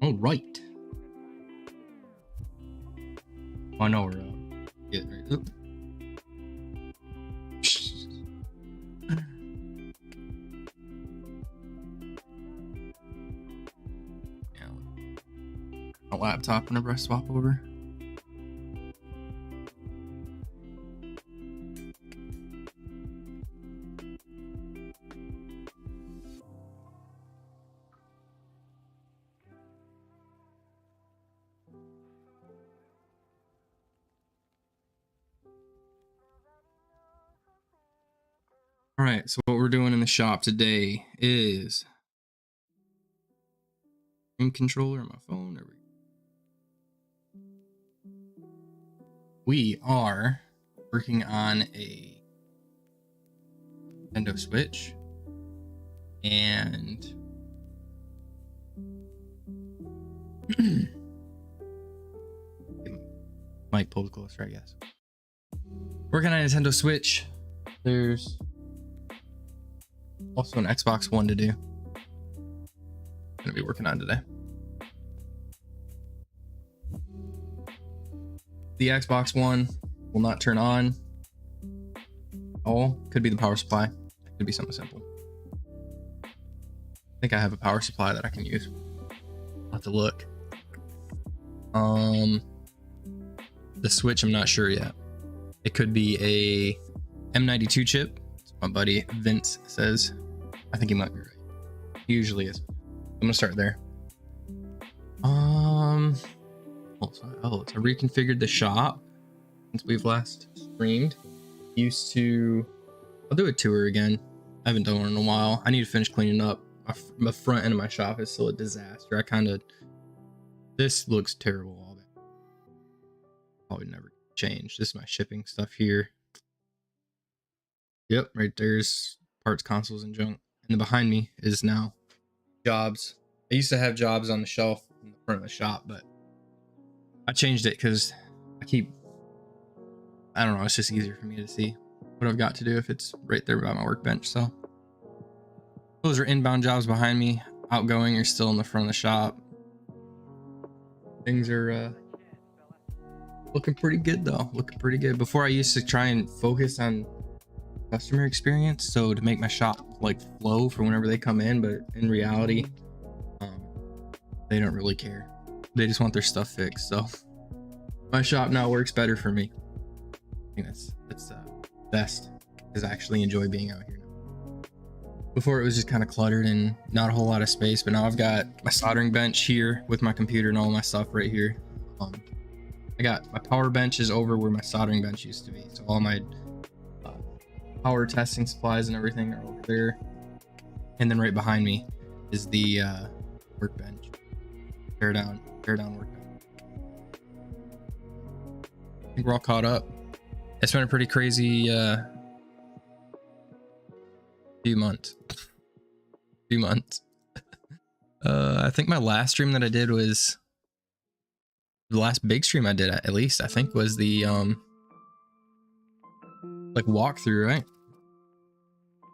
All right. Oh, I know we're getting right. Oop. A laptop whenever I swap over. All right, so what we're doing in the shop today is screen controller on my phone. There we are working on a Nintendo Switch, and might pull closer, I guess. Working on a Nintendo Switch. There's also an Xbox One to do. I'm gonna be working on today. The Xbox One will not turn on. Oh, could be the power supply. Could be something simple. I think I have a power supply that I can use. I'll have to look. The Switch, I'm not sure yet. It could be a M92 chip. My buddy Vince says. I think he might be right. He usually is. I'm gonna start there. So I reconfigured the shop since we've last streamed. I'll do a tour again. I haven't done one in a while. I need to finish cleaning up. The front end of my shop is still a disaster. This looks terrible. All that probably never change. This is my shipping stuff here. Yep, right there's parts, consoles, and junk. And then behind me is now jobs. I used to have jobs on the shelf in the front of the shop, but I changed it because I don't know, it's just easier for me to see what I've got to do if it's right there by my workbench. So those are inbound jobs behind me. Outgoing are still in the front of the shop. Things are looking pretty good though. Looking pretty good. Before I used to try and focus on customer experience, so to make my shop like flow for whenever they come in, but in reality, they don't really care. They just want their stuff fixed. So my shop now works better for me. I think that's best, because I actually enjoy being out here now. Before it was just kind of cluttered and not a whole lot of space, but now I've got my soldering bench here with my computer and all my stuff right here. I got my power bench is over where my soldering bench used to be, so all my power testing supplies and everything are over there. And then right behind me is the workbench, tear down workbench. I think we're all caught up. It's been a pretty crazy few months. I think my last stream that I did was the last big stream I did, at least I think, was the like walkthrough, right?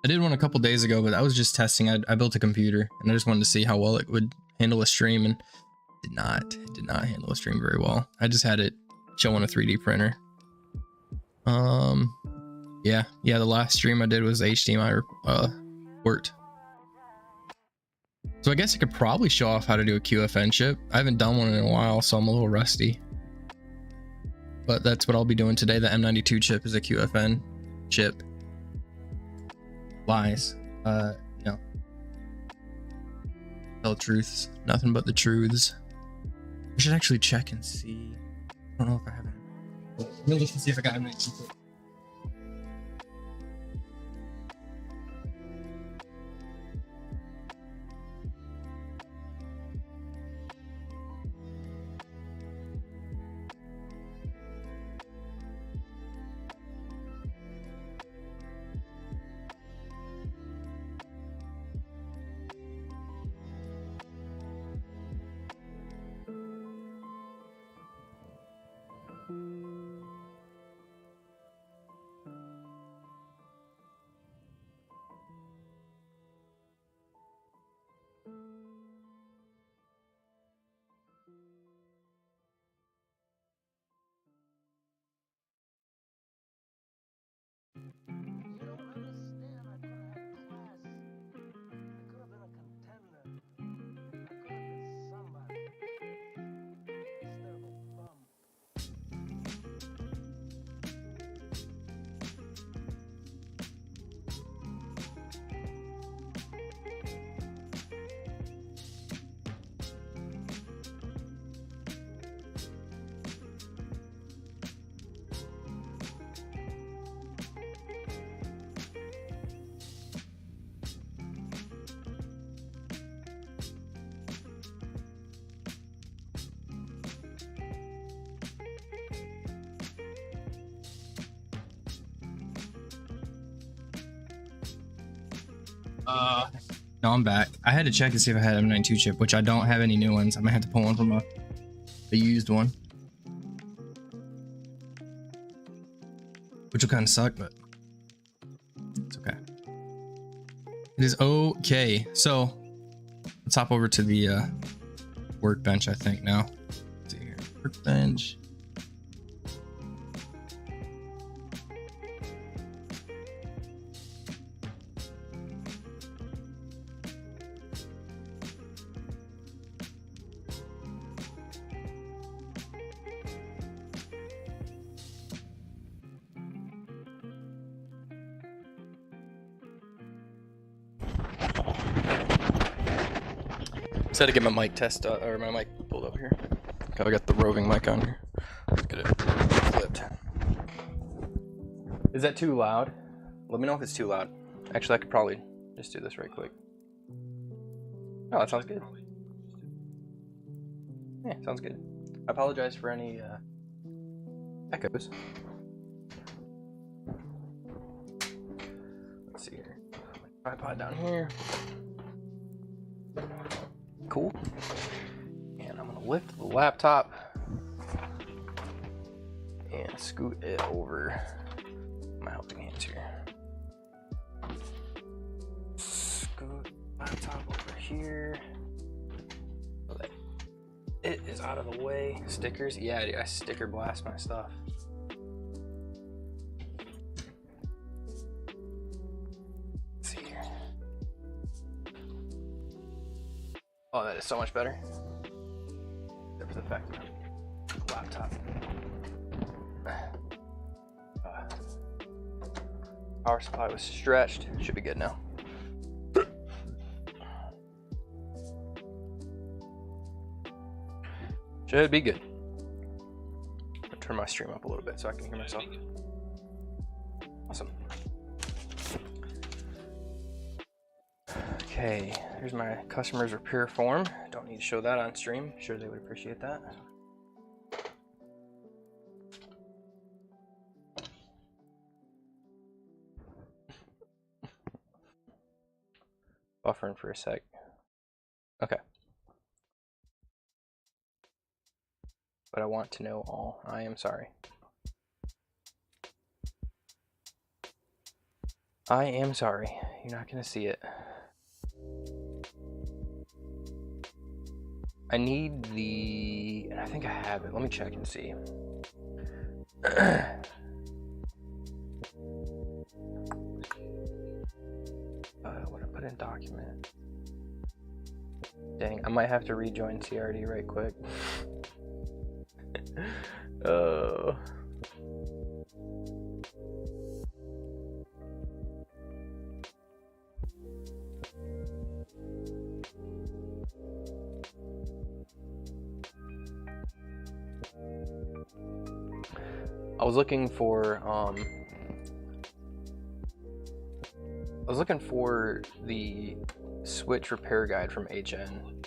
I did one a couple days ago, but that was just testing. I built a computer and I just wanted to see how well it would handle a stream, and it did not handle a stream very well. I just had it show on a 3D printer. Yeah, the last stream I did was HDMI worked. So I guess I could probably show off how to do a QFN chip. I haven't done one in a while, so I'm a little rusty. But that's what I'll be doing today. The M92 chip is a QFN chip. Lies. No. Tell truths. Nothing but the truths. I should actually check and see. I don't know if I have it. Let me look and see if I got M92. No, I'm back. I had to check to see if I had an M92 chip, which I don't have any new ones. I might have to pull one from a used one, which will kind of suck, but it's okay. It is okay. So let's hop over to the workbench, I think now. Let's see here. Workbench. Just had to get my mic test or my mic pulled over here. Okay, I got the roving mic on here. Let's get it flipped. Is that too loud? Let me know if it's too loud. Actually, I could probably just do this right quick. Oh, that sounds good. Yeah, sounds good. I apologize for any echoes. Let's see here. Tripod down here. Cool. And I'm gonna lift the laptop and scoot it over my helping hands here. Scoot laptop over here so that it is out of the way. Stickers, yeah, dude, I sticker blast my stuff. Let's see here. Oh, that is so much better. Except for the fact that the laptop. Power supply was stretched. Should be good now. Should be good. I'll turn my stream up a little bit so I can hear myself. Awesome. Okay, here's my customer's repair form. Don't need to show that on stream. Sure, they would appreciate that. Buffering for a sec. Okay. But I want to know all. I am sorry. I am sorry. You're not gonna see it. I need the, and I think I have it. Let me check and see. What I put in document. Dang, I might have to rejoin CRD right quick. Oh. I was looking for the switch repair guide from HN.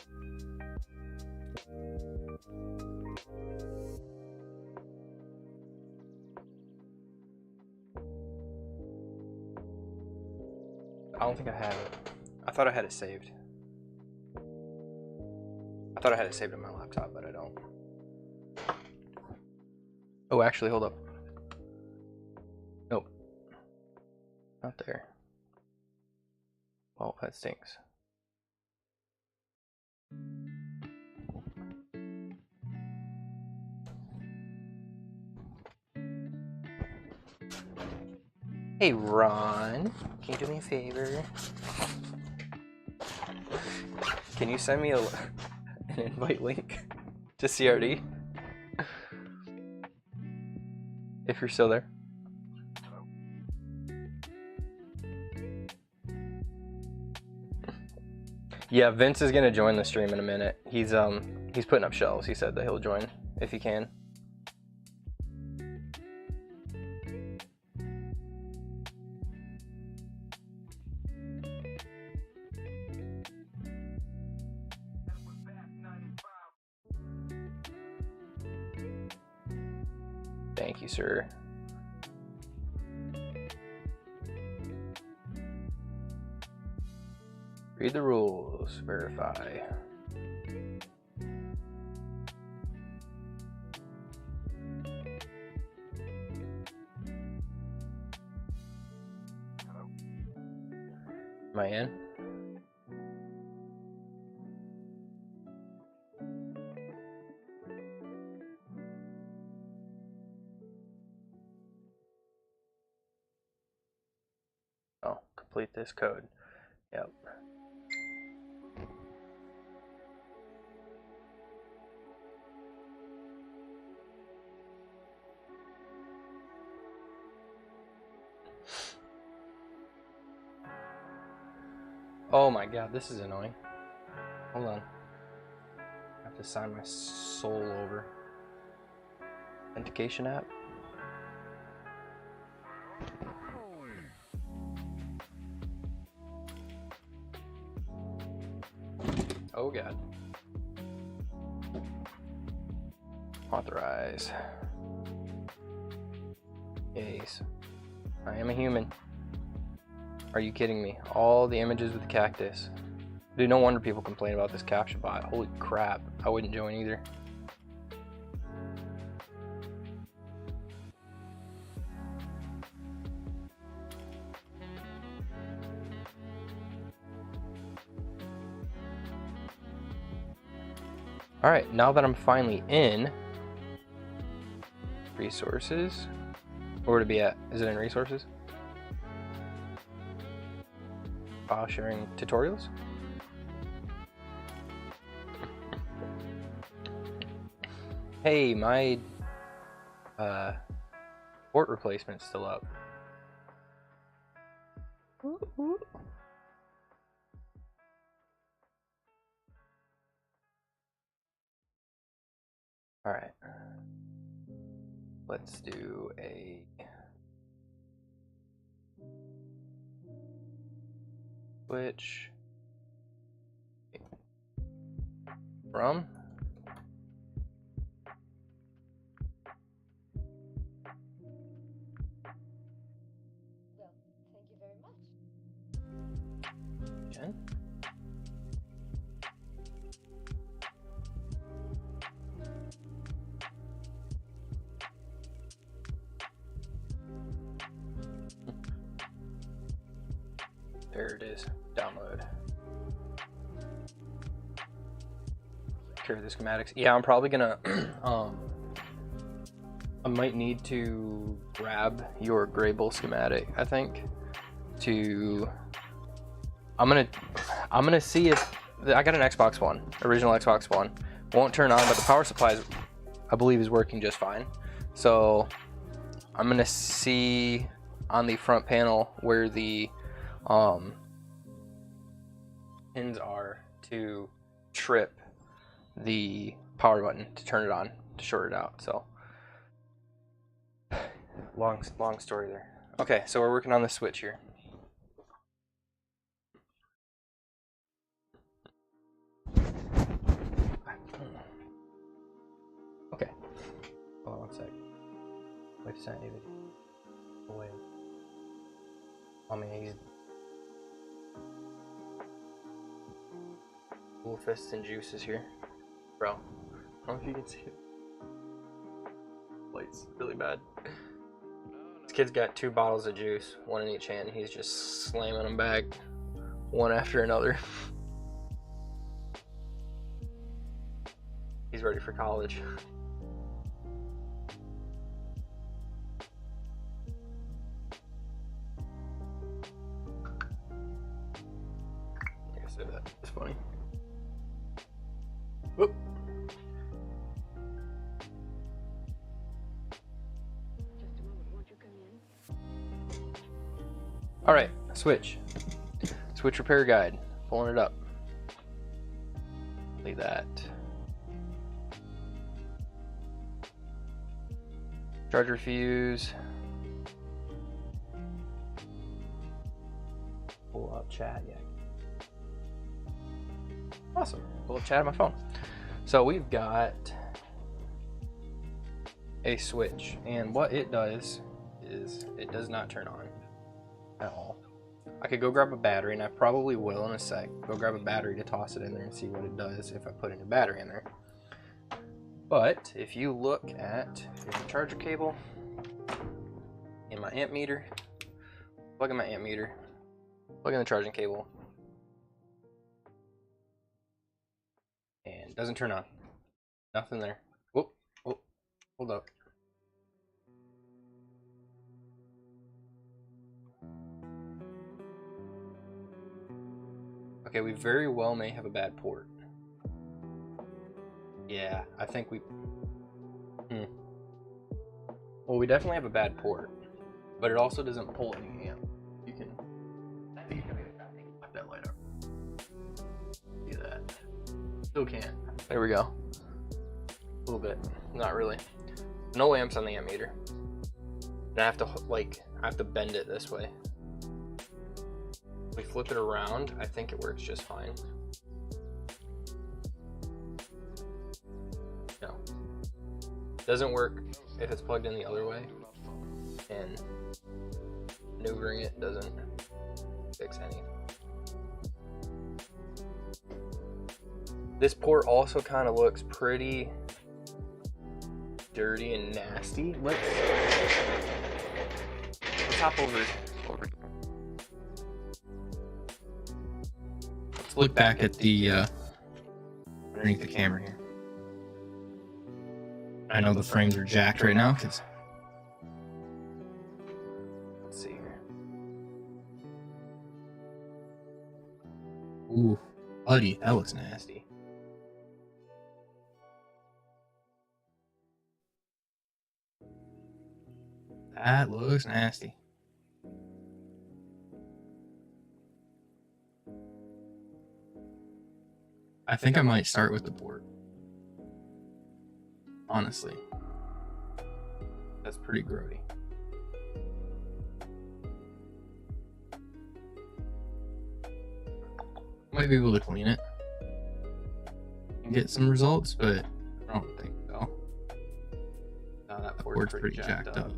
I don't think I have it. I thought I had it saved. I thought I had it saved on my laptop, but I don't. Oh, actually, hold up. Nope. Not there. Well, that stinks. Hey, Ron. Can you do me a favor? Can you send me an invite link to CRD? If you're still there. Yeah, Vince is gonna join the stream in a minute. He's putting up shelves. He said that he'll join if he can. Thank you, sir. Read the rules. Verify. Am I in? Oh, complete this code. Yep. Oh my god, this is annoying. Hold on. I have to sign my soul over. Authentication app. Oh god. Authorize. Yes. I am a human. Are you kidding me? All the images with the cactus. Dude, no wonder people complain about this captcha bot. Holy crap. I wouldn't join either. Alright, now that I'm finally in resources, where would it be at? Is it in resources? File sharing tutorials? Hey, my port replacement's still up. Alright. Let's do a switch from Well, thank you very much. Jen. There it is. Download. Carry the schematics. Yeah, I'm probably gonna I might need to grab your Grable schematic, I think. I'm gonna see if I got an Xbox One, original Xbox One. Won't turn on, but the power supply I believe is working just fine. So I'm gonna see on the front panel where the pins are to trip the power button to turn it on, to short it out. So long story there. Okay, so we're working on the switch here. Okay, hold on one sec. Wait, sent you away. I mean, he's Cool Fists and Juices here. Bro, I don't know if you can see it. Light's really bad. This kid's got 2 bottles of juice, one in each hand. He's just slamming them back, one after another. He's ready for college. I guess that is funny. Whoop. Just a moment, won't you come in? All right, switch. Switch repair guide. Pulling it up. Leave that. Charger fuse. Pull up chat. Yeah. Awesome. Pull up chat on my phone. So we've got a switch, and what it does is it does not turn on at all. I could go grab a battery, and I probably will in a sec. Go grab a battery to toss it in there and see what it does if I put a new battery in there. But if you look at the charger cable in my amp meter, plug in my amp meter, plug in the charging cable, and it doesn't turn on. Nothing there. Whoop, whoop, hold up. Okay, we very well may have a bad port. Yeah, I think we... Well, we definitely have a bad port, but it also doesn't pull any amp. You can... Light that light up. See that? Still can't. There we go. A little bit. Not really. No amps on the amp meter. And I have to, like, I have to bend it this way. If we flip it around, I think it works just fine. No. Doesn't work if it's plugged in the other way. And maneuvering it doesn't fix anything. This port also kind of looks pretty dirty and nasty. Let's hop over. Let's look back at the underneath the camera here. I know the frames are jacked right now because. Let's see here. Ooh, buddy, that looks nasty. That looks nasty. I think I might start with the port. Honestly. That's pretty grody. Might be able to clean it and get some results, but I don't think so. No, that port's pretty jacked up.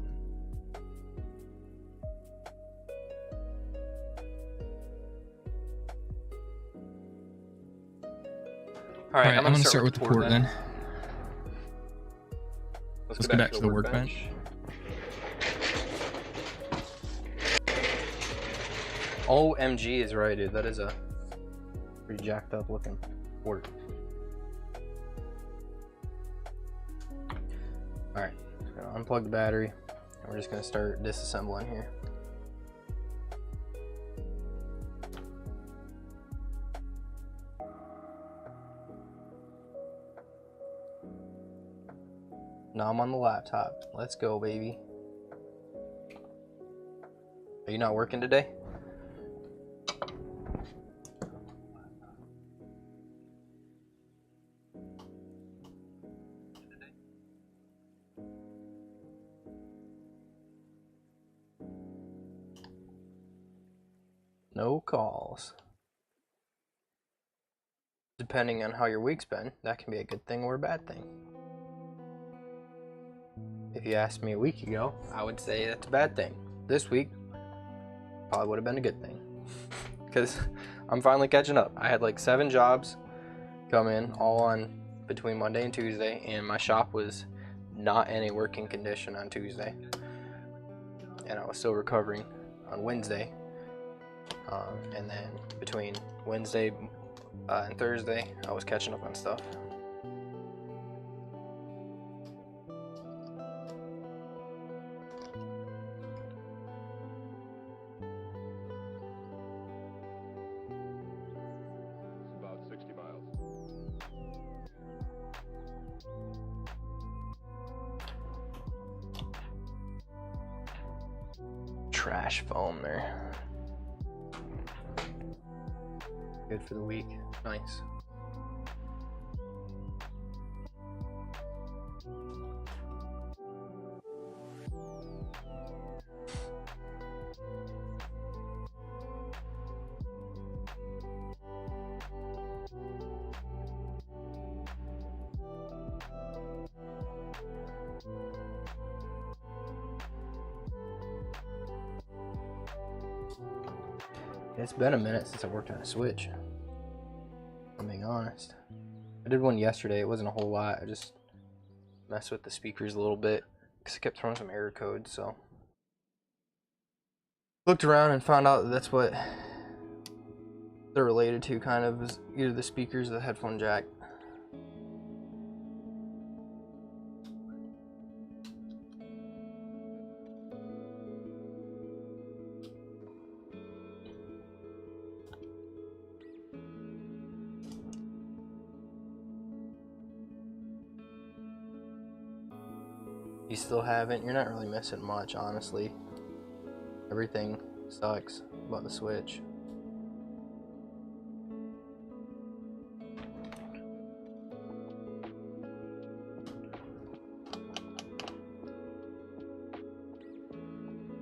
All right, I'm gonna start with the port then. Let's go back to the workbench. OMG is right, dude. That is a pretty jacked up looking port. All right, gonna unplug the battery, and we're just gonna start disassembling here. Now I'm on the laptop. Let's go, baby. Are you not working today? No calls. Depending on how your week's been, that can be a good thing or a bad thing. If you asked me a week ago, I would say that's a bad thing. This week, probably would have been a good thing. Because I'm finally catching up. I had like 7 jobs come in, all on between Monday and Tuesday, and my shop was not in a working condition on Tuesday. And I was still recovering on Wednesday. And then between Wednesday and Thursday, I was catching up on stuff. Trash foam there. Good for the week. Nice. It's been a minute since I worked on a Switch. I'm being honest. I did one yesterday. It wasn't a whole lot. I just messed with the speakers a little bit because I kept throwing some error codes. So looked around and found out that that's what they're related to, kind of, is either the speakers or the headphone jack. You still haven't? You're not really missing much, honestly. Everything sucks about the Switch.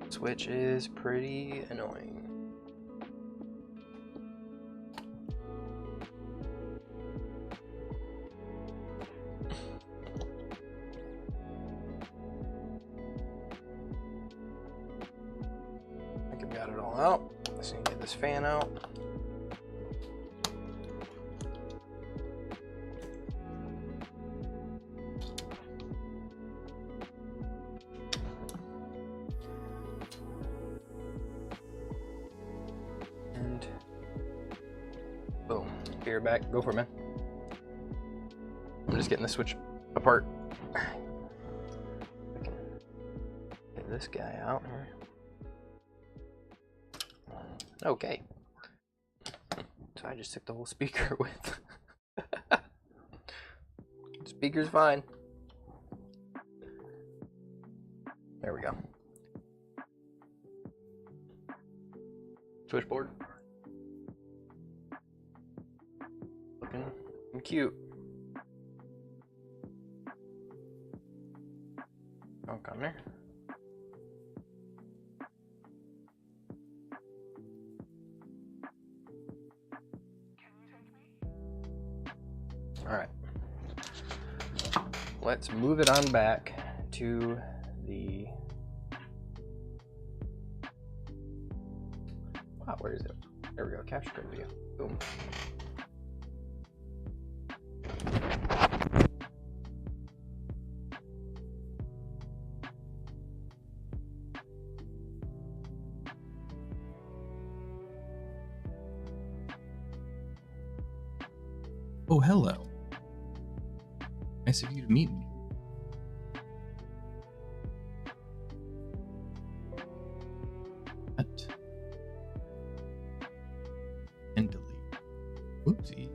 Switch is pretty annoying. I think I've got it all out. Let's get this fan out. And boom, be right back. Go for it, man. I'm just getting the Switch apart. I can get this guy out here. Okay. So I just took the whole speaker with. Speaker's fine. There we go. Switchboard. Looking cute. Oh, come there. All right. Let's move it on back to the. Wow, where is it? There we go. Capture card video. Boom. Oh, hello. Nice of you to meet me. Cut. And delete. Oopsie.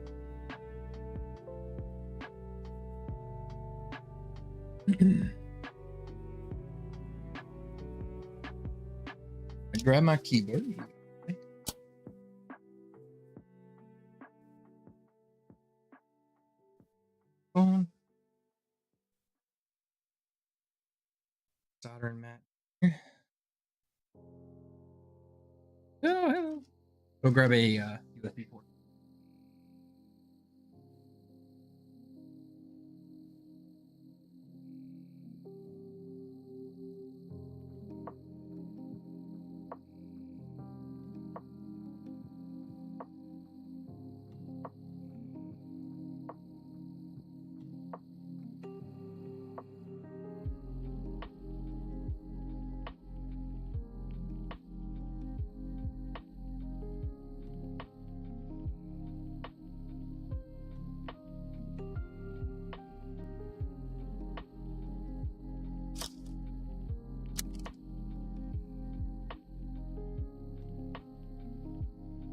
I grab my keyboard. On. Soldering mat. Oh, hello. Go grab a USB port.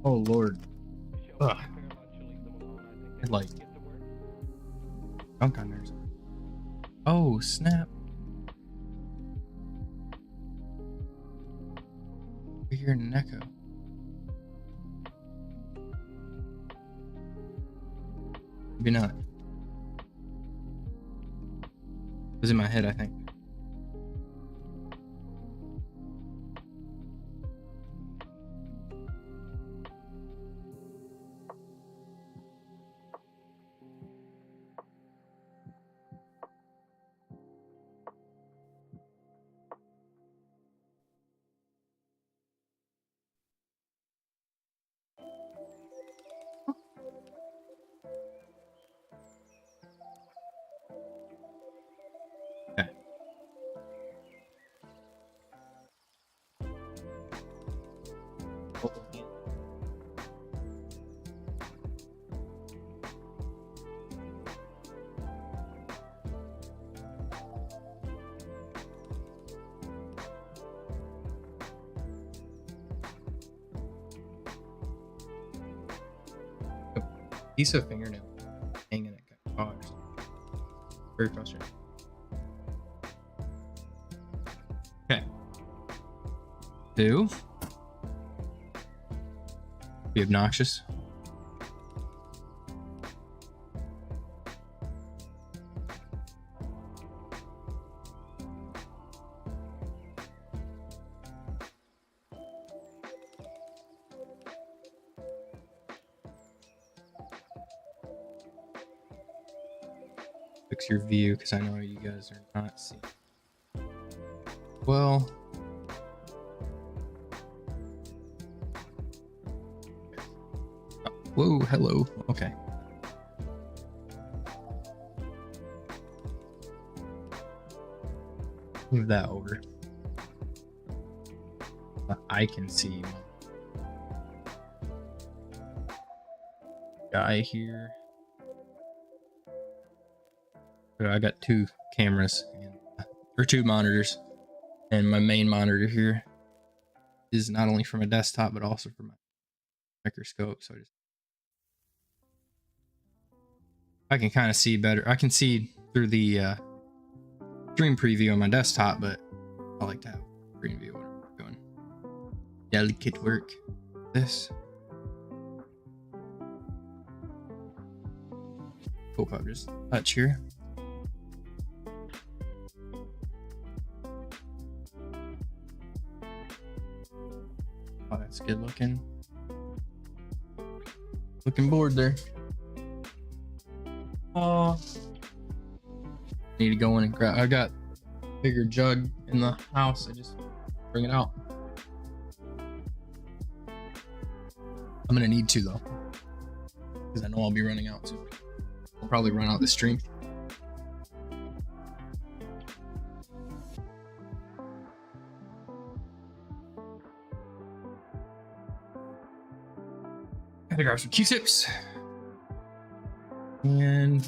Oh Lord. Ugh. I like dunk on there. Oh snap. I hear an echo. Maybe not. It was in my head, I think. piece of fingernail hanging at cars. Very frustrating. Okay. 2. Be obnoxious. Fix your view because I know you guys are not seeing. Well, oh, whoa, hello. Okay. Move that over. I can see guy here. I got 2 cameras or 2 monitors, and my main monitor here is not only from a desktop but also from my microscope. So I can kind of see better. I can see through the stream preview on my desktop, but I like to have screen view when I'm doing delicate work. This. Hope I'll just touch here. Oh, that's good looking. Looking bored there. Oh, need to go in and grab. I got a bigger jug in the house. I just bring it out. I'm gonna need to though, because I know I'll be running out soon. I'll probably run out the stream. Gotta grab some Q-tips. And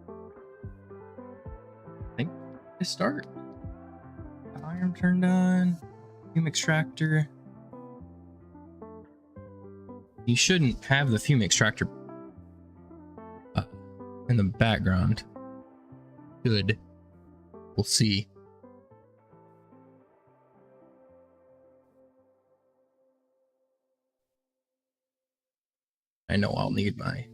I think to start. Iron turned on. Fume extractor. You shouldn't have the fume extractor in the background. Good. We'll see. I know I'll need my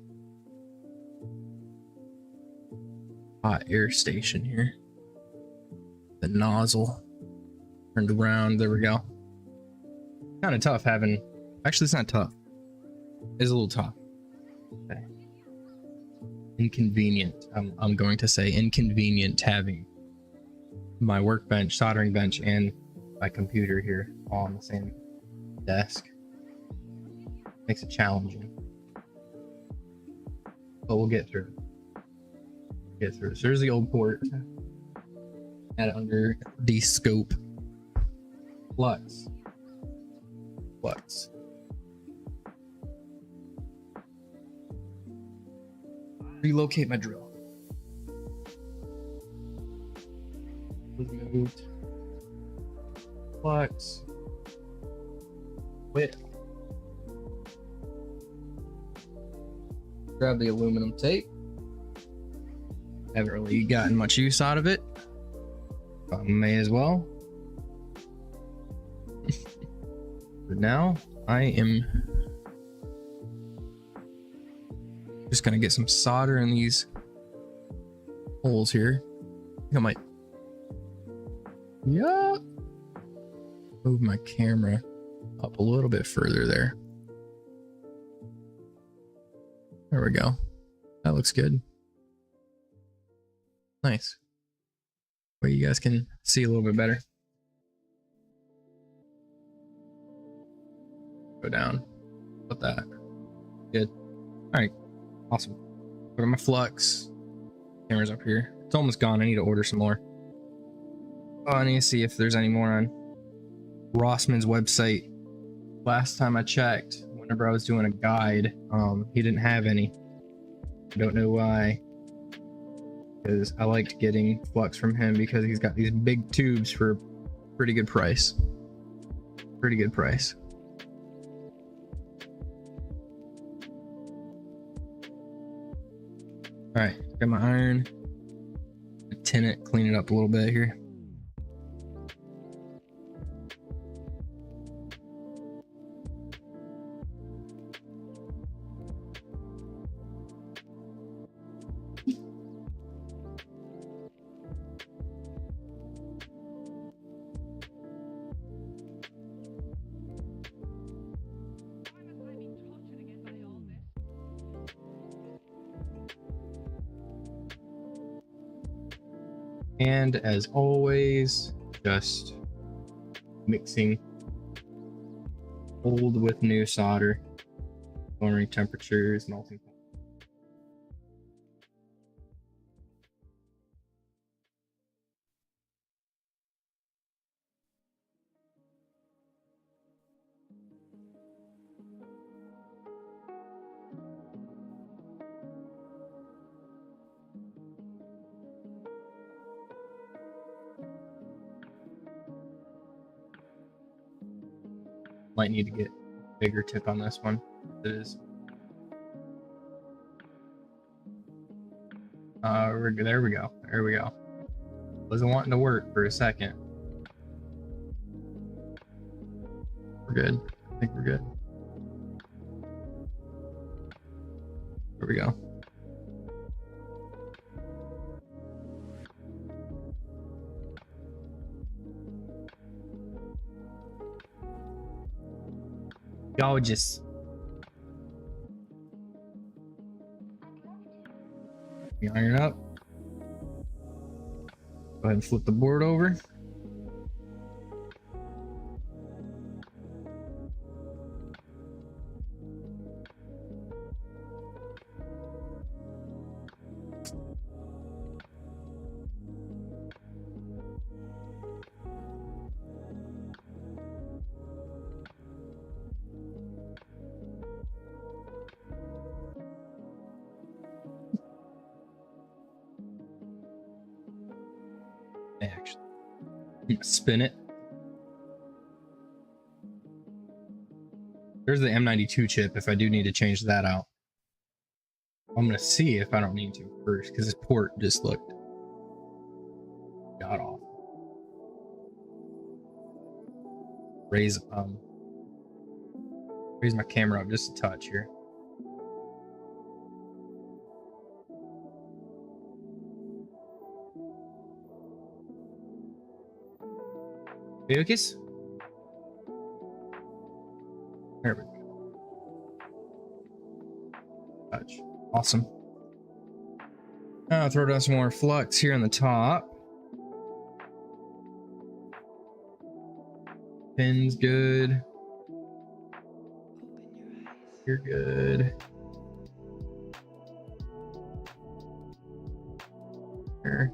hot air station here. The nozzle turned around. There we go. Kind of tough having. Actually, it's not tough. It's a little tough. Okay. Inconvenient. I'm going to say inconvenient having my workbench, soldering bench, and my computer here all on the same desk. Makes it challenging. But we'll get through it. Get through it. So there's the old port. Add it under the scope. Flux. Flux. Relocate my drill. Moved. Flux. Width. Grab the aluminum tape. Haven't really gotten much use out of it. But may as well. But now I am just gonna get some solder in these holes here. I think I might, yeah, move my camera up a little bit further there. There we go. That looks good. Nice. Where you guys can see a little bit better. Go down. Put that. Good. All right. Awesome. Look at my flux. Camera's up here. It's almost gone. I need to order some more. Oh, I need to see if there's any more on Rossmann's website. Last time I checked, whenever I was doing a guide, he didn't have any. I don't know why. Because I liked getting flux from him because he's got these big tubes for a pretty good price. Pretty good price. All right, got my iron. Tin it, clean it up a little bit here. And as always, just mixing old with new solder, lowering temperatures, melting. Might need to get a bigger tip on this one. It is. There we go. There we go. Wasn't wanting to work for a second. We're good. I think we're good. There we go. Gorgeous. The iron up. Go ahead and flip the board over. Actually, spin it. There's the M92 chip if I do need to change that out. I'm gonna see if I don't need to first, because this port just looked god awful. Raise my camera up just a touch here. Focus. There we go. Touch. Awesome. Now I'll throw down some more flux here on the top. Pin's good. You're good. Here.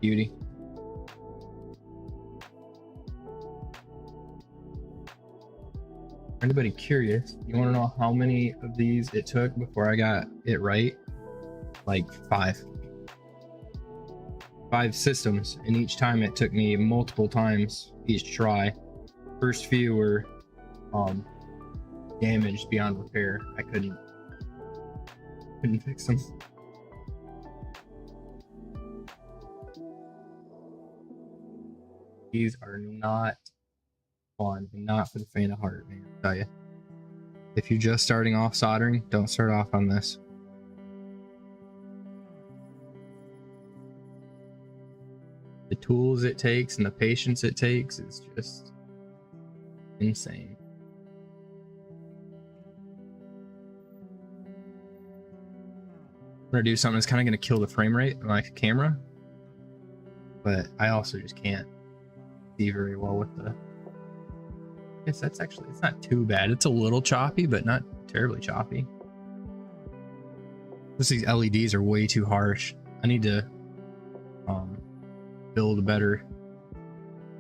Beauty. For anybody curious, you want to know how many of these it took before I got it right? Like 5 systems, and each time it took me multiple times each try. First few were damaged beyond repair. I couldn't fix them. These are not fun, not for the faint of heart, man. I tell you, if you're just starting off soldering, don't start off on this. The tools it takes and the patience it takes is just insane. I'm gonna do something that's kind of gonna kill the frame rate on my camera, but I also just can't see very well with the. I guess that's actually, it's not too bad. It's a little choppy, but not terribly choppy. These LEDs are way too harsh. I need to build a better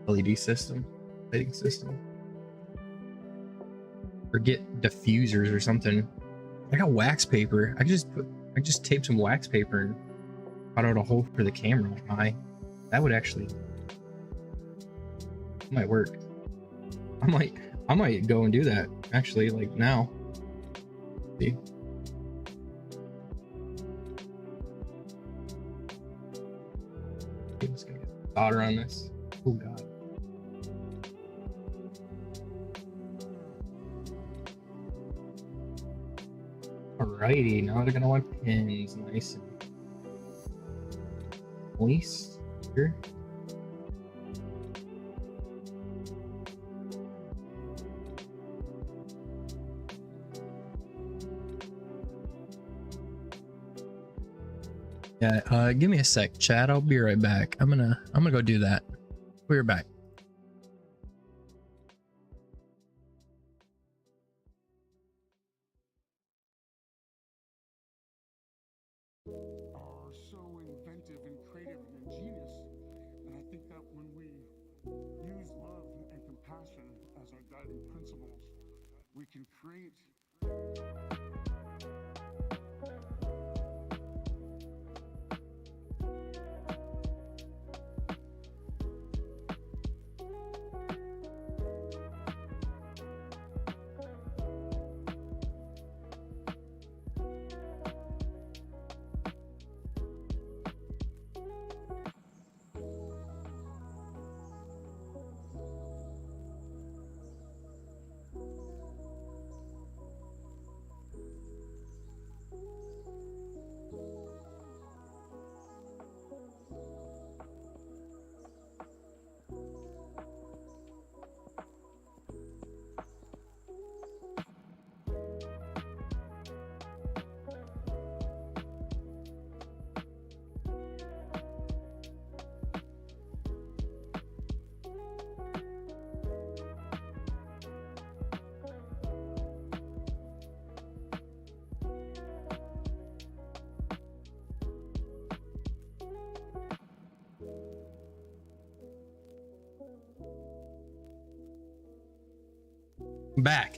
LED system, lighting system, or get diffusers or something. I got wax paper. I just taped some wax paper and cut out a hole for the camera. That would actually might work. I might go and do that actually, like now. See. Okay, let's get solder on this. Oh god. Alrighty, now they're gonna want pins nice and moist here. Yeah, give me a sec, Chad. I'll be right back. I'm gonna go do that. We're back. Are so inventive and creative and ingenious. And I think that when we use love and compassion as our guiding principles, we can create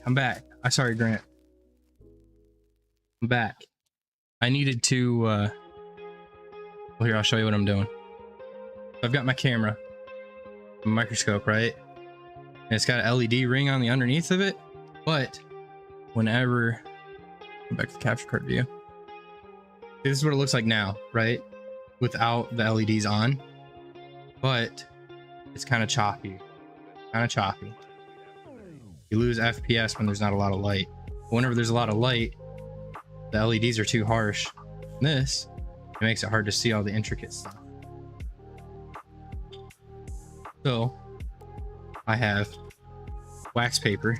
I'm back. I sorry, Grant. I'm back. I needed to well, here, I'll show you what I'm doing. I've got my camera, microscope, right? And it's got an LED ring on the underneath of it, but whenever go back to the capture card view, this is what it looks like now, right? Without the LEDs on, but it's kind of choppy. You lose FPS when there's not a lot of light. But whenever there's a lot of light, the LEDs are too harsh. And this, it makes it hard to see all the intricate stuff. So I have wax paper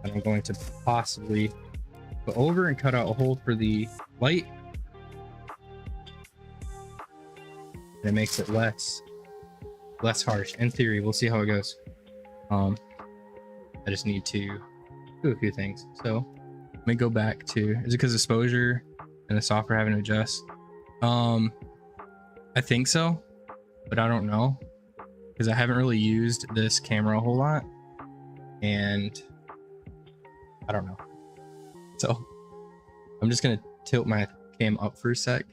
that I'm going to possibly put over and cut out a hole for the light. And it makes it less harsh. In theory, we'll see how it goes. I just need to do a few things. So let me go back to, is it because exposure and the software having to adjust? I think so, but I don't know because I haven't really used this camera a whole lot and I don't know. So I'm just gonna tilt my cam up for a sec.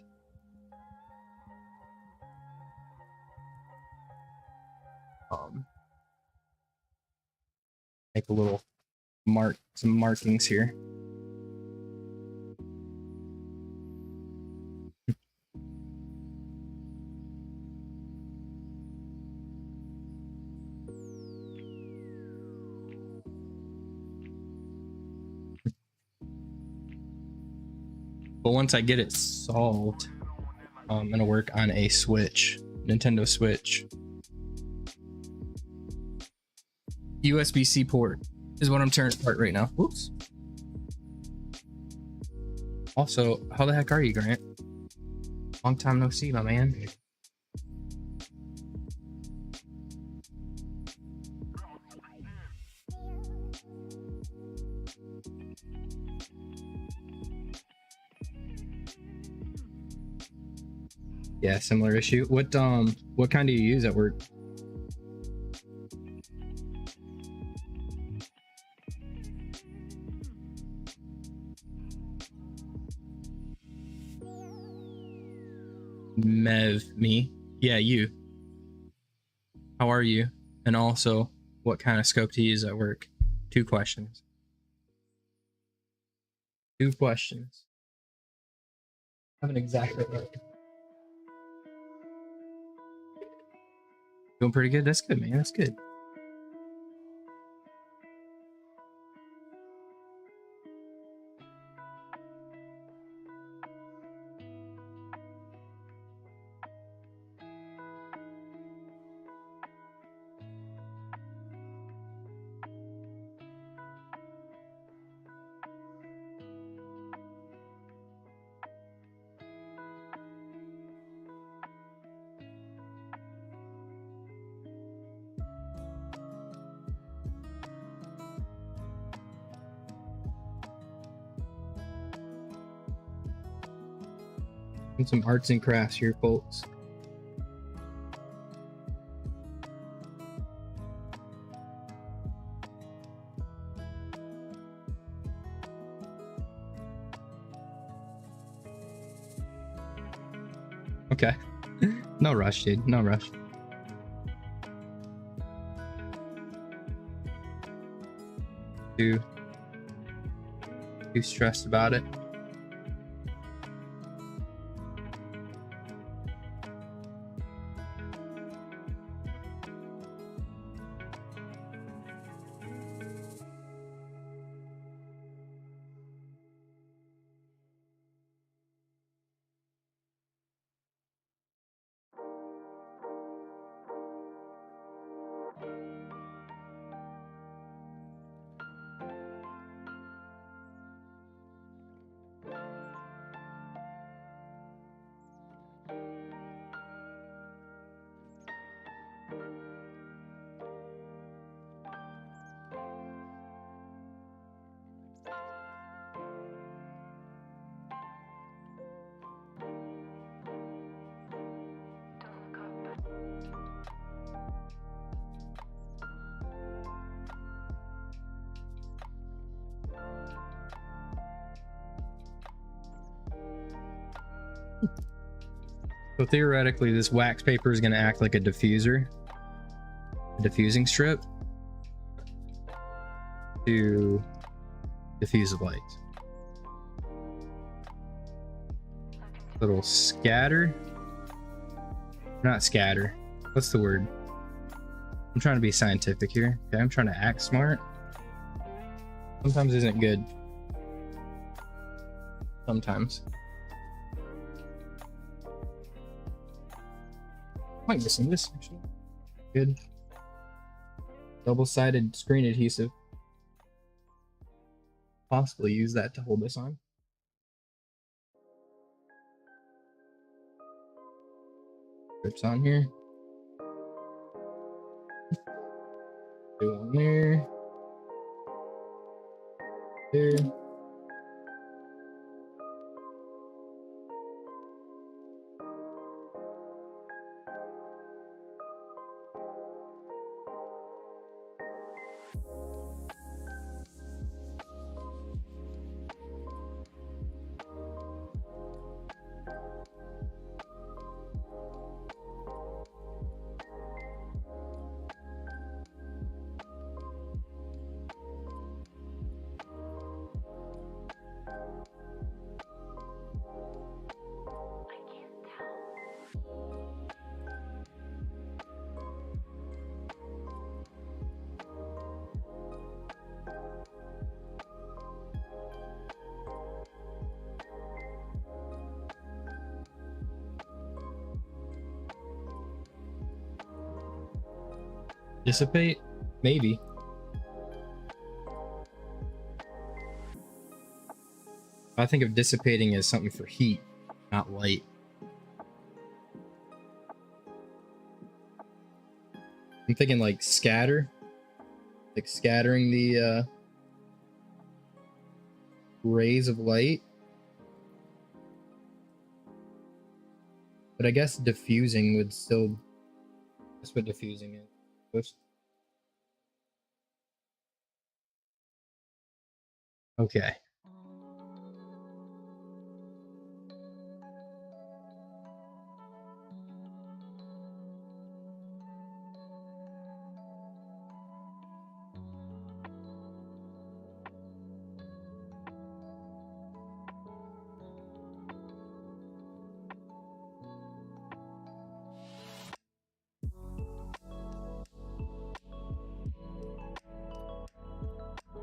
Make a little some markings here. But once I get it solved, I'm gonna work on a Switch, Nintendo Switch. USB-C port is what I'm tearing apart right now. Whoops. Also, how the heck are you, Grant? Long time no see, my man. Yeah, similar issue. What kind do you use at work? Me. Yeah, you. How are you? And also, what kind of scope do you use at work? 2 questions. 2 questions. Haven't exactly right. Doing pretty good. That's good, man. That's good. And some arts and crafts here, folks. Okay. No rush, dude. No rush. Too stressed about it. So theoretically, this wax paper is going to act like a diffuser, a diffusing strip to diffuse the light. Little scatter, not scatter. What's the word? I'm trying to be scientific here. Okay, I'm trying to act smart. Sometimes isn't good. Sometimes. Might be missing this actually. Good. Double-sided screen adhesive. Possibly use that to hold this on. Strips on here. Do one there. There. Dissipate? Maybe. I think of dissipating as something for heat, not light. I'm thinking like scatter, like scattering the rays of light. But I guess diffusing would still, that's what diffusing is. Okay.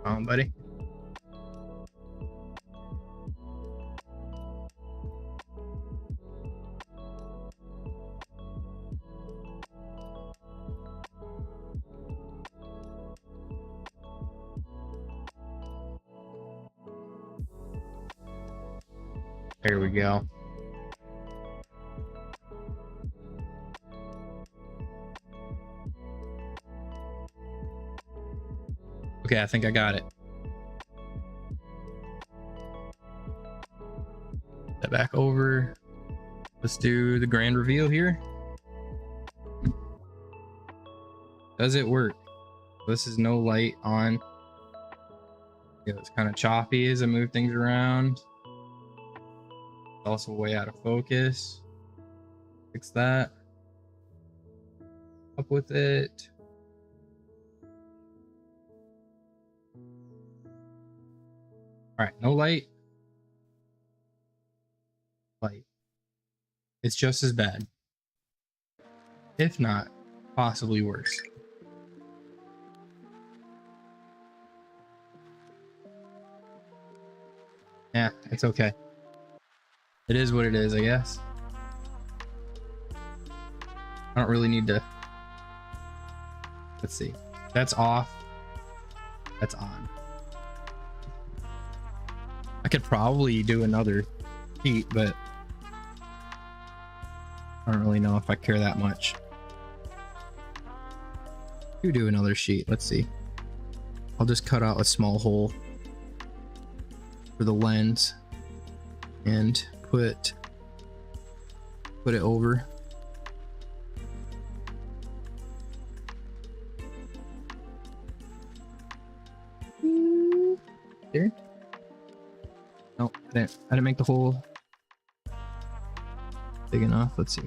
Buddy. There we go. Okay, I think I got it. That back over. Let's do the grand reveal here. Does it work? This is no light on. Yeah, it's kind of choppy as I move things around. Also way out of focus. Fix that. Up with it. All right, no light. Light. It's just as bad. If not, possibly worse. Yeah, it's okay. It is what it is, I guess. I don't really need to. Let's see. That's off. That's on. I could probably do another heat, but I don't really know if I care that much. Do another sheet. Let's see. I'll just cut out a small hole for the lens and put it over. There. No, I didn't make the hole big enough. Let's see.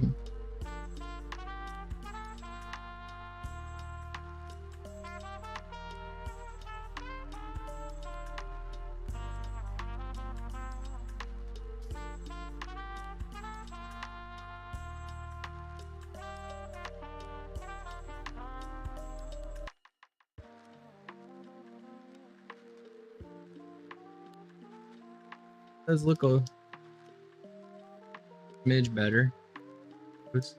Does look a smidge better. Oops.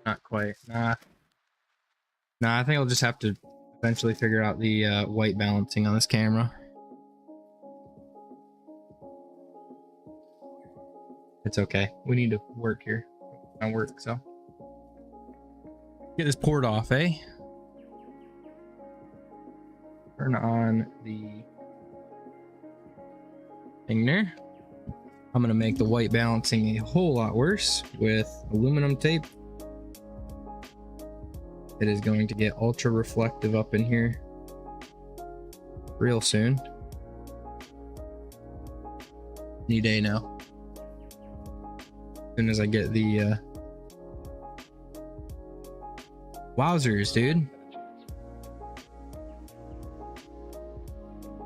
Not quite. Nah, I think I'll just have to eventually figure out the white balancing on this camera. It's okay. We need to work here. I work, so get this poured off, eh? Turn on the thing there. I'm gonna make the white balancing a whole lot worse with aluminum tape. It is going to get ultra reflective up in here real soon. Any day now. As soon as I get the wowzers, dude.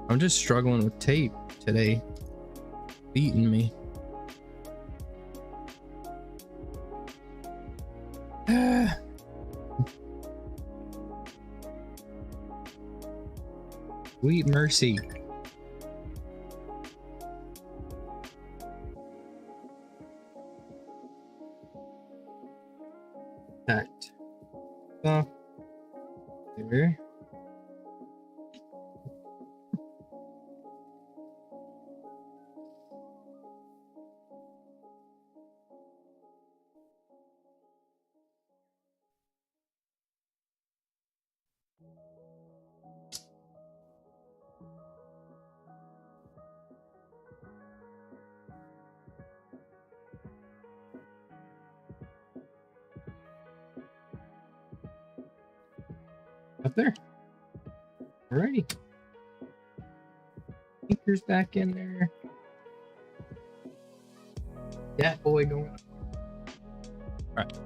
I'm just struggling with tape today. Beating me. Sweet mercy. That stuff there. Up there. Alrighty. Anchors back in there. That boy going. Alright.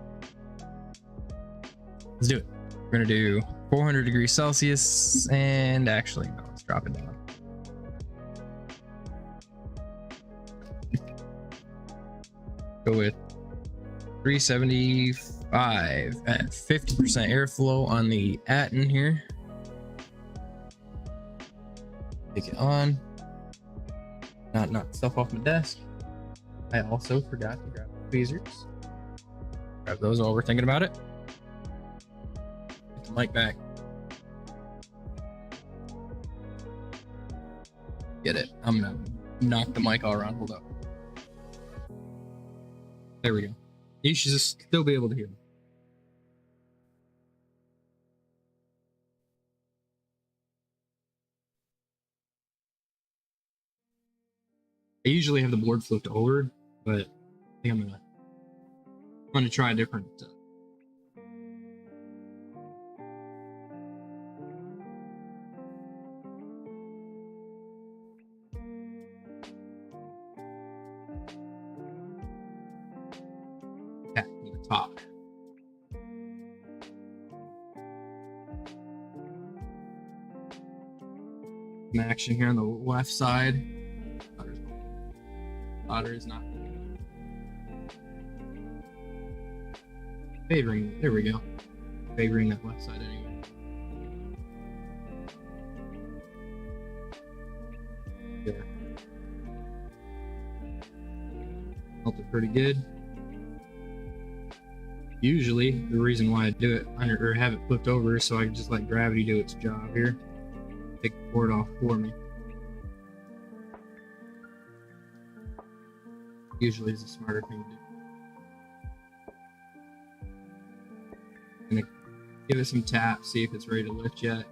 Let's do it. We're gonna do 400 degrees Celsius and actually no, let's drop it down. Go with 375 at 50% airflow on the Aten here. Take it on. Not knock stuff off my desk. I also forgot to grab the tweezers. Grab those while we're thinking about it. Get the mic back. Get it. I'm gonna knock the mic all around. Hold up. There we go. You should just still be able to hear me. I usually have the board flipped over, but I think I'm gonna try a different. Tap on the top. Some action here on the left side. Otter is not favoring. There we go. Favoring that left side anyway. There. Felt it pretty good. Usually, the reason why I do it or have it flipped over is so I can just let gravity do its job here. Take the board off for me. Usually is a smarter thing to do. Gonna give it some tap, see if it's ready to lift yet.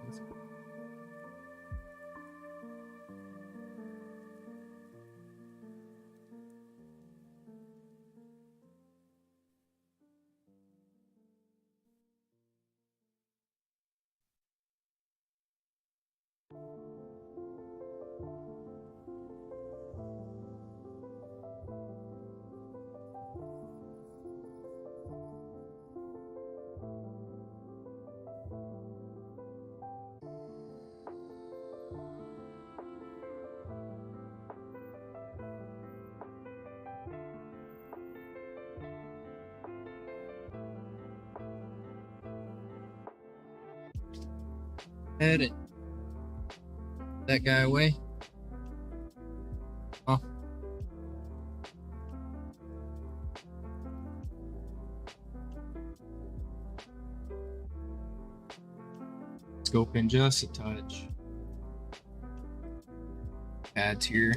Head it. That guy away. Oh. Scope in just a touch. Pads here.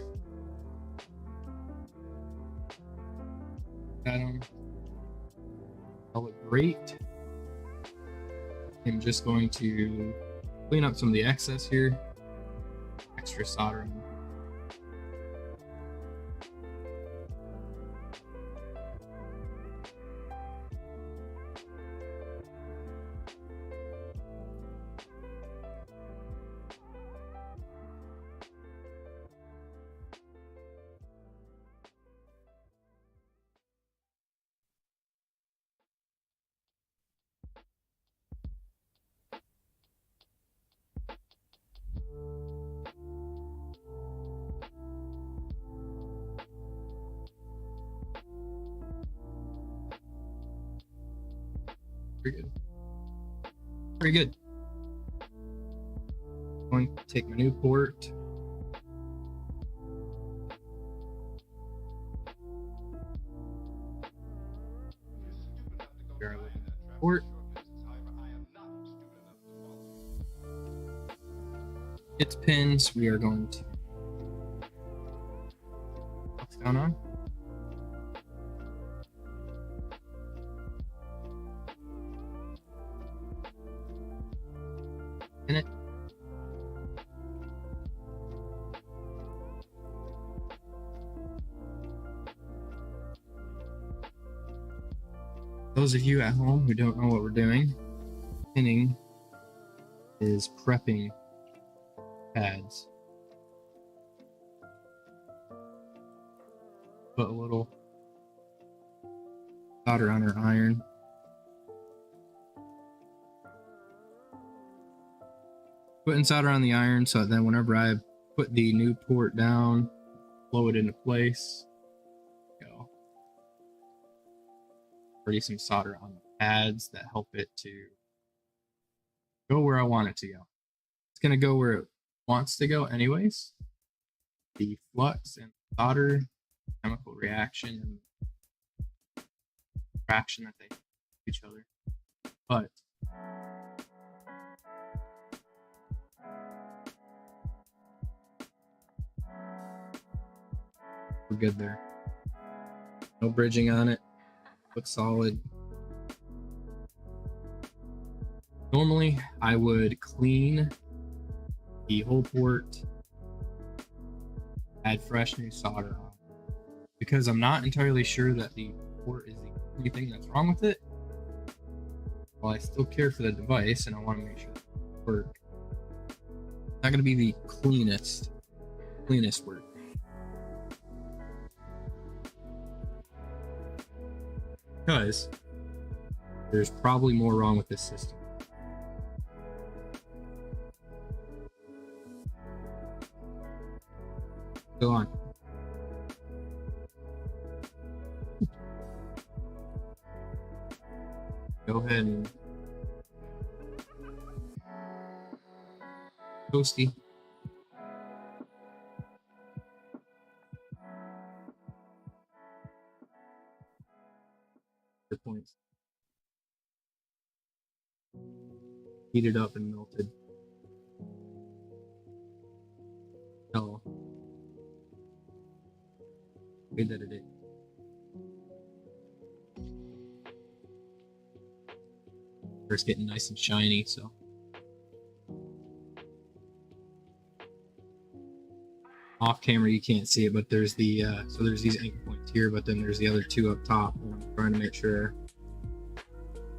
Got them. All look great. I'm just going to clean up some of the excess here. Extra soldering. Pretty good. Pretty good. Going to take my new port. Port. Its pins. We are going to. What's going on? In it. Those of you at home who don't know what we're doing, pinning is prepping pads. Put a little solder on our iron. Putting solder on the iron so that then whenever I put the new port down, blow it into place. Go. Already some solder on the pads that help it to go where I want it to go. It's gonna go where wants to go anyways. The flux and solder chemical reaction and fraction that they do to each other. But we're good there. No bridging on it. Looks solid. Normally, I would clean the whole port, add fresh new solder on, because I'm not entirely sure that the port is the only thing that's wrong with it. Well, I still care for the device and I want to make sure that it works. It's not going to be the cleanest work. Because there's probably more wrong with this system. Go on. Go ahead and toasty. Good points. Heated up and melted. Oh. Good that it did. First getting nice and shiny, so. Off camera you can't see it, but there's the so there's these anchor points here, but then there's the other two up top, and I'm trying to make sure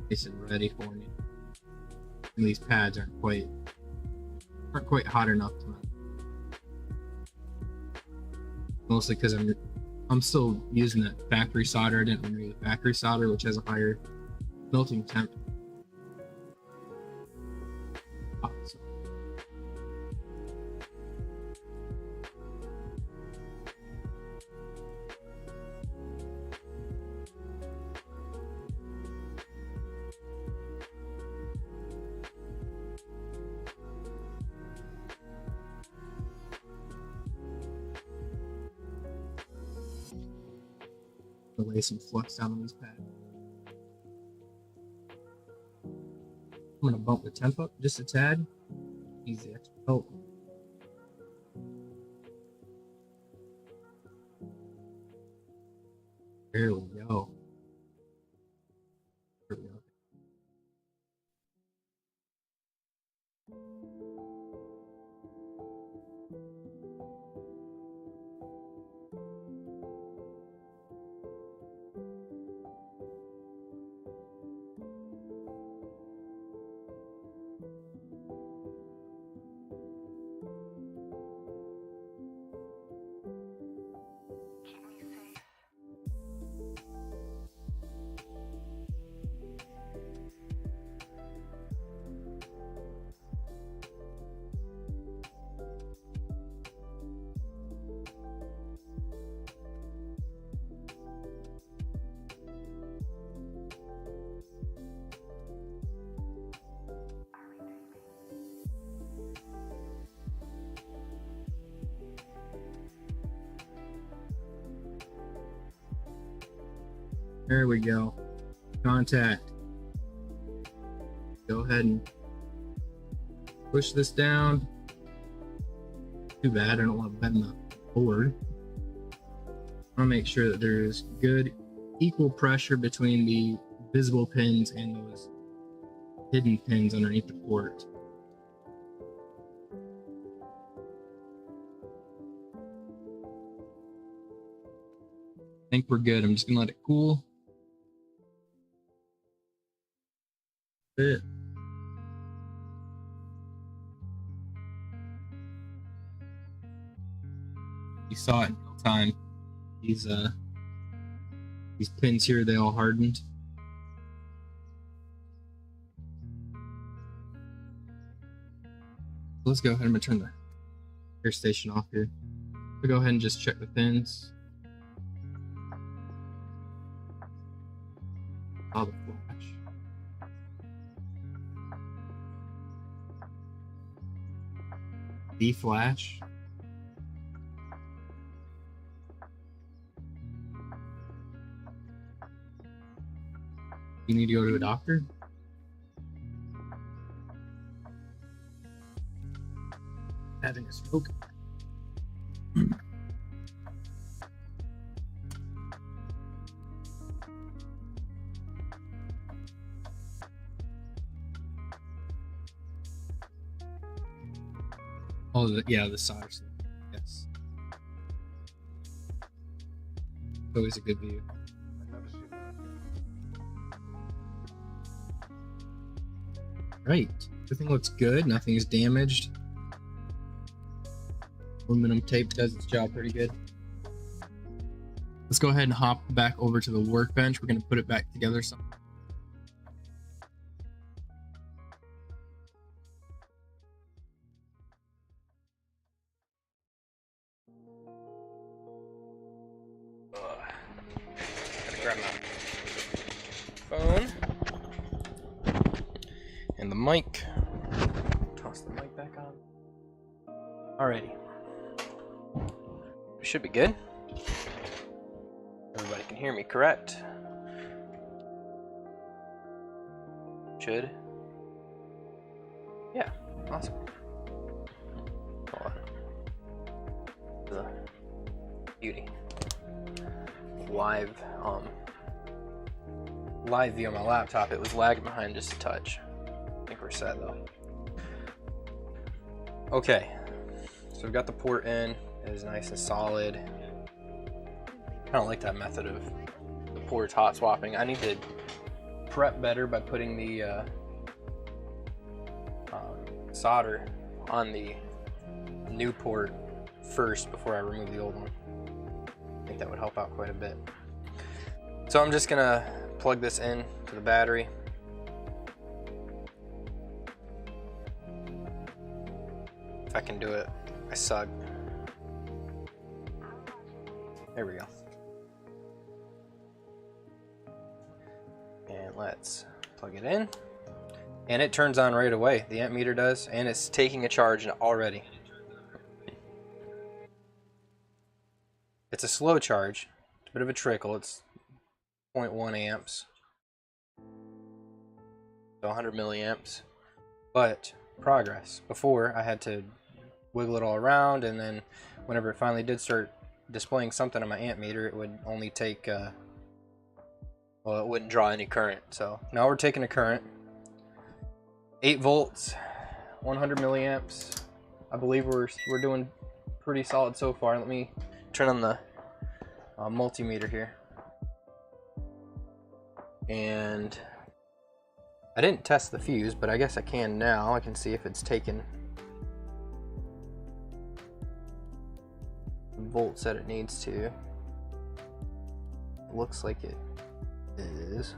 nice and ready for me. And these pads aren't quite hot enough to melt. Mostly because I'm still using that factory solder. I didn't remove the factory solder, which has a higher melting temp. So. Lay some flux down on these pads. I'm gonna bump the temp up just a tad. Easy extra help. There we go. There we go. There we go. Contact. Go ahead and push this down. Too bad, I don't want to bend the board. I want to make sure that there's good equal pressure between the visible pins and those hidden pins underneath the port. I think we're good. I'm just gonna let it cool. Bit. You saw it in real time. These pins here, they all hardened. Let's go ahead and turn the air station off here. We'll go ahead and just check the pins. Oh, the flash. D flash. You need to go to a doctor? Having a stroke. Oh, yeah, the size. Yes. Always a good view. Right. Everything looks good. Nothing is damaged. Aluminum tape does its job pretty good. Let's go ahead and hop back over to the workbench. We're going to put it back together some. Gotta grab my phone and the mic. Toss the mic back on. Alrighty. We should be good. Everybody can hear me, correct? Should. Yeah, awesome. Hold on. The beauty. Live view on my laptop, it was lagging behind just a touch. I think we're set though. Okay, so we've got the port in. It is nice and solid. I don't like that method of the ports hot swapping. I need to prep better by putting the solder on the new port first before I remove the old one. I think that would help out quite a bit. So I'm just gonna plug this in to the battery. If I can do it, I suck. There we go. And let's plug it in. And it turns on right away. The amp meter does, and it's taking a charge already. It's a slow charge. It's a bit of a trickle. It's 0.1 amps. So 100 milliamps. But progress. Before, I had to wiggle it all around, and then whenever it finally did start displaying something on my amp meter, it would only take, well, it wouldn't draw any current. So now we're taking a current. 8 volts, 100 milliamps. I believe we're doing pretty solid so far. Let me turn on the multimeter here. And I didn't test the fuse, but I guess I can now. I can see if it's taken the volts that it needs to. It looks like it is.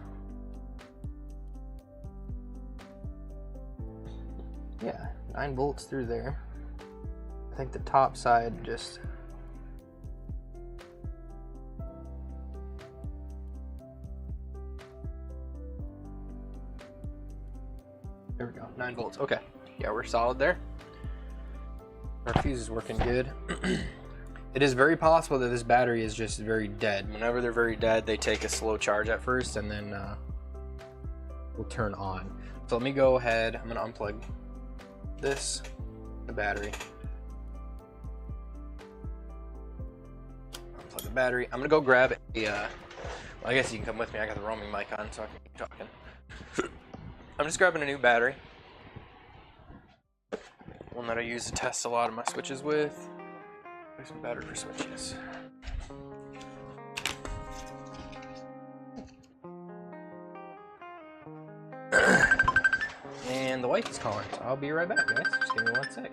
Yeah, 9 volts through there. I think the top side just... There we go, 9 volts. Okay, yeah, we're solid there. Our fuse is working good. It is very possible that this battery is just very dead. Whenever they're very dead, they take a slow charge at first and then will turn on. So let me go ahead, I'm gonna unplug this, the battery. Unplug the battery. I'm gonna go grab a, well, I guess you can come with me. I got the roaming mic on so I can keep talking. I'm just grabbing a new battery. One that I use to test a lot of my switches with. There's some battery for switches. And the wife is calling, so I'll be right back, guys. Just give me 1 sec.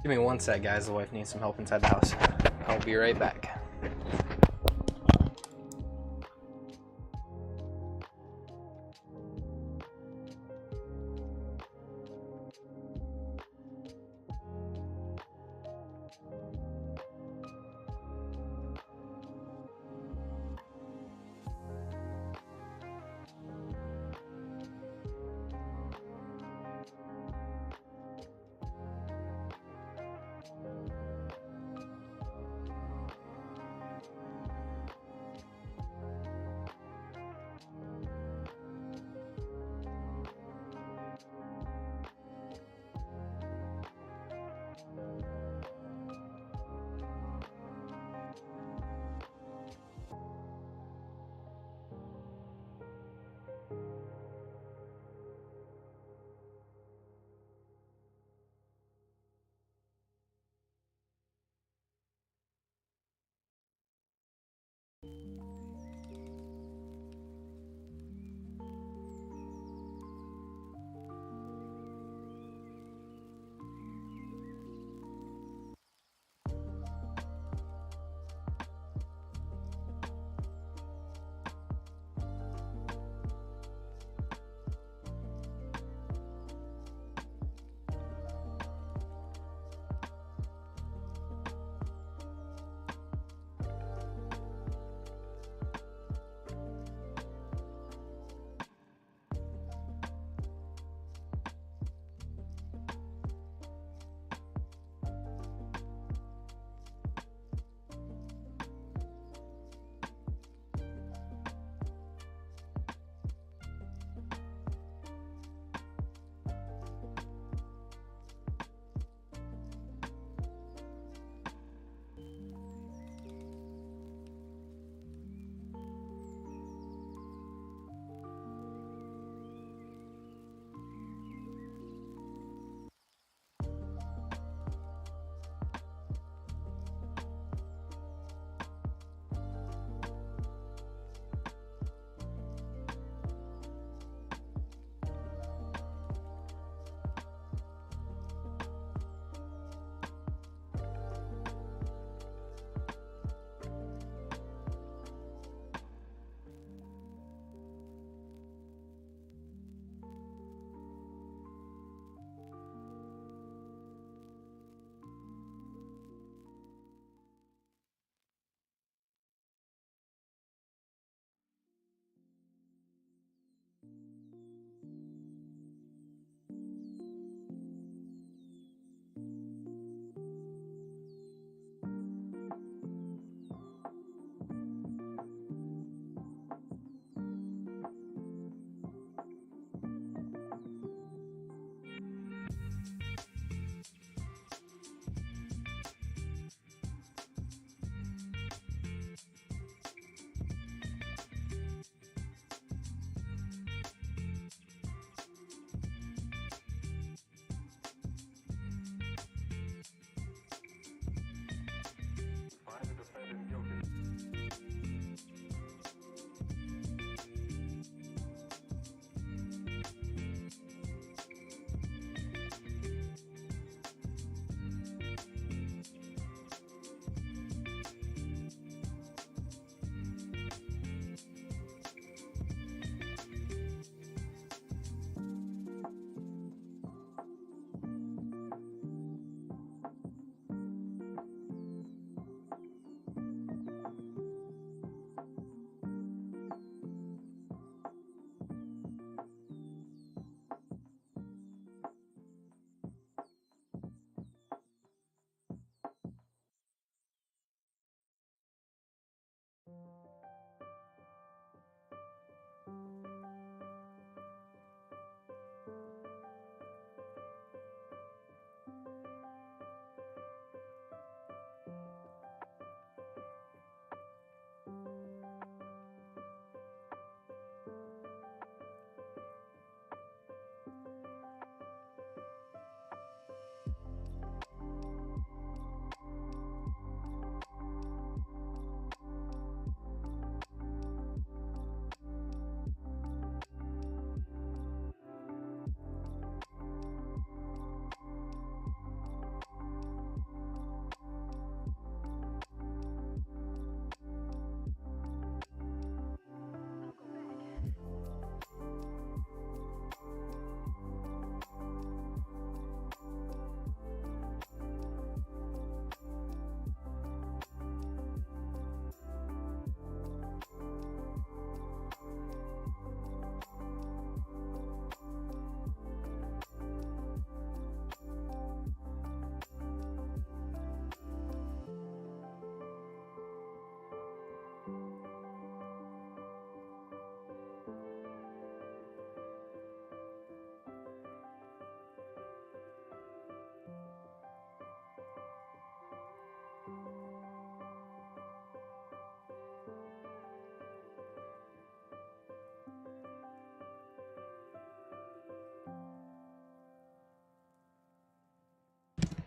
Give me 1 sec, guys. The wife needs some help inside the house. I'll be right back.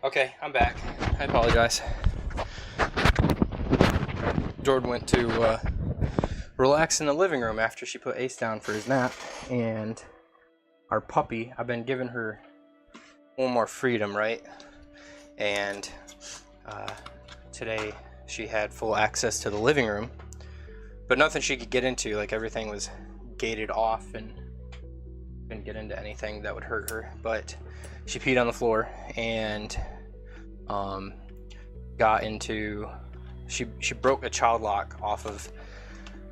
Okay, I'm back. I apologize. Jordan went to relax in the living room after she put Ace down for his nap, and our puppy, I've been giving her one more freedom, right? And today she had full access to the living room, but nothing she could get into. Like, everything was gated off and couldn't get into anything that would hurt her. But she peed on the floor and got into, she broke a child lock off of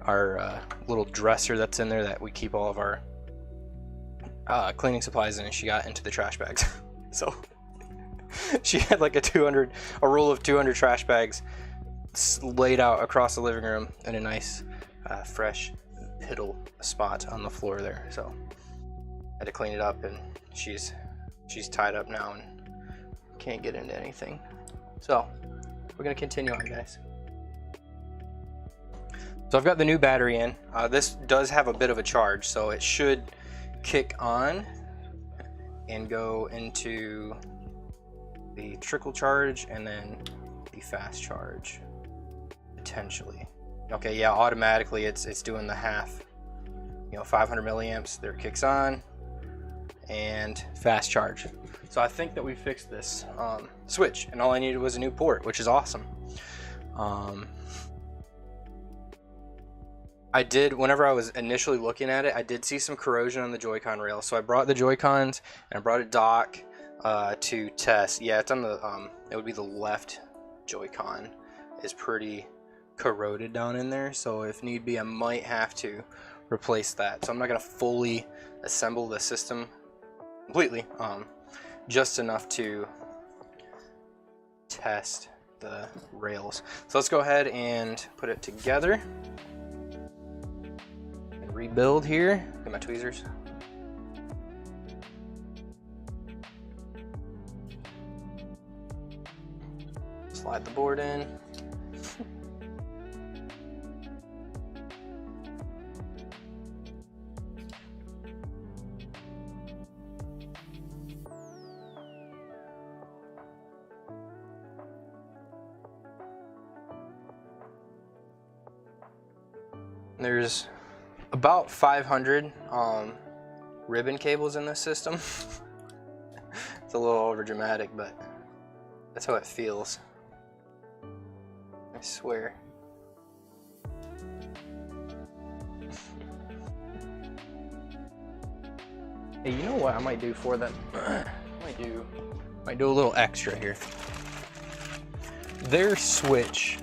our little dresser that's in there that we keep all of our cleaning supplies in, and she got into the trash bags. So she had like a roll of 200 trash bags laid out across the living room in a nice fresh piddle spot on the floor there. So I had to clean it up, and she's tied up now and can't get into anything. So we're gonna continue on, guys. So I've got the new battery in. This does have a bit of a charge, so it should kick on and go into the trickle charge and then the fast charge potentially. Okay, yeah, automatically it's doing the half, 500 milliamps. There, it kicks on and fast charge. So I think that we fixed this switch, and all I needed was a new port, which is awesome. I did, whenever I was initially looking at it, I did see some corrosion on the Joy-Con rail. So I brought the Joy-Cons and I brought a dock to test. Yeah, it's on the, it would be the left Joy-Con is pretty corroded down in there. So if need be, I might have to replace that. So I'm not gonna fully assemble the system completely, just enough to test the rails. So let's go ahead and put it together. Rebuild here. Get my tweezers. Slide the board in. There's about 500 ribbon cables in this system. It's a little over dramatic, but that's how it feels. I swear. Hey, you know what I might do for them? might do a little extra here. Their switch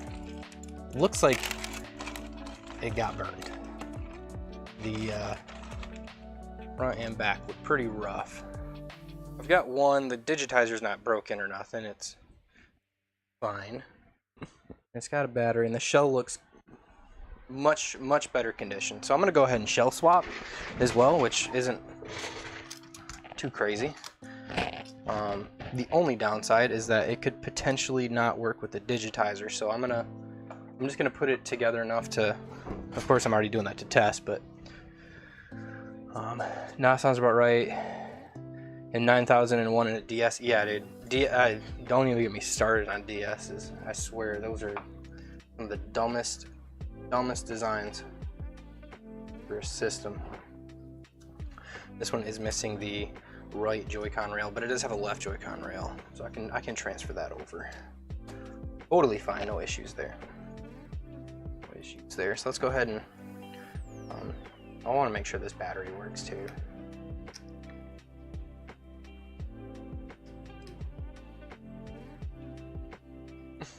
looks like it got burned. The front and back were pretty rough. I've got one, the digitizer's not broken or nothing, it's fine. It's got a battery, and the shell looks much better condition. So I'm gonna go ahead and shell swap as well, which isn't too crazy. The only downside is that it could potentially not work with the digitizer, so I'm just gonna put it together enough to, of course I'm already doing that to test, but now sounds about right. And 9001 in a DS, yeah, dude. Don't even get me started on DS's. I swear, those are some of the dumbest designs for a system. This one is missing the right Joy-Con rail, but it does have a left Joy-Con rail, so I can transfer that over. Totally fine, no issues there. No issues there. So let's go ahead and I want to make sure this battery works too. Let's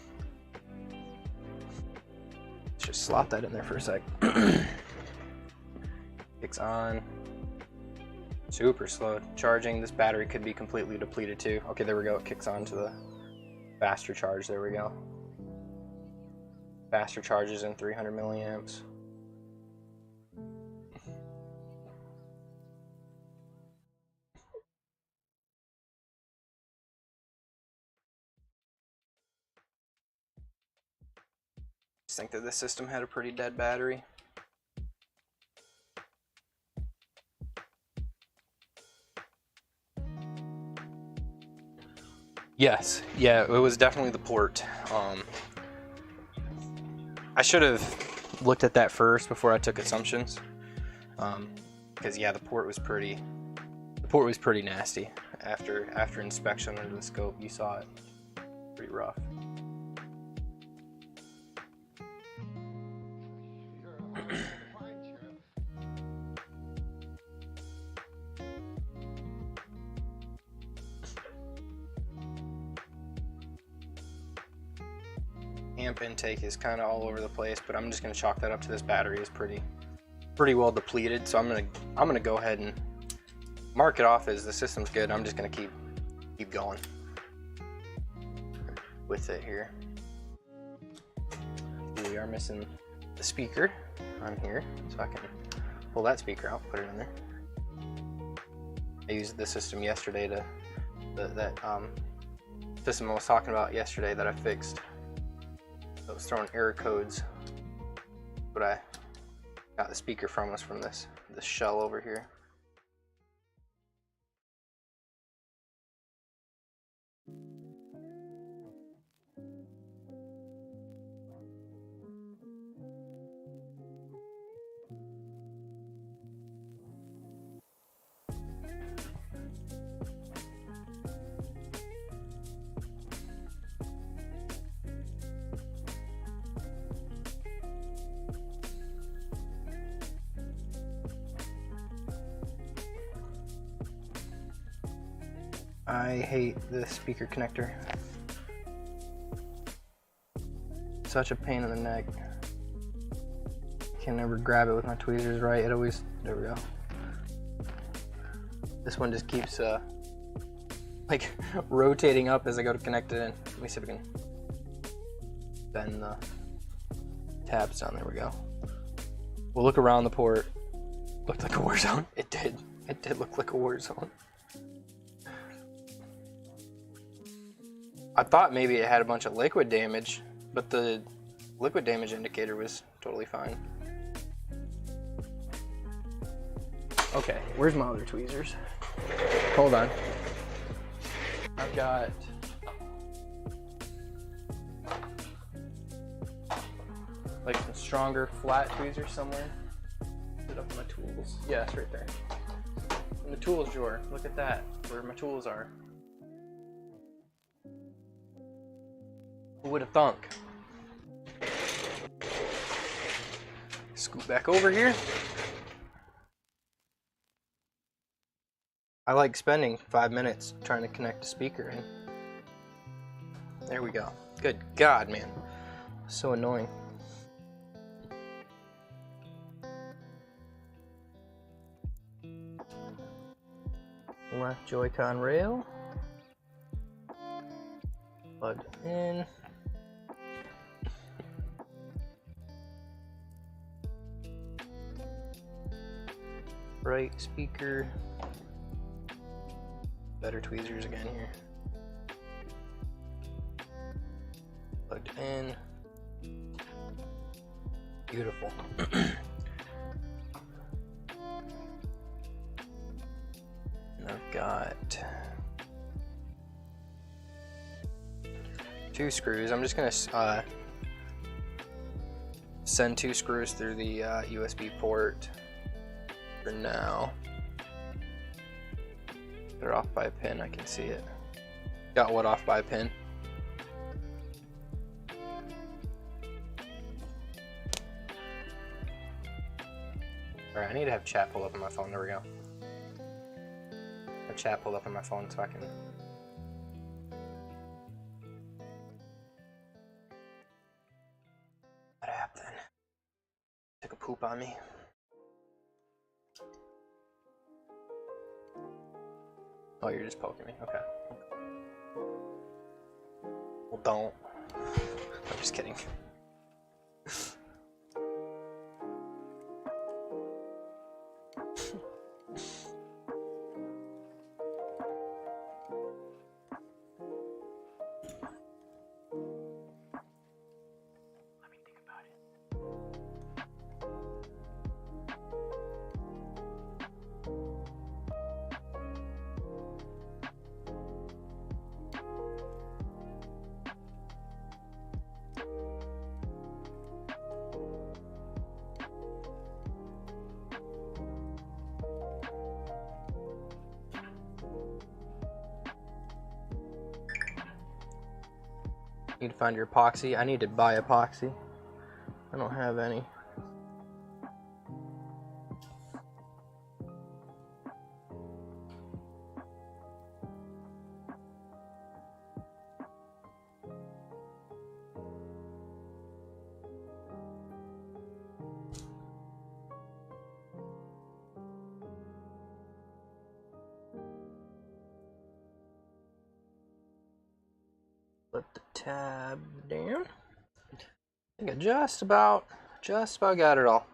just slot that in there for a sec. Kicks on. Super slow charging. This battery could be completely depleted too. Okay, there we go. It kicks on to the faster charge. There we go. Faster charges in 300 milliamps. I think that this system had a pretty dead battery. Yes, yeah, it was definitely the port. I should have looked at that first before I took assumptions. Because yeah, the port was pretty nasty. After inspection under the scope, you saw it pretty rough. Amp intake is kind of all over the place, but I'm just gonna chalk that up to this battery is pretty well depleted. So I'm gonna go ahead and mark it off as the system's good. I'm just gonna keep going with it here. We are missing the speaker on here, so I can pull that speaker out, put it in there. I used the system yesterday to that system I was talking about yesterday that I fixed. That was throwing error codes, but I got the speaker from us from this shell over here. I hate this speaker connector. Such a pain in the neck. Can never grab it with my tweezers right. It always, there we go. This one just keeps like rotating up as I go to connect it in. Let me see if we can bend the tabs down. There we go. We'll look around the port. Looked like a war zone. It did. It did look like a war zone. I thought maybe it had a bunch of liquid damage, but the liquid damage indicator was totally fine. Okay, where's my other tweezers? Hold on. I've got like some stronger flat tweezers somewhere. Put it up in my tools. Yeah, it's right there. In the tools drawer. Look at that, where my tools are. Who would have thunk? Scoot back over here. I like spending 5 minutes trying to connect a speaker in. There we go. Good God, man. So annoying. Left Joy-Con rail. Plugged in. Right speaker. Better tweezers again here. Plugged in. Beautiful. And I've got 2 screws. I'm just gonna send 2 screws through the USB port for now. They're off by a pin, I can see it. Got what off by a pin? Alright, I need to have chat pulled up on my phone. There we go. Have chat pulled up on my phone so I can. What happened? Took a poop on me. Oh, you're just poking me. Okay. Well, don't. I'm just kidding. Need to find your epoxy. I need to buy epoxy. I don't have any. Let the tab down. I think I just about got it all.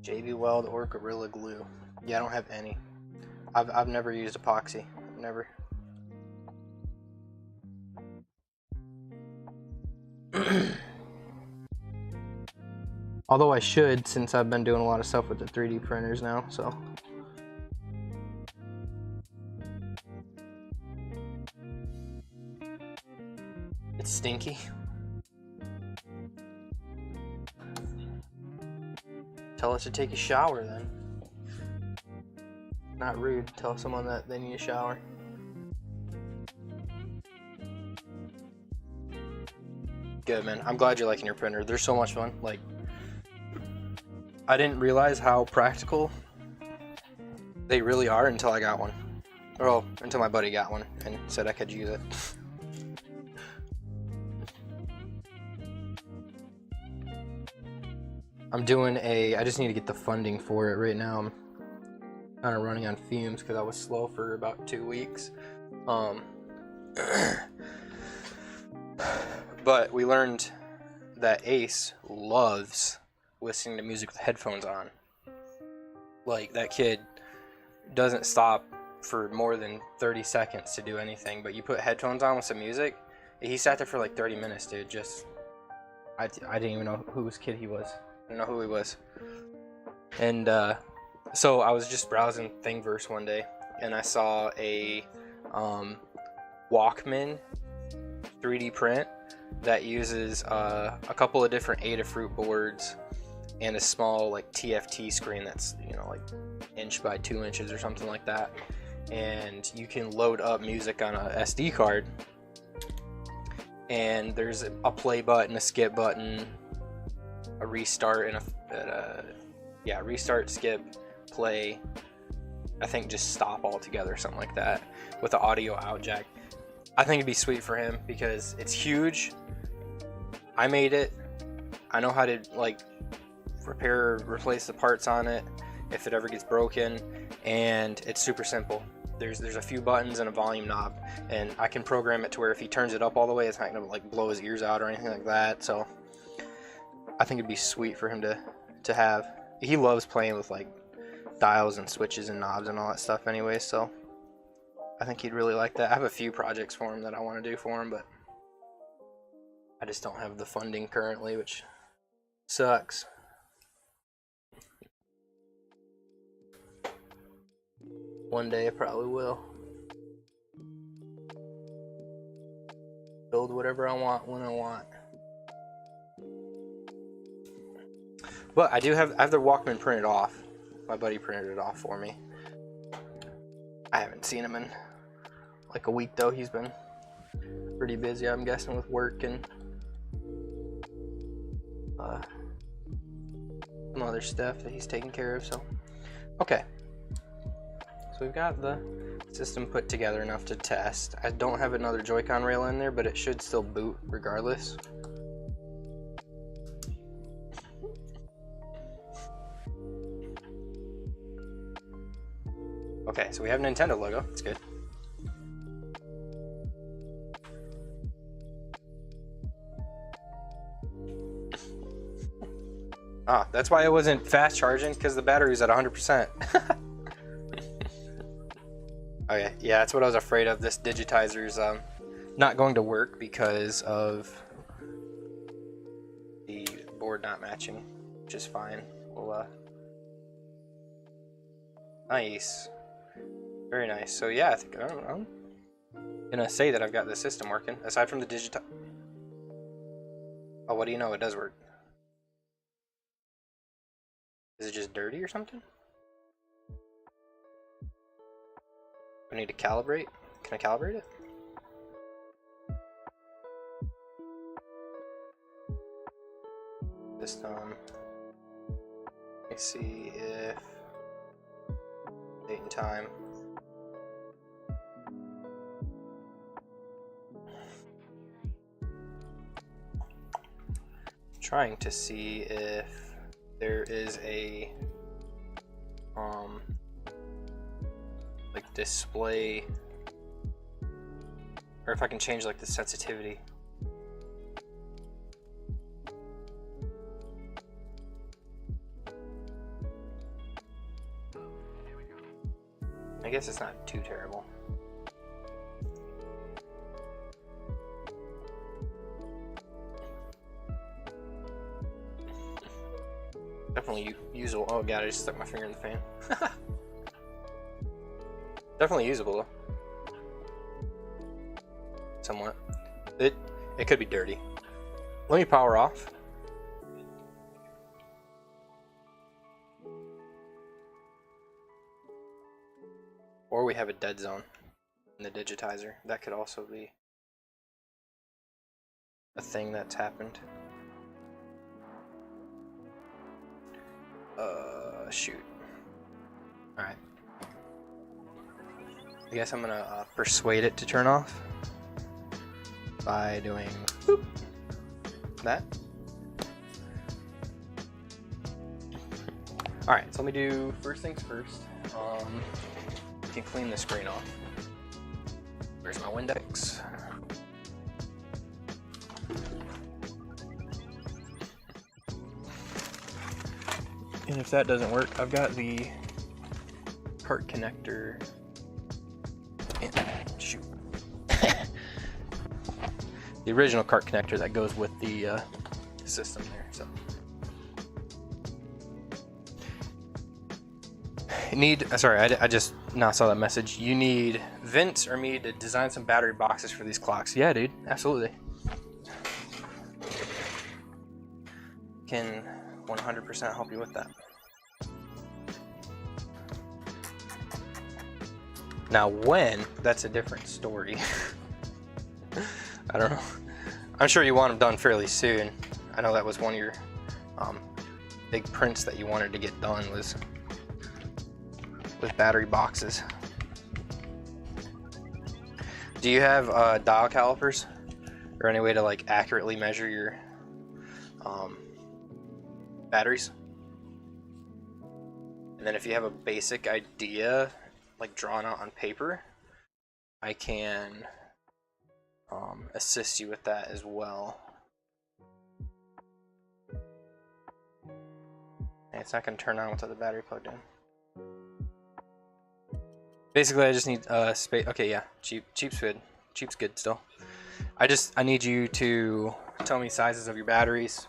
JB Weld or Gorilla Glue. Yeah, I don't have any. I've never used epoxy. Never. Although I should, since I've been doing a lot of stuff with the 3D printers now, so. It's stinky. Tell us to take a shower then. Not rude. Tell someone that they need a shower. Good, man. I'm glad you're liking your printer. They're so much fun. Like, I didn't realize how practical they really are until I got one. Well, until my buddy got one and said I could use it. I just need to get the funding for it right now. I'm kind of running on fumes because I was slow for about 2 weeks. But we learned that Ace loves listening to music with headphones on. Like, that kid doesn't stop for more than 30 seconds to do anything, but you put headphones on with some music, he sat there for like 30 minutes, dude. Just, I didn't even know whose kid he was. I didn't know who he was. And so I was just browsing Thingiverse one day, and I saw a Walkman 3D print that uses a couple of different Adafruit boards and a small like TFT screen that's, you know, like inch by 2 inches or something like that, and you can load up music on a SD card, and there's a play button, a skip button, a restart, and a restart, skip, play, I think just stop altogether, something like that, with the audio out jack. I think it'd be sweet for him because it's huge. I made it. I know how to like repair, replace the parts on it if it ever gets broken, and it's super simple. There's a few buttons and a volume knob, and I can program it to where if he turns it up all the way, it's not gonna like blow his ears out or anything like that. So I think it'd be sweet for him to have. He loves playing with like dials and switches and knobs and all that stuff anyway, so I think he'd really like that. I have a few projects for him that I want to do for him, but I just don't have the funding currently, which sucks. One day I probably will. Build whatever I want when I want. But I have the Walkman printed off. My buddy printed it off for me. I haven't seen him in like a week though. He's been pretty busy, I'm guessing, with work and some other stuff that he's taking care of. So okay, so we've got the system put together enough to test. I don't have another Joy-Con rail in there, but it should still boot regardless. Okay, so we have a Nintendo logo. It's good. Ah, that's why it wasn't fast charging, because the battery was at 100%. Okay, yeah, that's what I was afraid of. This digitizer's not going to work because of the board not matching, which is fine. We'll, nice. Very nice. So yeah, I think I'm gonna say that I've got the system working, aside from the digital. Oh, what do you know? It does work. Is it just dirty or something? I need to calibrate. Can I calibrate it? System. Let me see if date and time. Trying to see if there is a like display, or if I can change like the sensitivity. I guess it's not too terrible. Definitely usable. Oh god, I just stuck my finger in the fan. Definitely usable though. Somewhat. It could be dirty. Let me power off. Or we have a dead zone in the digitizer. That could also be a thing that's happened. Shoot. Alright. I guess I'm gonna persuade it to turn off by doing boop, that. Alright, so let me do first things first. We can clean the screen off. Where's my Windex? And if that doesn't work, I've got the cart connector. And, shoot. The original cart connector that goes with the system there. So you need. Sorry, I just now saw that message. You need Vince or me to design some battery boxes for these clocks. Yeah, dude, absolutely. Can 100% help you with that. Now when, that's a different story. I don't know. I'm sure you want them done fairly soon. I know that was one of your big prints that you wanted to get done was with battery boxes. Do you have dial calipers or any way to like accurately measure your batteries? And then if you have a basic idea like drawn out on paper, I can assist you with that as well. And it's not going to turn on without the battery plugged in. Basically, I just need space. Okay, yeah, cheap's good. Cheap's good still. I need you to tell me sizes of your batteries,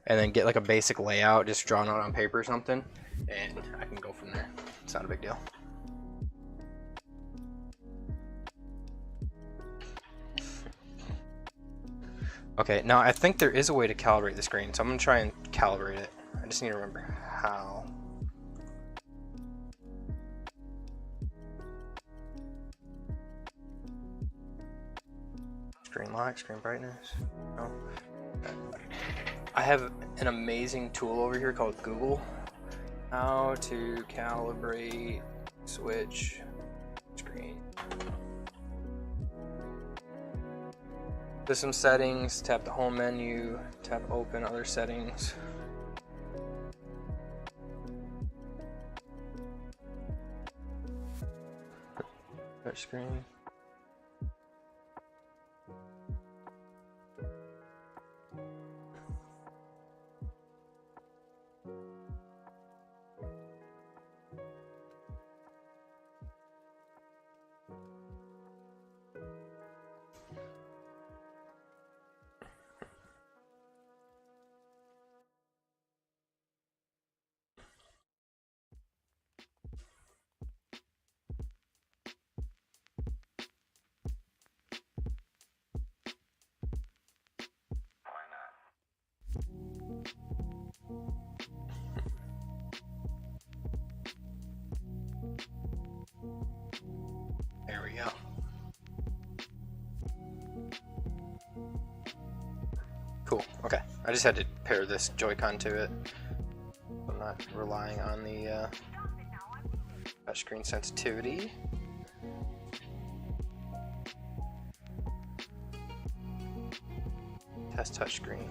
and then get like a basic layout, just drawn out on paper or something, and I can go from there. It's not a big deal. Okay, now I think there is a way to calibrate the screen, so I'm gonna try and calibrate it. I just need to remember how. Screen lock, screen brightness. No. I have an amazing tool over here called Google. How to calibrate switch screen. System settings, tap the home menu, tap open other settings. Touch screen. Cool. Okay. I just had to pair this Joy-Con to it. I'm not relying on the touchscreen sensitivity. Test touchscreen.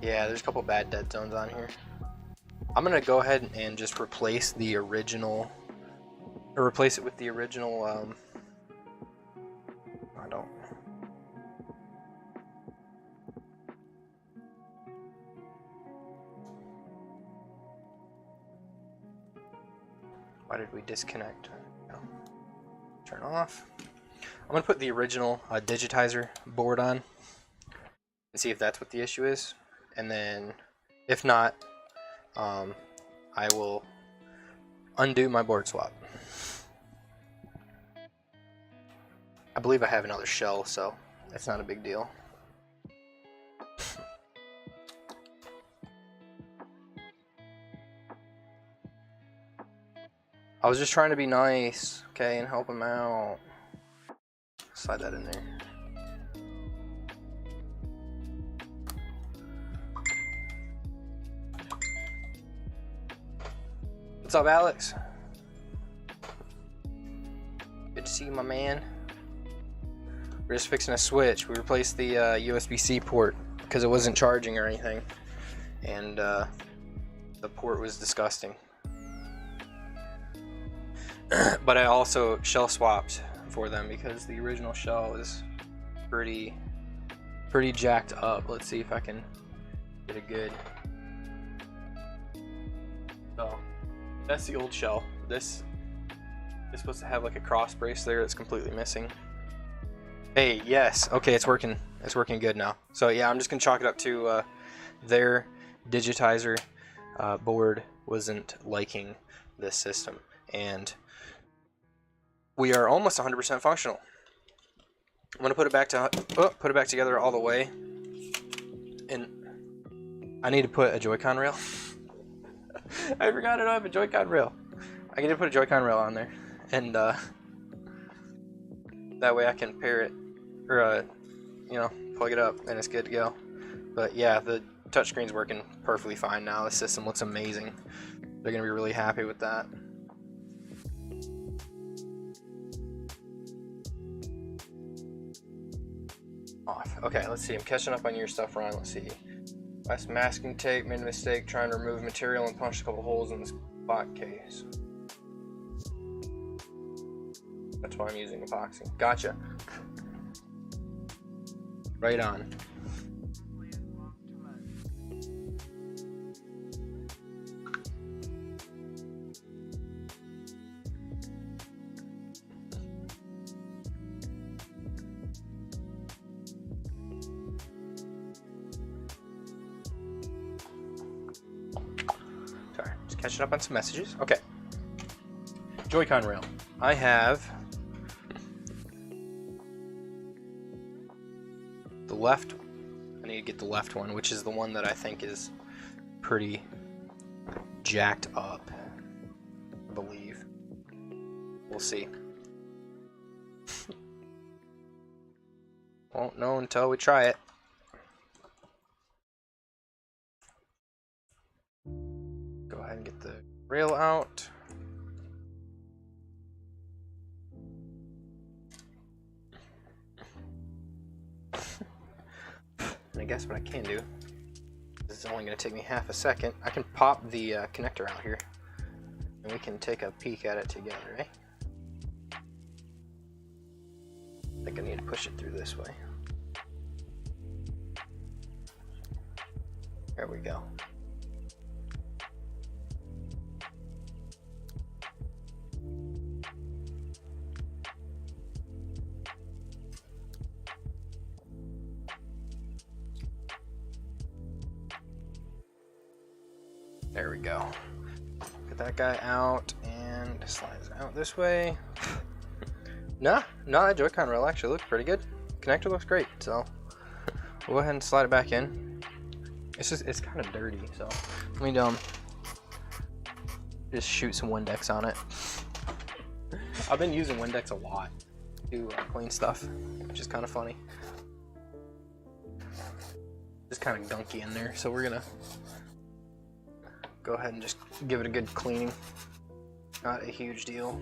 Yeah, there's a couple bad dead zones on here. I'm gonna go ahead and just replace the original, or replace it with the original. I don't. Why did we disconnect? No. Turn off. I'm gonna put the original digitizer board on and see if that's what the issue is, and then if not, I will undo my board swap. I believe I have another shell, so it's not a big deal. I was just trying to be nice, okay, and help him out. Slide that in there. What's up, Alex? Good to see you, my man. We're just fixing a switch. We replaced the USB-C port because it wasn't charging or anything, and the port was disgusting. But I also shell swapped for them because the original shell is pretty jacked up. Let's see if I can get a good. So that's the old shell. This is supposed to have like a cross brace there that's completely missing. Hey, yes, okay, it's working. It's working good now. So yeah, I'm just gonna chalk it up to their digitizer board wasn't liking this system, and we are almost 100% functional. I'm gonna put it back together all the way, and I need to put a Joy-Con rail. I forgot I don't have a Joy-Con rail. I need to put a Joy-Con rail on there, and that way I can pair it, or you know, plug it up, and it's good to go. But yeah, the touchscreen's working perfectly fine now. The system looks amazing. They're gonna be really happy with that. Off. Okay, let's see. I'm catching up on your stuff, Ryan. Let's see. Last masking tape, made a mistake trying to remove material and punched a couple holes in the spot case. That's why I'm using epoxy. Gotcha. Right on. Catching up on some messages. Okay. Joy-Con rail. I have the left. I need to get the left one, which is the one that I think is pretty jacked up, I believe. We'll see. Won't know until we try it. Go ahead and get the rail out. And I guess what I can do, this is only going to take me half a second, I can pop the connector out here and we can take a peek at it together, eh? I think I need to push it through this way. There we go. There we go. Get that guy out and slides out this way. No, that Joy-Con rail actually looks pretty good. Connector looks great, so we'll go ahead and slide it back in. It's kind of dirty, so let me Just shoot some Windex on it. I've been using Windex a lot to clean stuff, which is kind of funny. Just kind of gunky in there, so we're gonna go ahead and just give it a good cleaning. Not a huge deal.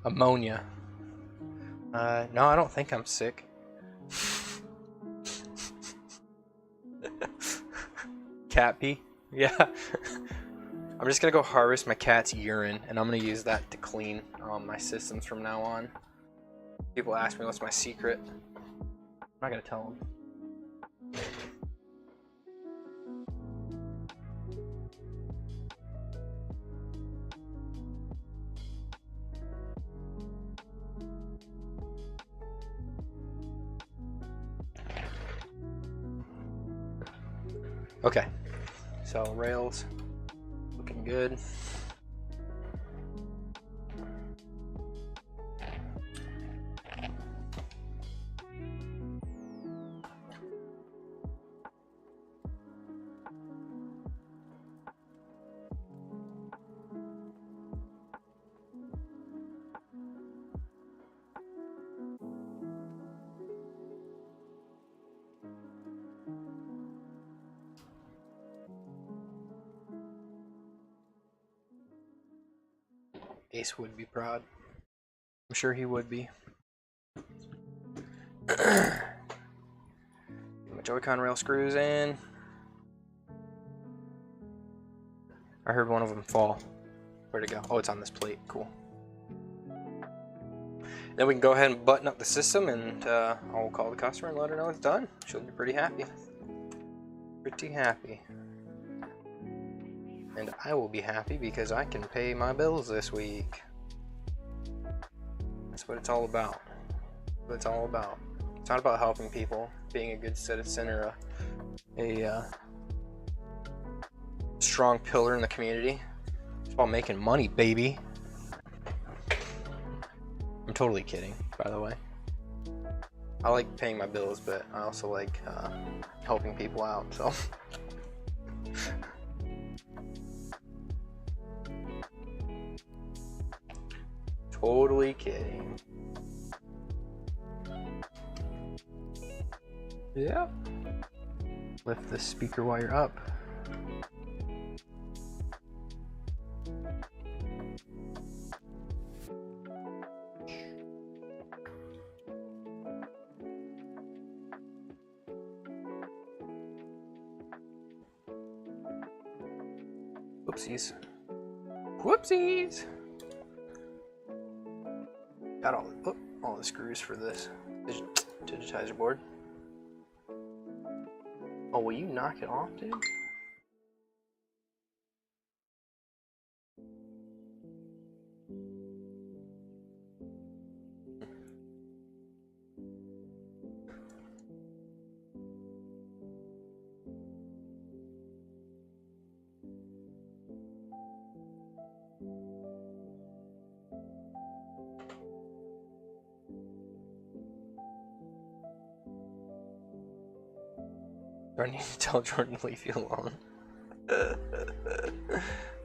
Ammonia. No, I don't think I'm sick. Cat pee? Yeah. I'm just gonna go harvest my cat's urine, and I'm gonna use that to clean my systems from now on. People ask me what's my secret. I'm not gonna tell them. Okay, so rails looking good. Ace would be proud. I'm sure he would be. Get my Joy-Con rail screws in. I heard one of them fall. Where'd it go? Oh, it's on this plate. Cool. Then we can go ahead and button up the system, and I'll call the customer and let her know it's done. She'll be pretty happy. Pretty happy. And I will be happy because I can pay my bills this week. That's what it's all about. That's what it's all about. It's not about helping people, being a good citizen, or a strong pillar in the community. It's about making money, baby. I'm totally kidding, by the way. I like paying my bills, but I also like helping people out, so. Totally kidding. Yeah. Lift the speaker wire up. Whoopsies. Whoopsies! Got all the screws for this digitizer board. Oh, will you knock it off, dude? Do I need to tell Jordan to leave you alone?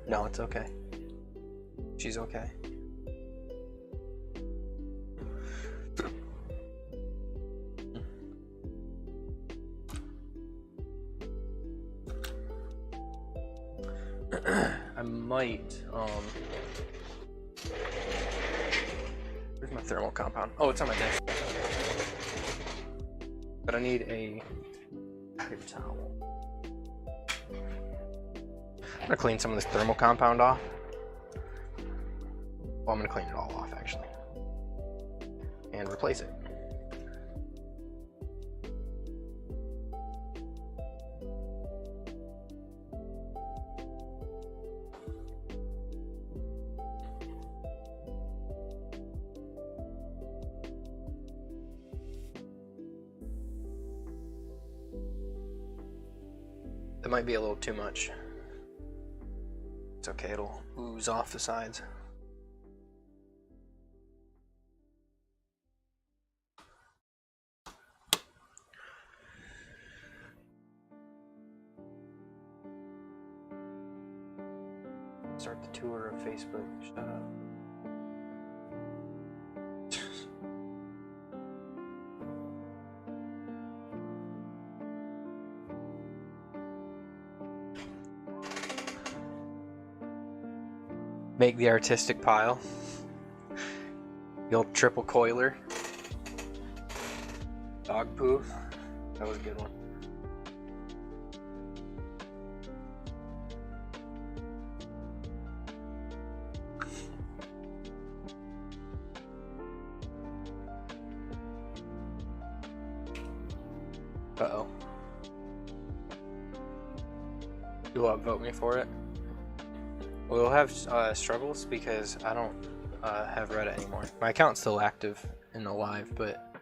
No, it's okay. She's okay. I might, where's my thermal compound? Oh, it's on my desk. But I need a paper towel. I'm gonna clean some of this thermal compound off. Well, I'm gonna clean it all off, actually. And replace it. That might be a little too much. It's okay, it'll ooze off the sides. tour of Facebook. Shut up. Make the artistic pile. The old triple coiler. Dog poo. That was a good one. Uh-oh. You'll vote me for it? We'll have struggles because I don't have Reddit anymore. My account's still active in the live, but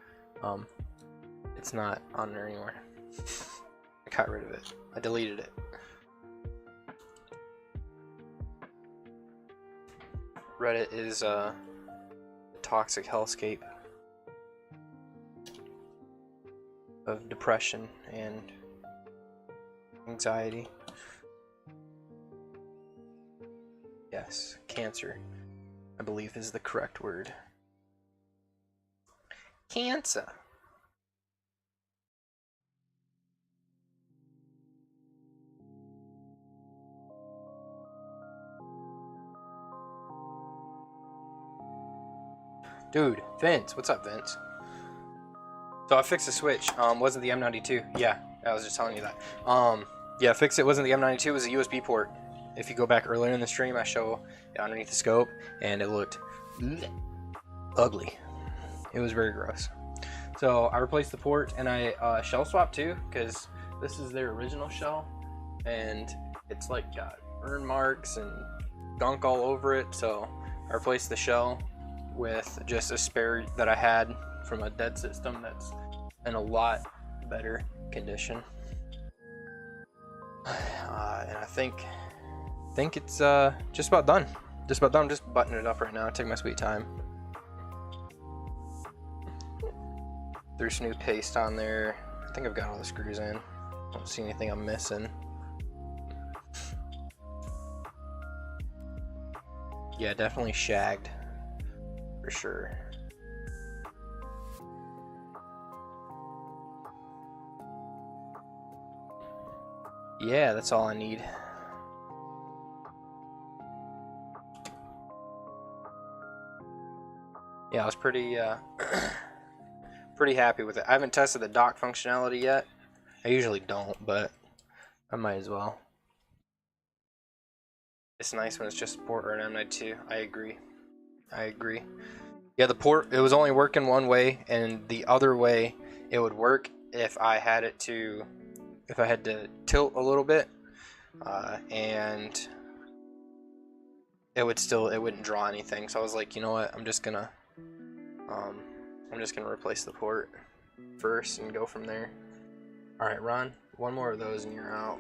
it's not on there anymore. I got rid of it. I deleted it. Reddit is a toxic hellscape of depression and anxiety. Yes, cancer, I believe, is the correct word. Cancer. Dude, Vince, what's up, Vince? So I fixed the switch. Wasn't the M92? Yeah, I was just telling you that. Yeah, fixed it. Wasn't the M92? It was a USB port. If you go back earlier in the stream, I show it underneath the scope, and it looked ugly. It was very gross. So I replaced the port, and I shell swapped too, because this is their original shell, and it's like got burn marks and gunk all over it. So I replaced the shell with just a spare that I had from a dead system that's in a lot better condition. And I think it's just about done. Just about done. I'm just buttoning it up right now. Take my sweet time. There's some new paste on there. I think I've got all the screws in. Don't see anything I'm missing. Yeah, definitely shagged. For sure. Yeah, that's all I need. Yeah, I was pretty pretty happy with it. I haven't tested the dock functionality yet. I usually don't, but I might as well. It's nice when it's just a port or an M92. I agree. Yeah, the port, it was only working one way, and the other way it would work if I had to tilt a little bit, and it wouldn't draw anything. So I was like, you know what, I'm just gonna replace the port first and go from there. All right, Ron, one more of those and you're out.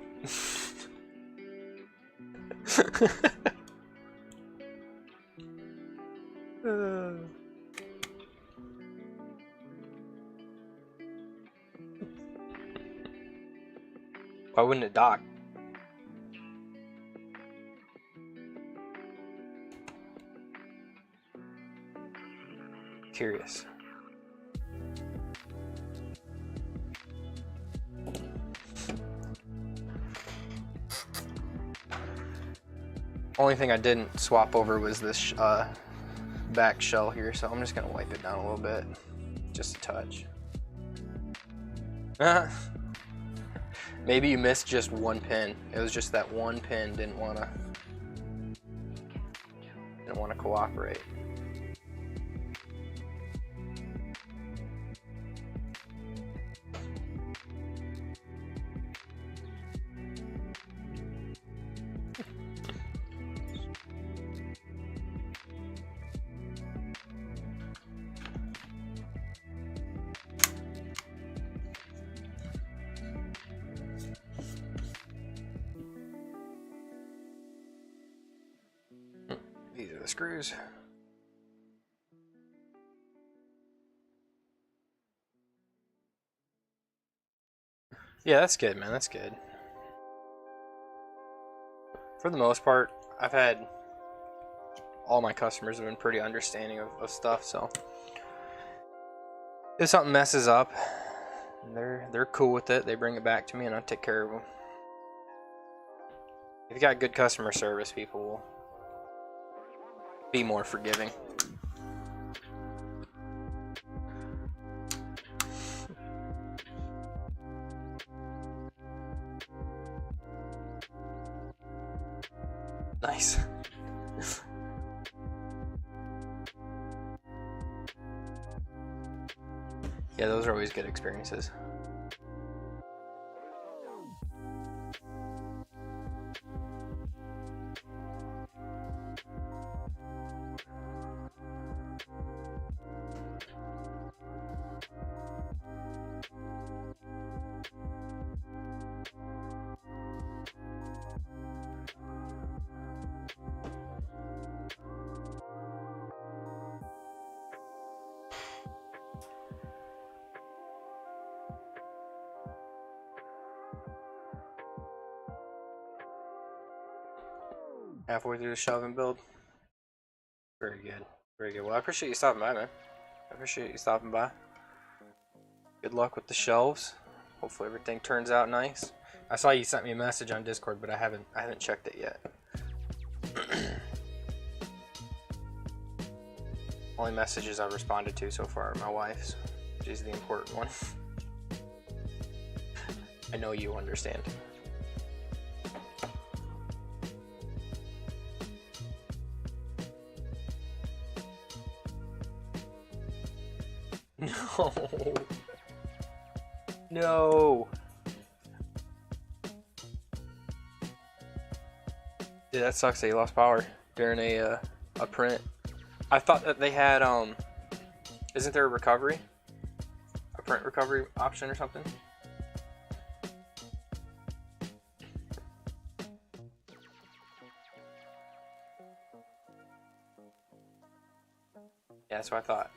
Why wouldn't it dock? Curious. Only thing I didn't swap over was this back shell here, so I'm just gonna wipe it down a little bit, just a touch. Maybe you missed just one pin. It was just that one pin didn't wanna cooperate. These are the screws. Yeah, that's good, man. That's good. For the most part, I've had all my customers have been pretty understanding of stuff. So if something messes up, they're cool with it. They bring it back to me, and I take care of them. If you got good customer service, people will be more forgiving. Nice. Yeah, those are always good experiences. Halfway through the shelving build. Very good. Very good. Well, I appreciate you stopping by, man. I appreciate you stopping by. Good luck with the shelves. Hopefully everything turns out nice. I saw you sent me a message on Discord, but I haven't checked it yet. Only messages I've responded to so far are my wife's. She's the important one. I know you understand. No. No. Yeah, that sucks that you lost power during a print. I thought that they had isn't there a recovery? A print recovery option or something? Yeah, that's what I thought.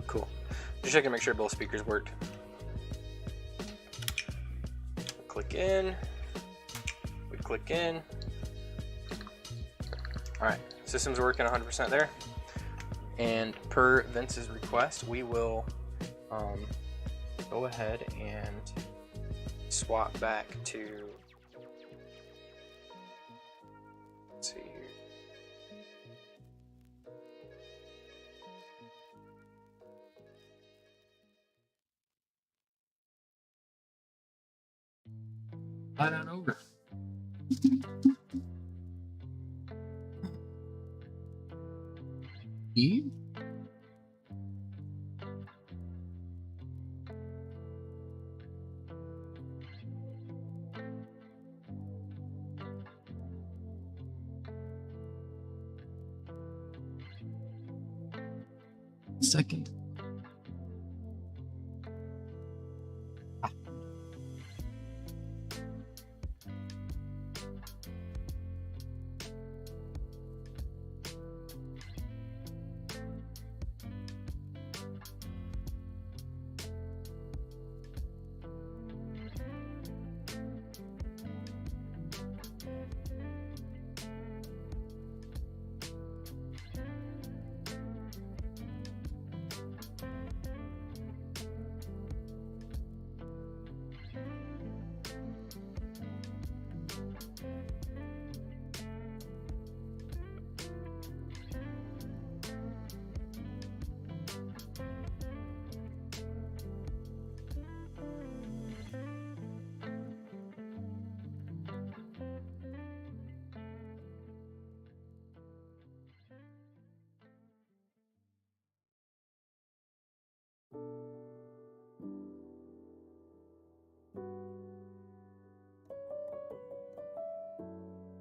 Cool. Just checking to make sure both speakers worked. Click in. We click in. Alright, system's working 100% there. And per Vince's request, we will go ahead and swap back to, let's see here. Slide on over. Eve? Second.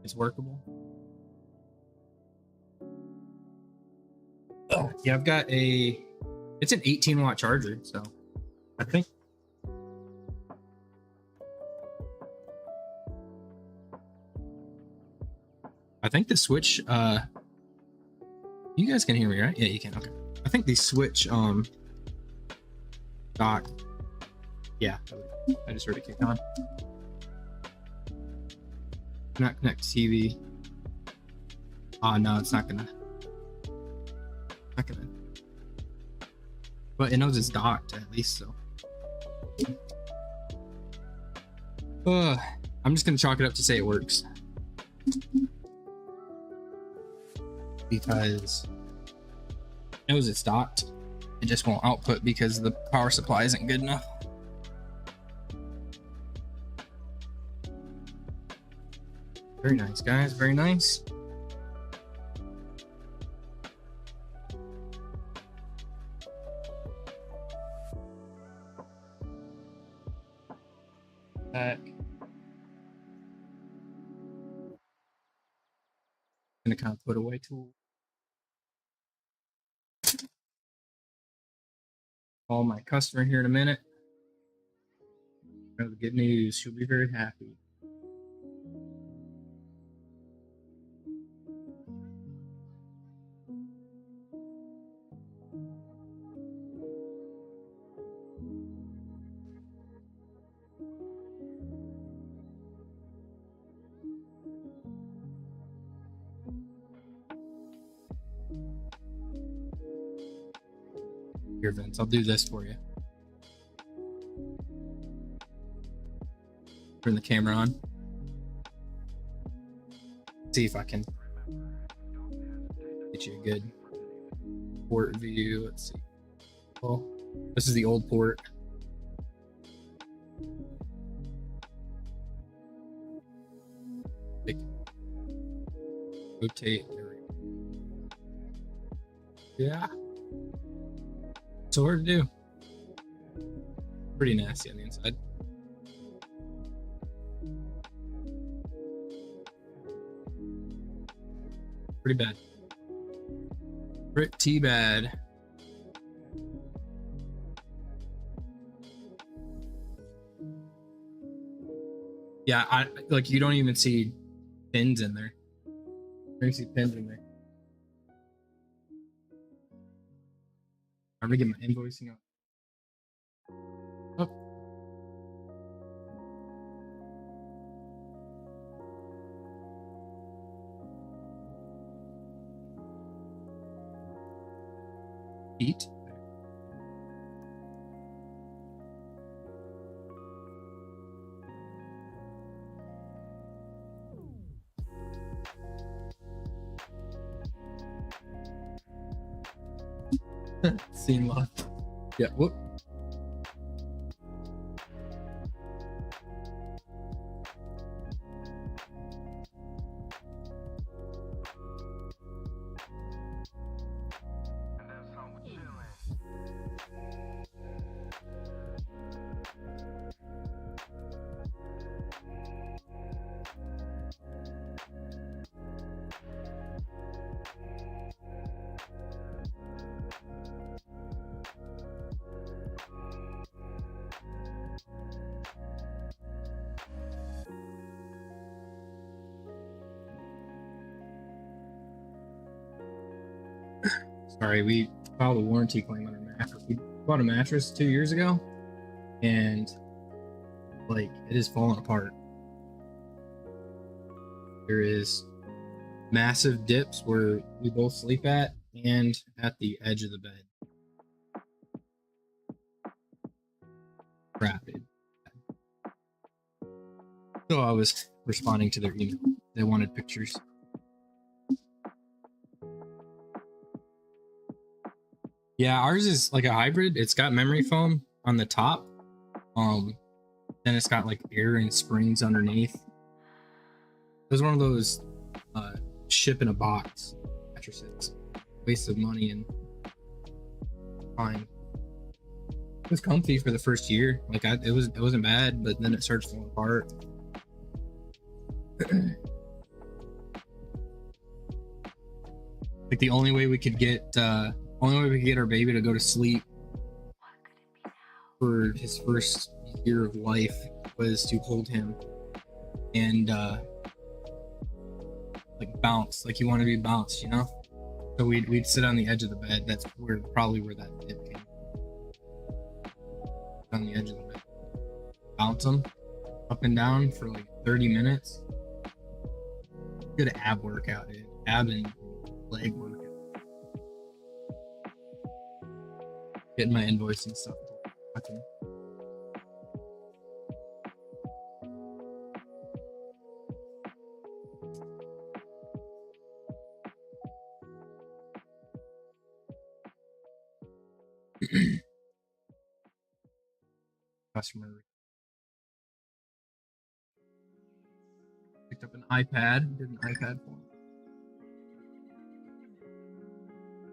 It's workable. Oh, yeah, I've got it's an 18-watt charger, so I think the switch, you guys can hear me, right? Yeah, you can. Okay. I think the switch dock. Yeah, I just heard it kick on. Not connect TV. Oh no, it's not gonna. Not gonna. But it knows it's docked at least, so. I'm just gonna chalk it up to say it works. Because it knows it's docked. It just won't output because the power supply isn't good enough. Very nice, guys. Very nice. Back. Gonna kind of put away tool. Call my customer here in a minute. Good news. She'll be very happy. Here, Vince, I'll do this for you. Turn the camera on. See if I can get you a good port view. Let's see. Well, this is the old port. Rotate. There we go. Yeah. So hard to do. Pretty nasty on the inside. Pretty bad. Pretty bad. Yeah, I like you don't even see pins in there. You don't see pins in there. I'm gonna get my invoicing up. Oh. Eat. Scene locked. Yeah, whoop. Sorry, we filed a warranty claim on our mattress. We bought a mattress 2 years ago, and like it is falling apart. There is massive dips where we both sleep at, and at the edge of the bed. Rapid. So I was responding to their email. They wanted pictures. Yeah, ours is like a hybrid. It's got memory foam on the top. Then it's got like air and springs underneath. It was one of those ship in a box mattresses. Waste of money and time. It was comfy for the first year. Like it wasn't bad, but then it started falling apart. Like the only way we could get our baby to go to sleep for his first year of life was to hold him and like bounce, like you want to be bounced, you know? So we'd sit on the edge of the bed. That's probably where that tip came. On the edge of the bed. Bounce him up and down for like 30 minutes. Good ab workout, dude. Ab and leg workout. Getting my invoicing stuff. Okay. Customer picked up an iPad, did an iPad for him.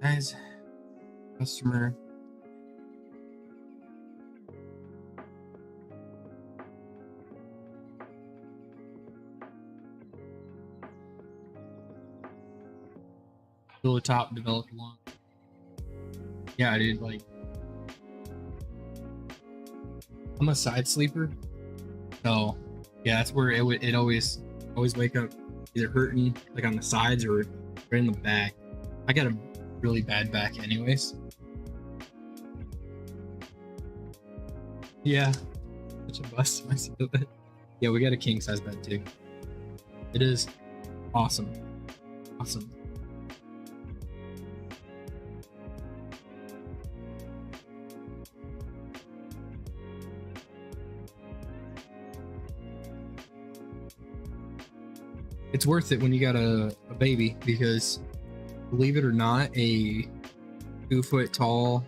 Guys, customer. Really top developed long. Yeah, dude, like I'm a side sleeper. So yeah, that's where it always wake up either hurting like on the sides or right in the back. I got a really bad back anyways. Yeah. Such a bust myself. Yeah, we got a king size bed too. It is awesome. Awesome. It's worth it when you got a baby because believe it or not, a 2-foot tall,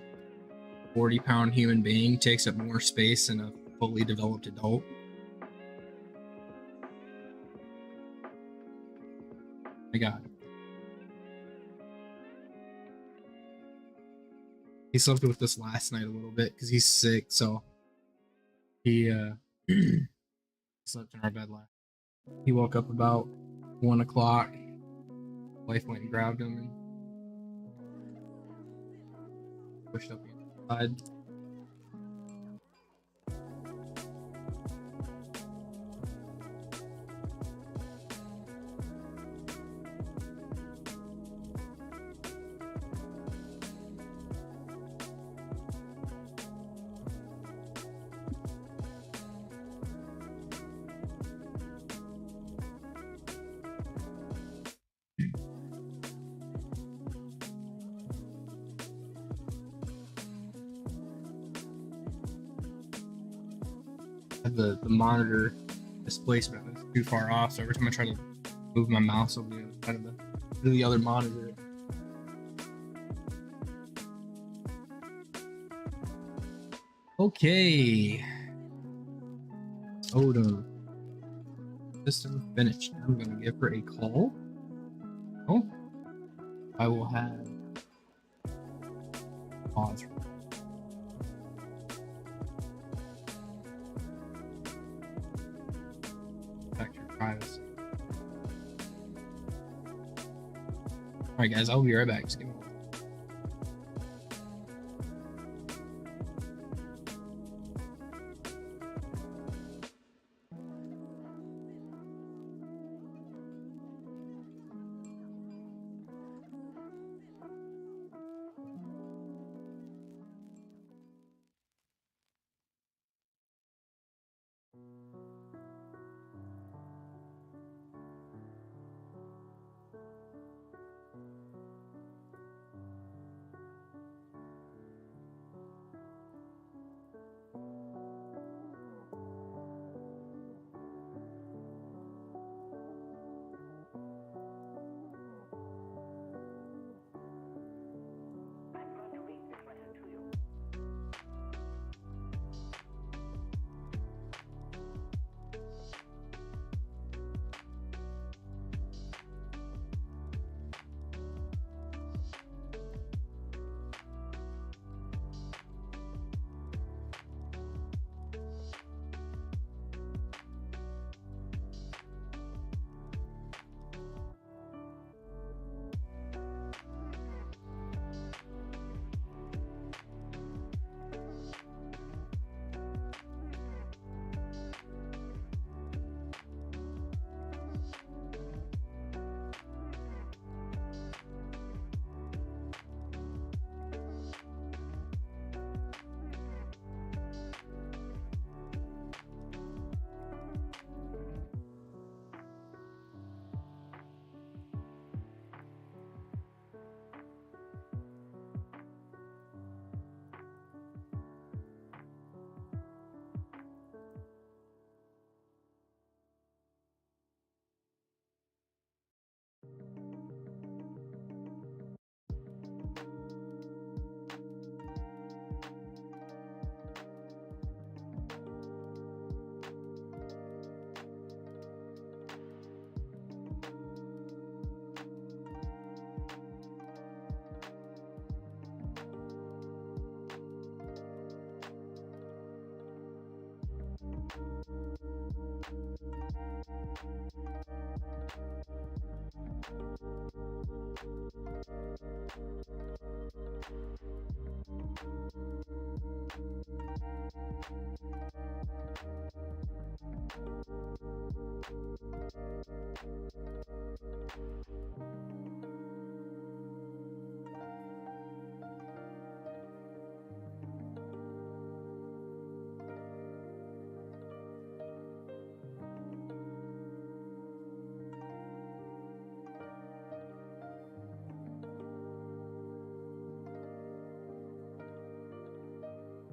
40-pound human being takes up more space than a fully developed adult. My God. He slept with us last night a little bit because he's sick, so he slept in our bed last. He woke up about 1 o'clock. Wife went and grabbed him and pushed up inside. The monitor displacement is too far off, so every time I try to move my mouse over the other side of the other monitor. Okay. Odom. System finished. I'm gonna give her a call. Oh. I will have pause. Privacy. Alright guys, I'll be right back. Just give me one.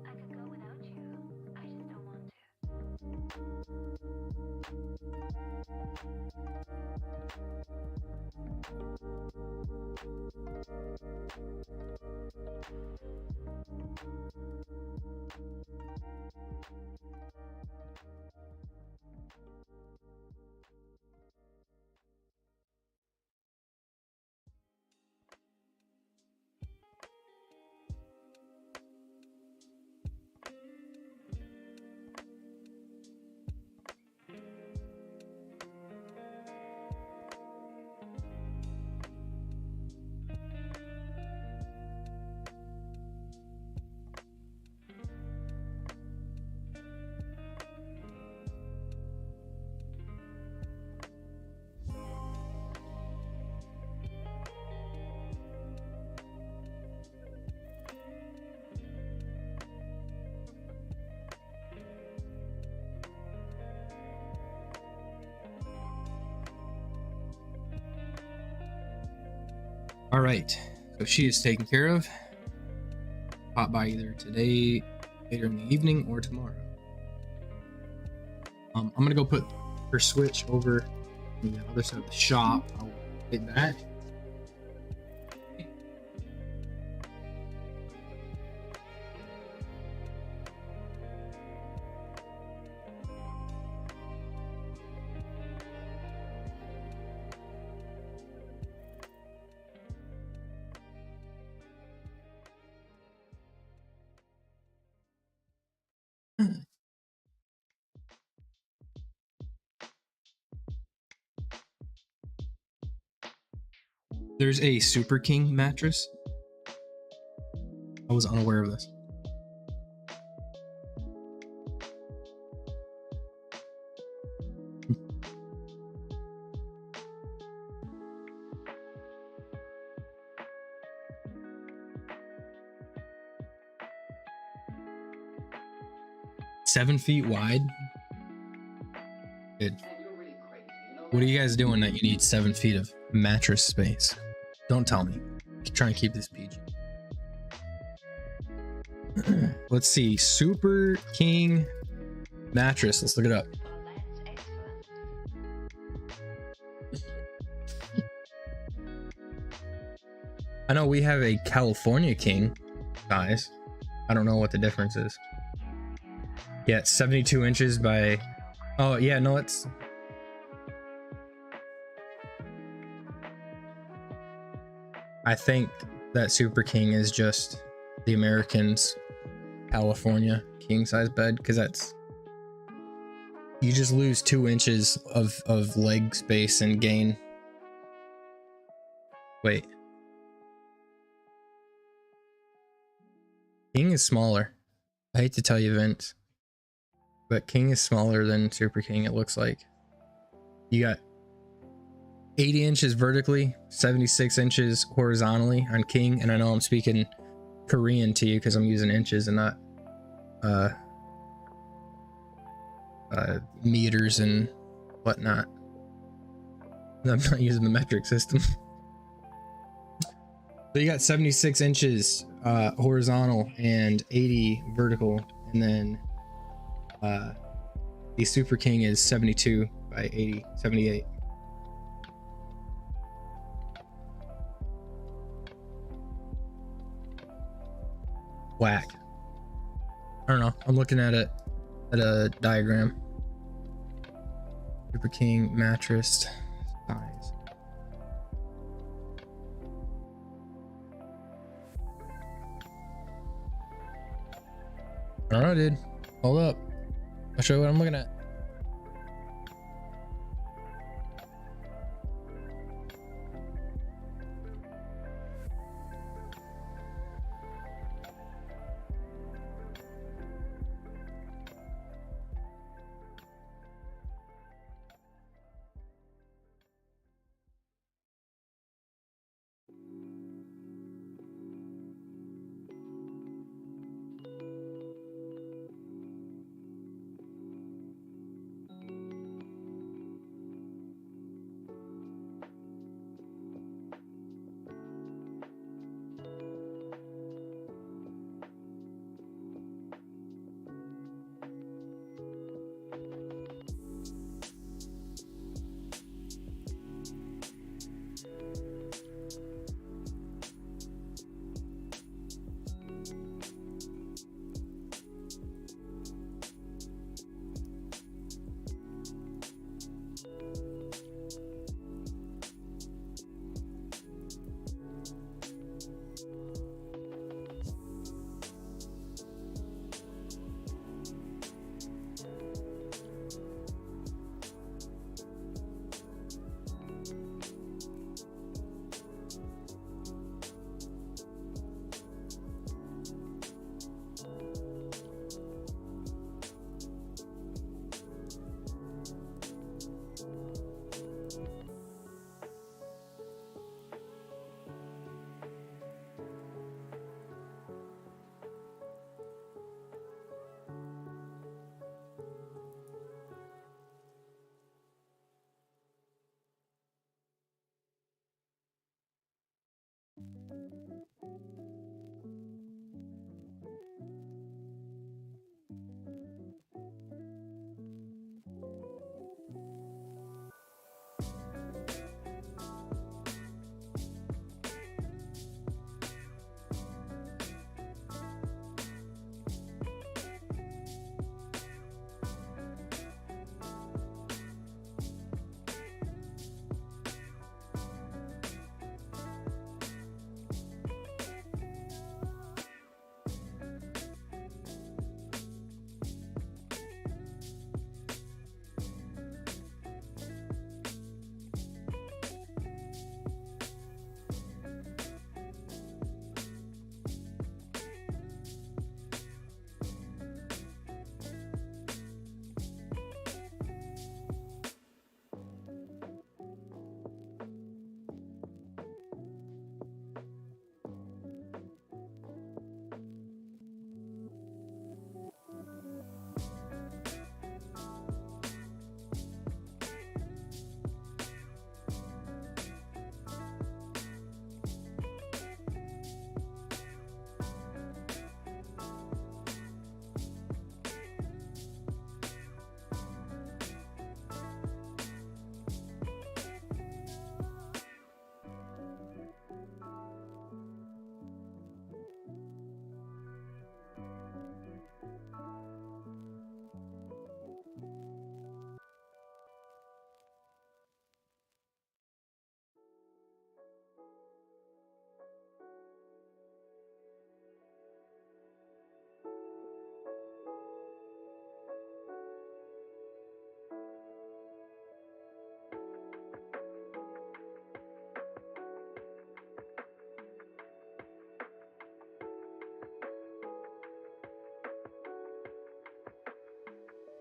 I could go without you. I just don't want to. All right, so she is taken care of. Pop by either today, later in the evening, or tomorrow. I'm gonna go put her switch over on the other side of the shop. I'll get that. There's a Super King mattress. I was unaware of this. Seven feet wide. Good. What are you guys doing that you need 7 feet of mattress space? Don't tell me. Just trying to keep this PG. Let's see. Super King mattress. Let's look it up. Well, that's excellent. I know we have a California King size. I don't know what the difference is. Yeah, it's 72 inches by... Oh, yeah, no, it's... I think that Super King is just the Americans' California king size bed, because that's... You just lose 2 inches of leg space and gain... Wait. King is smaller. I hate to tell you, Vince, but King is smaller than Super King, it looks like. You got 80 inches vertically, 76 inches horizontally on King, and I know I'm speaking Korean to you because I'm using inches and not meters and whatnot. I'm not using the metric system. So you got 76 inches horizontal and 80 vertical, and then the Super King is 72 by 80, 78. Whack. I don't know. I'm looking at it at a diagram. Super King mattress size. I don't know, dude. Hold up. I'll show you what I'm looking at.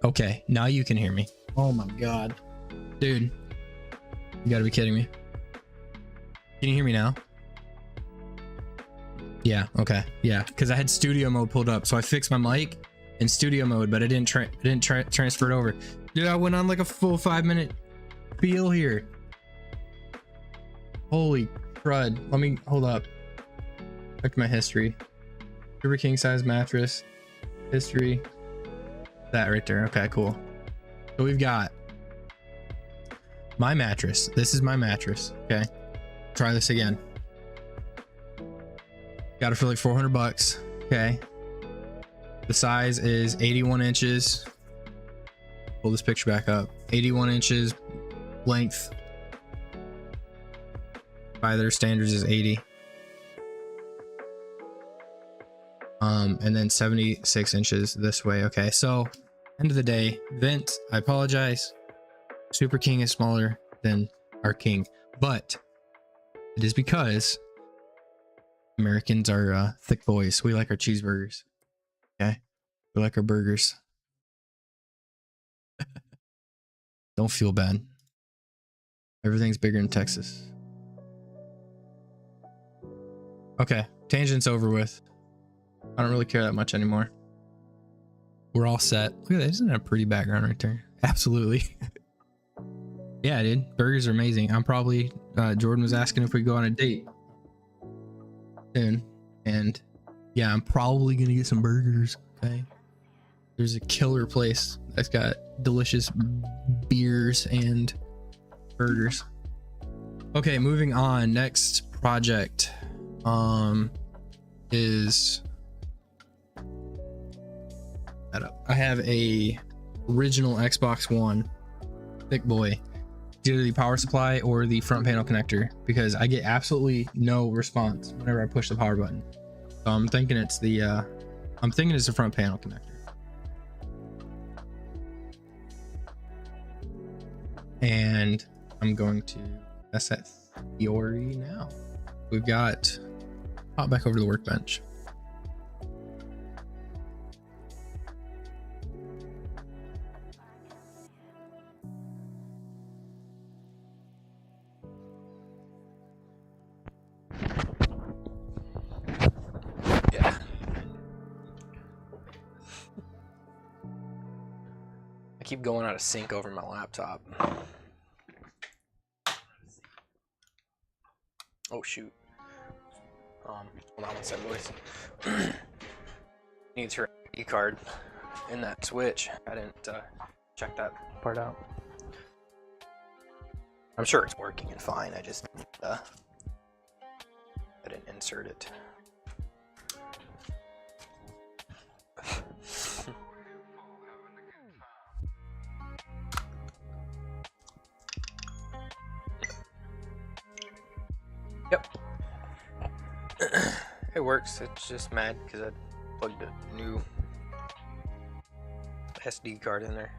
Okay, now you can hear me. Oh my god. Dude, you gotta be kidding me. Can you hear me now? Yeah, okay. Yeah, because I had studio mode pulled up, so I fixed my mic in studio mode, but I didn't transfer it over. Dude, I went on like a full 5-minute spiel here. Holy crud. Let me hold up. Check my history. Super king size mattress. History. That right there. Okay, cool. So we've got my mattress. This is my mattress. Okay. Try this again. Got it for like 400 bucks. Okay. The size is 81 inches. Pull this picture back up. 81 inches length. By their standards is 80. And then 76 inches this way. Okay, so end of the day, Vince, I apologize. Super King is smaller than our king, but it is because Americans are thick boys. We like our cheeseburgers. Okay, we like our burgers. Don't feel bad. Everything's bigger in Texas. Okay, tangent's over with. I don't really care that much anymore. We're all set. Look at that. Isn't that a pretty background right there? Absolutely. Yeah, dude. Burgers are amazing. I'm probably, Jordan was asking if we go on a date soon. And yeah, I'm probably going to get some burgers. Okay. There's a killer place that's got delicious beers and burgers. Okay, moving on. Next project is that up. I have a original Xbox One thick boy, either the power supply or the front panel connector, because I get absolutely no response whenever I push the power button. So I'm thinking it's the front panel connector. And I'm going to test that theory now. We've got, hop back over to the workbench. Yeah. I keep going out of sync over my laptop. Oh shoot. Hold on one second, boys. Needs her ID card in that switch. I didn't check that part out. I'm sure it's working and fine. I just I didn't insert it. Yep. It works. It's just mad because I plugged a new SD card in there.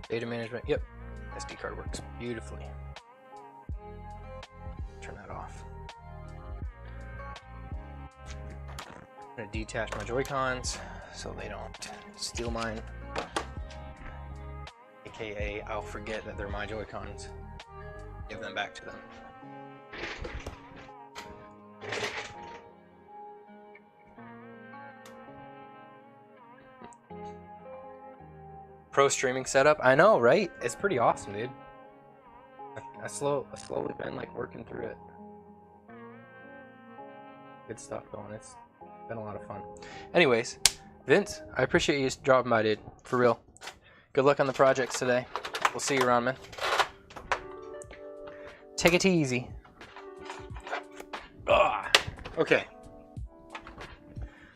Data management. Yep. SD card works beautifully. Turn that off. I'm gonna detach my Joy-Cons so they don't steal mine. AKA, I'll forget that they're my Joy-Cons. Give them back to them. Pro streaming setup. I know, right? It's pretty awesome, dude. I slowly been like working through it. Good stuff going. It's been a lot of fun. Anyways, Vince, I appreciate you dropping by, dude. For real. Good luck on the projects today. We'll see you around, man. Take it easy. Okay.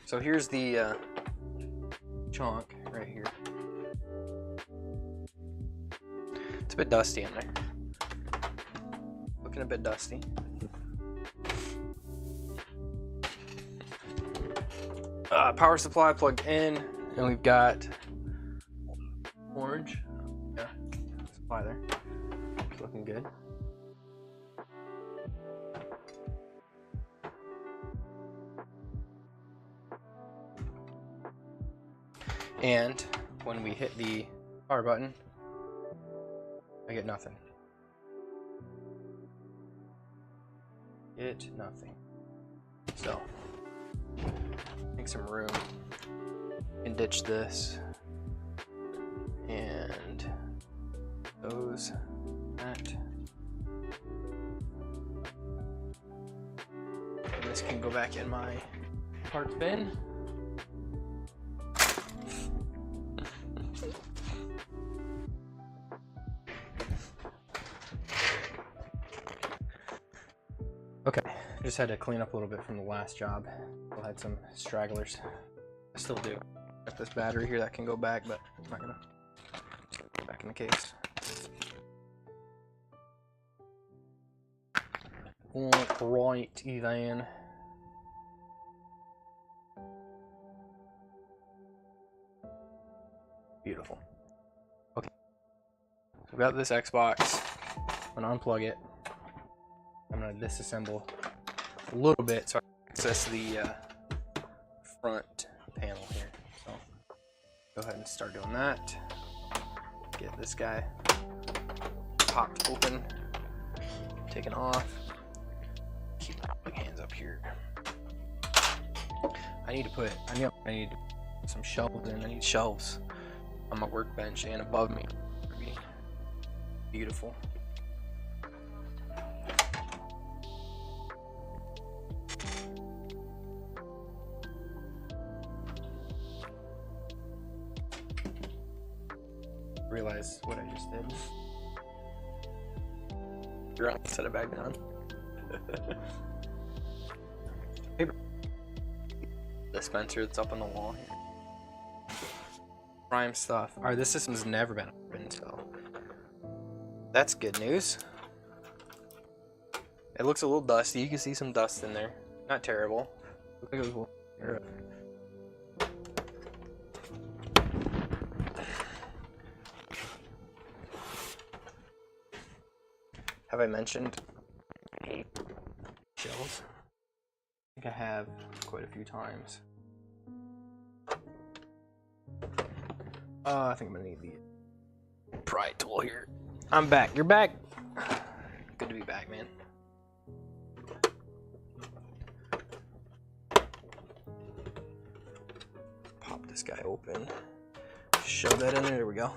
So here's the chunk right here. It's a bit dusty in there. Looking a bit dusty. Power supply plugged in, and we've got orange. Yeah, supply there. And when we hit the power button, I get nothing. Get nothing. So, make some room and ditch this. And those, that. And this can go back in my parts bin. Okay, just had to clean up a little bit from the last job. Still had some stragglers. I still do. Got this battery here that can go back, but I'm not gonna put it back in the case. Right then. Beautiful. Okay, so we've got this Xbox. I'm gonna unplug it. I'm gonna disassemble a little bit so I can access the front panel here. So go ahead and start doing that. Get this guy popped open, taken off. Keep my hands up here. I need some shelves in. I need shelves on my workbench and above me. It'd be beautiful. Realize what I just did. You're on, set it back down. Paper dispenser that's up on the wall here. Prime stuff. Alright, this system's never been opened, so that's good news. It looks a little dusty. You can see some dust in there. Not terrible. Looks like it was Have I mentioned shells? I think I have quite a few times. I think I'm gonna need the pry tool here. I'm back. You're back. Good to be back, man. Pop this guy open. Shove that in there. There we go.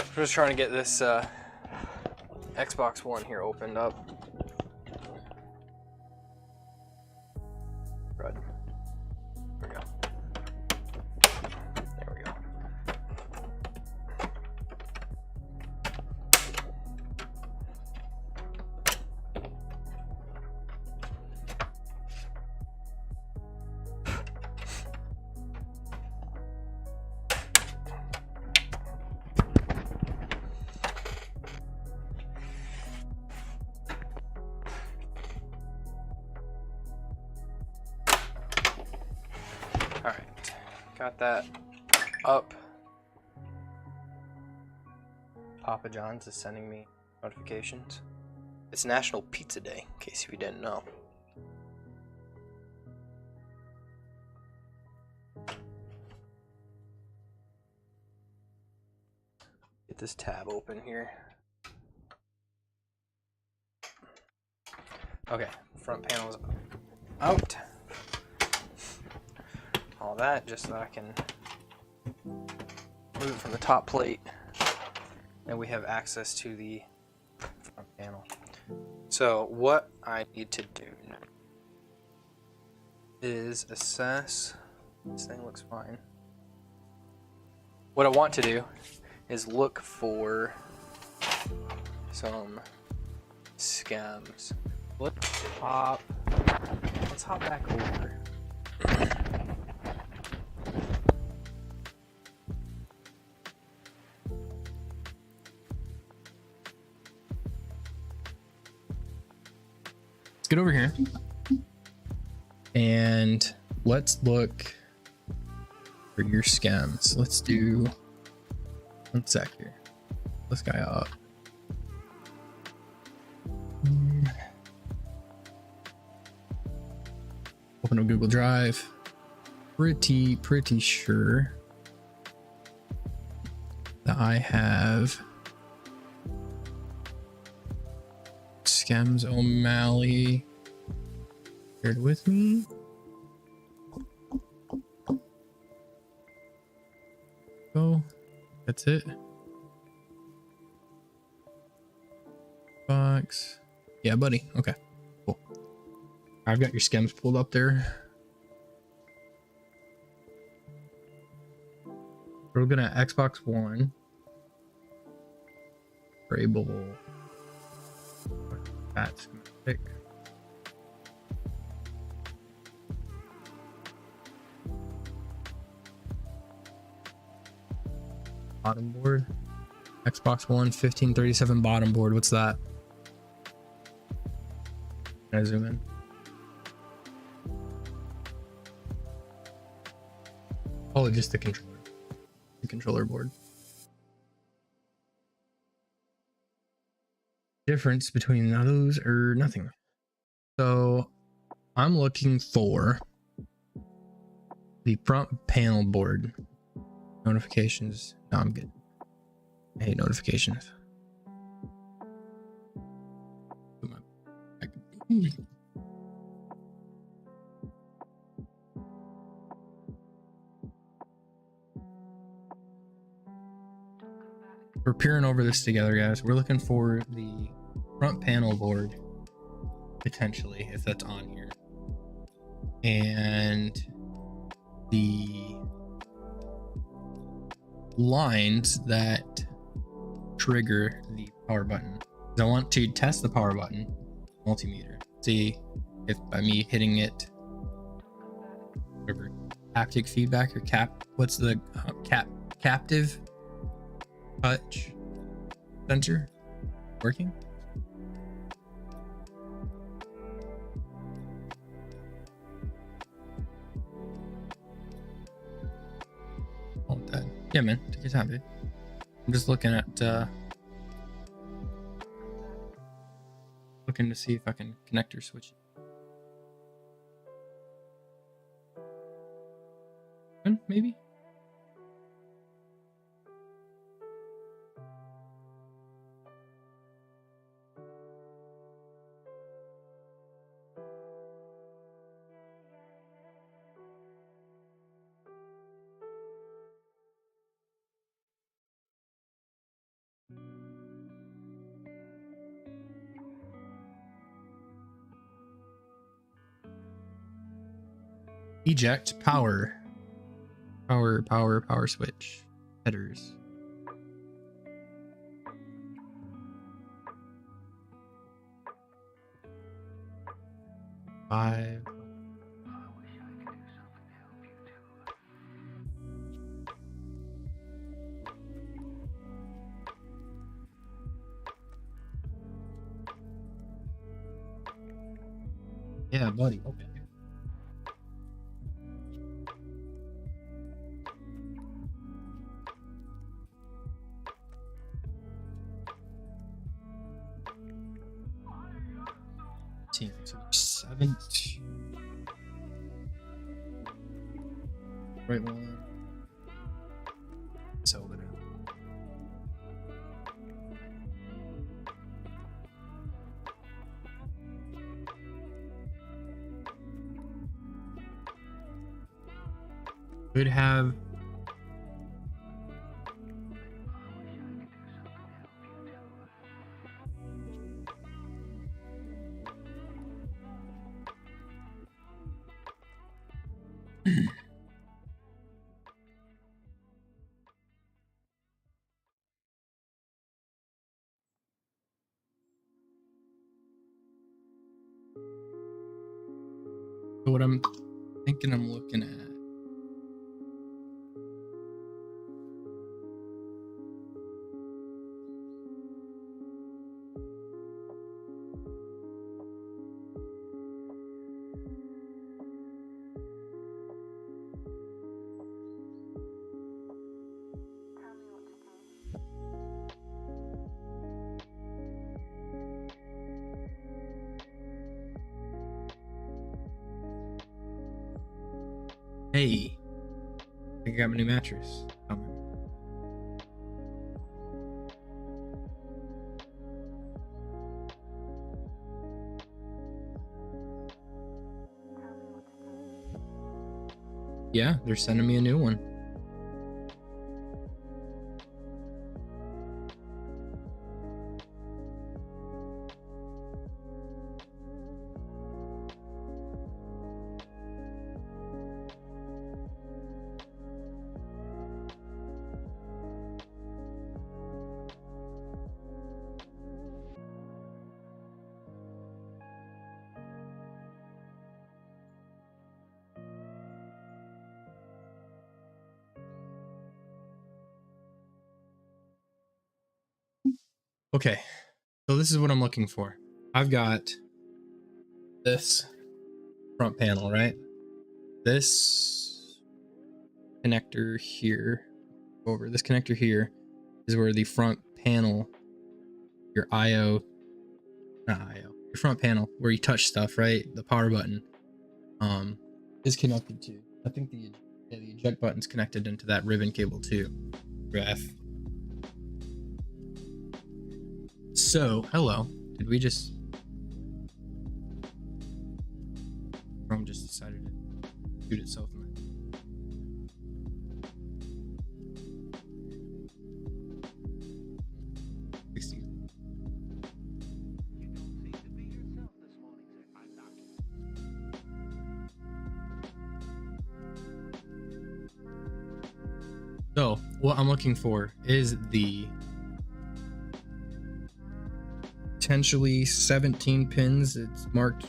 I'm just trying to get this Xbox One here opened up. Right. There we go. There we go. Alright, got that up. Papa John's is sending me notifications. It's National Pizza Day, in case you didn't know. Get this tab open here. Okay, front panel's out. All that just so I can move it from the top plate and we have access to the front panel. So what I need to do now is assess. This thing looks fine. What I want to do is look for some scams. Let's hop back over. Let's get over here and let's look for your scams. Let's do 1 sec here. This guy up. Open up Google Drive. pretty sure that I have Skems O'Malley paired with me. Oh, that's it. Box. Yeah, buddy. Okay, cool. I've got your Skems pulled up there. We're looking at Xbox One. Grable. That schematic. Bottom board. Xbox One 1537 bottom board. What's that? Can I zoom in? Oh, just the controller. The controller board. Difference between those or nothing. So I'm looking for the front panel board. Notifications. No, I'm good. I hate notifications. We're peering over this together, guys. We're looking for the front panel board, potentially, if that's on here, and the lines that trigger the power button. I want to test the power button multimeter, see if by me hitting it, whatever, haptic feedback or what's the captive touch sensor working. Oh, that. Yeah, man, take your time, dude. I'm just looking at looking to see if I can connector switch it. Maybe. Eject power switch headers. Five. Yeah, buddy. Okay. So 17. Right one. So over there. Could have So what I'm thinking I'm looking at. Hey, I think I got my new mattress coming. Yeah, they're sending me a new one. Okay, so this is what I'm looking for. I've got this front panel, right? This connector here, over this connector here is where the front panel, your IO, not IO, your front panel where you touch stuff, right? The power button, is connected to. I think the eject button's connected into that ribbon cable too. Ref. So, hello. Did we just... Chrome just decided to shoot itself in the... So, what I'm looking for is the potentially 17 pins. It's marked,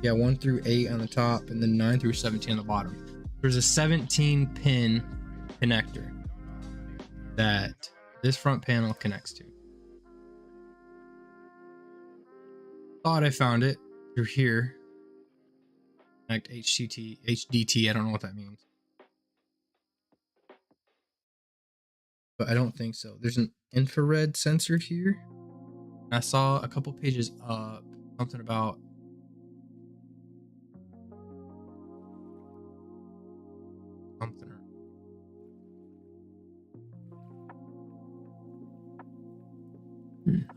yeah, 1 through 8 on the top and then 9 through 17 on the bottom. There's a 17 pin connector that this front panel connects to. Thought I found it through here. Connect HDT, I don't know what that means. But I don't think so. There's an infrared sensor here. I saw a couple pages up something about something.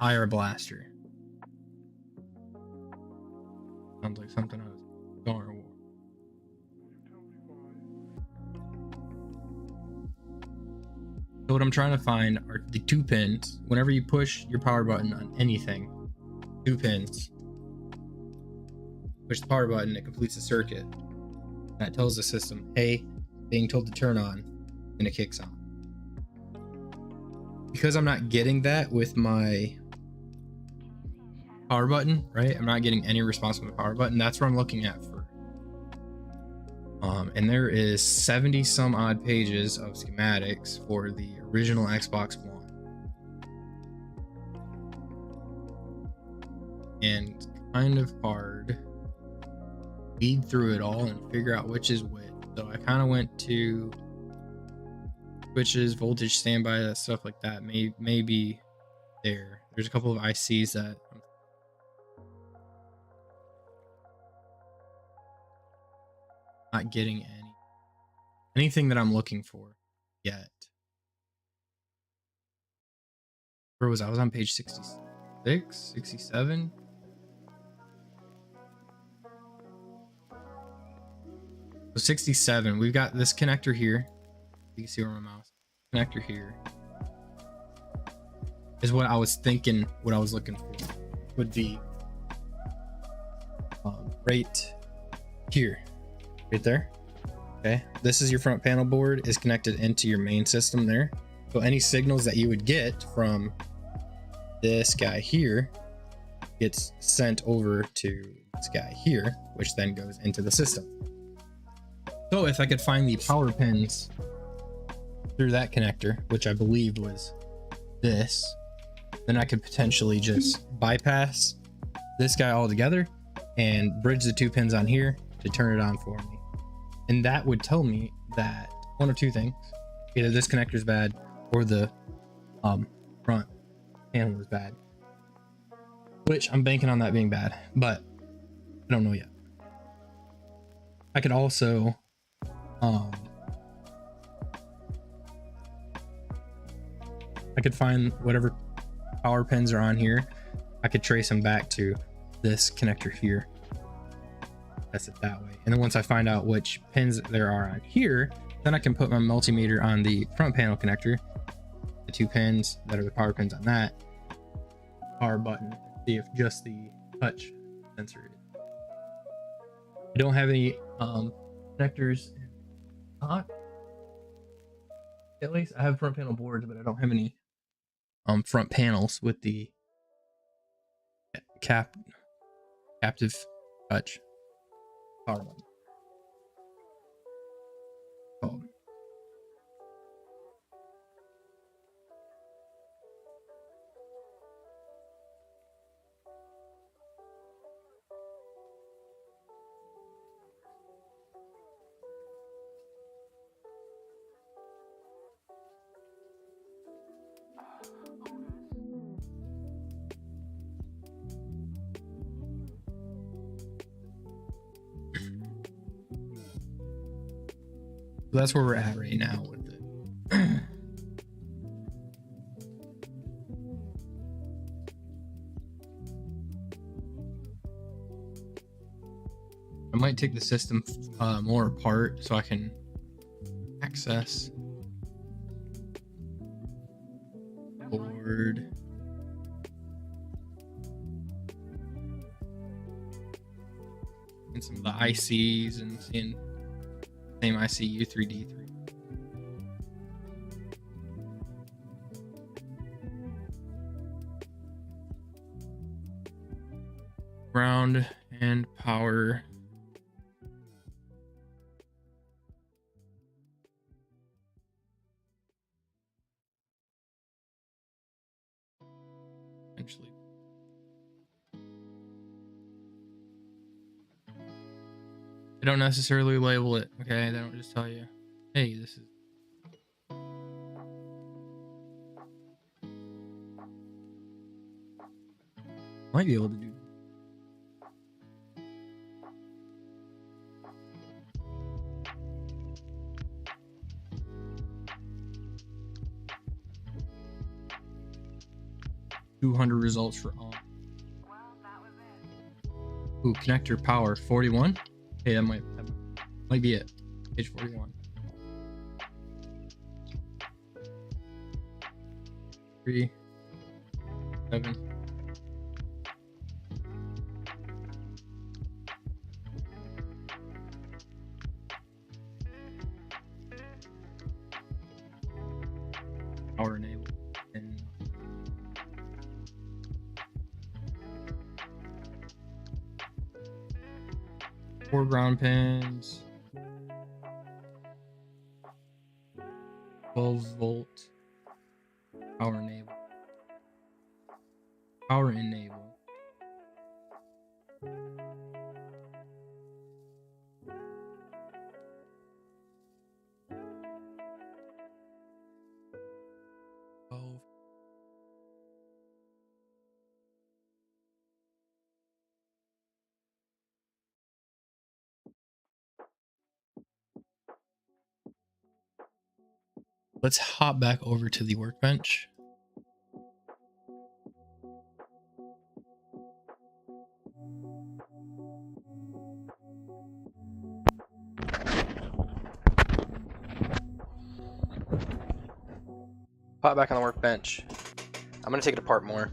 IR blaster. Sounds like something I was going for. So what I'm trying to find are the 2 pins. Whenever you push your power button on anything, 2 pins. Push the power button, it completes the circuit. That tells the system, hey, being told to turn on, and it kicks on. Because I'm not getting that with my power button, right? I'm not getting any response from the power button. That's where I'm looking at for. And there is 70 some odd pages of schematics for the original Xbox One. And kind of hard to read through it all and figure out which is which. So I kind of went to switches, voltage standby, that stuff like that may be there. There's a couple of ICs that I'm not getting anything that I'm looking for yet. Where was I? I was on page 66, 67. So 67, we've got this connector here. You can see where my mouse connector here is what I was thinking, what I was looking for would be right here, right there. Okay, this is your front panel board, is connected into your main system there. So any signals that you would get from this guy here gets sent over to this guy here, which then goes into the system. So if I could find the power pins through that connector, which I believed was this, then I could potentially just bypass this guy altogether and bridge the 2 pins on here to turn it on for me. And that would tell me that one of 2 things: either this connector is bad or the front panel is bad, which I'm banking on that being bad, but I don't know yet. I could also I could find whatever power pins are on here. I could trace them back to this connector here. Test it that way. And then once I find out which pins there are on here, then I can put my multimeter on the front panel connector, the 2 pins that are the power pins on that power button, see if just the touch sensor is. I don't have any connectors in stock. At least I have front panel boards, but I don't have any front panels with the captive touch power button. Oh. So that's where we're at right now with it. I might take the system more apart so I can access board. And some of the ICs and seeing same IC U3D3. Ground and power. Essentially. They don't necessarily label it, okay? They don't just tell you, hey, this is. Might be able to do. $200 results for on. Ooh, connector power 41. Hey, that might be it. Page 41. 3, 7. Power enabled. And 4 ground pins, 12-volt power enable. Power enable. Let's hop back over to the workbench. Pop back on the workbench. I'm gonna take it apart more.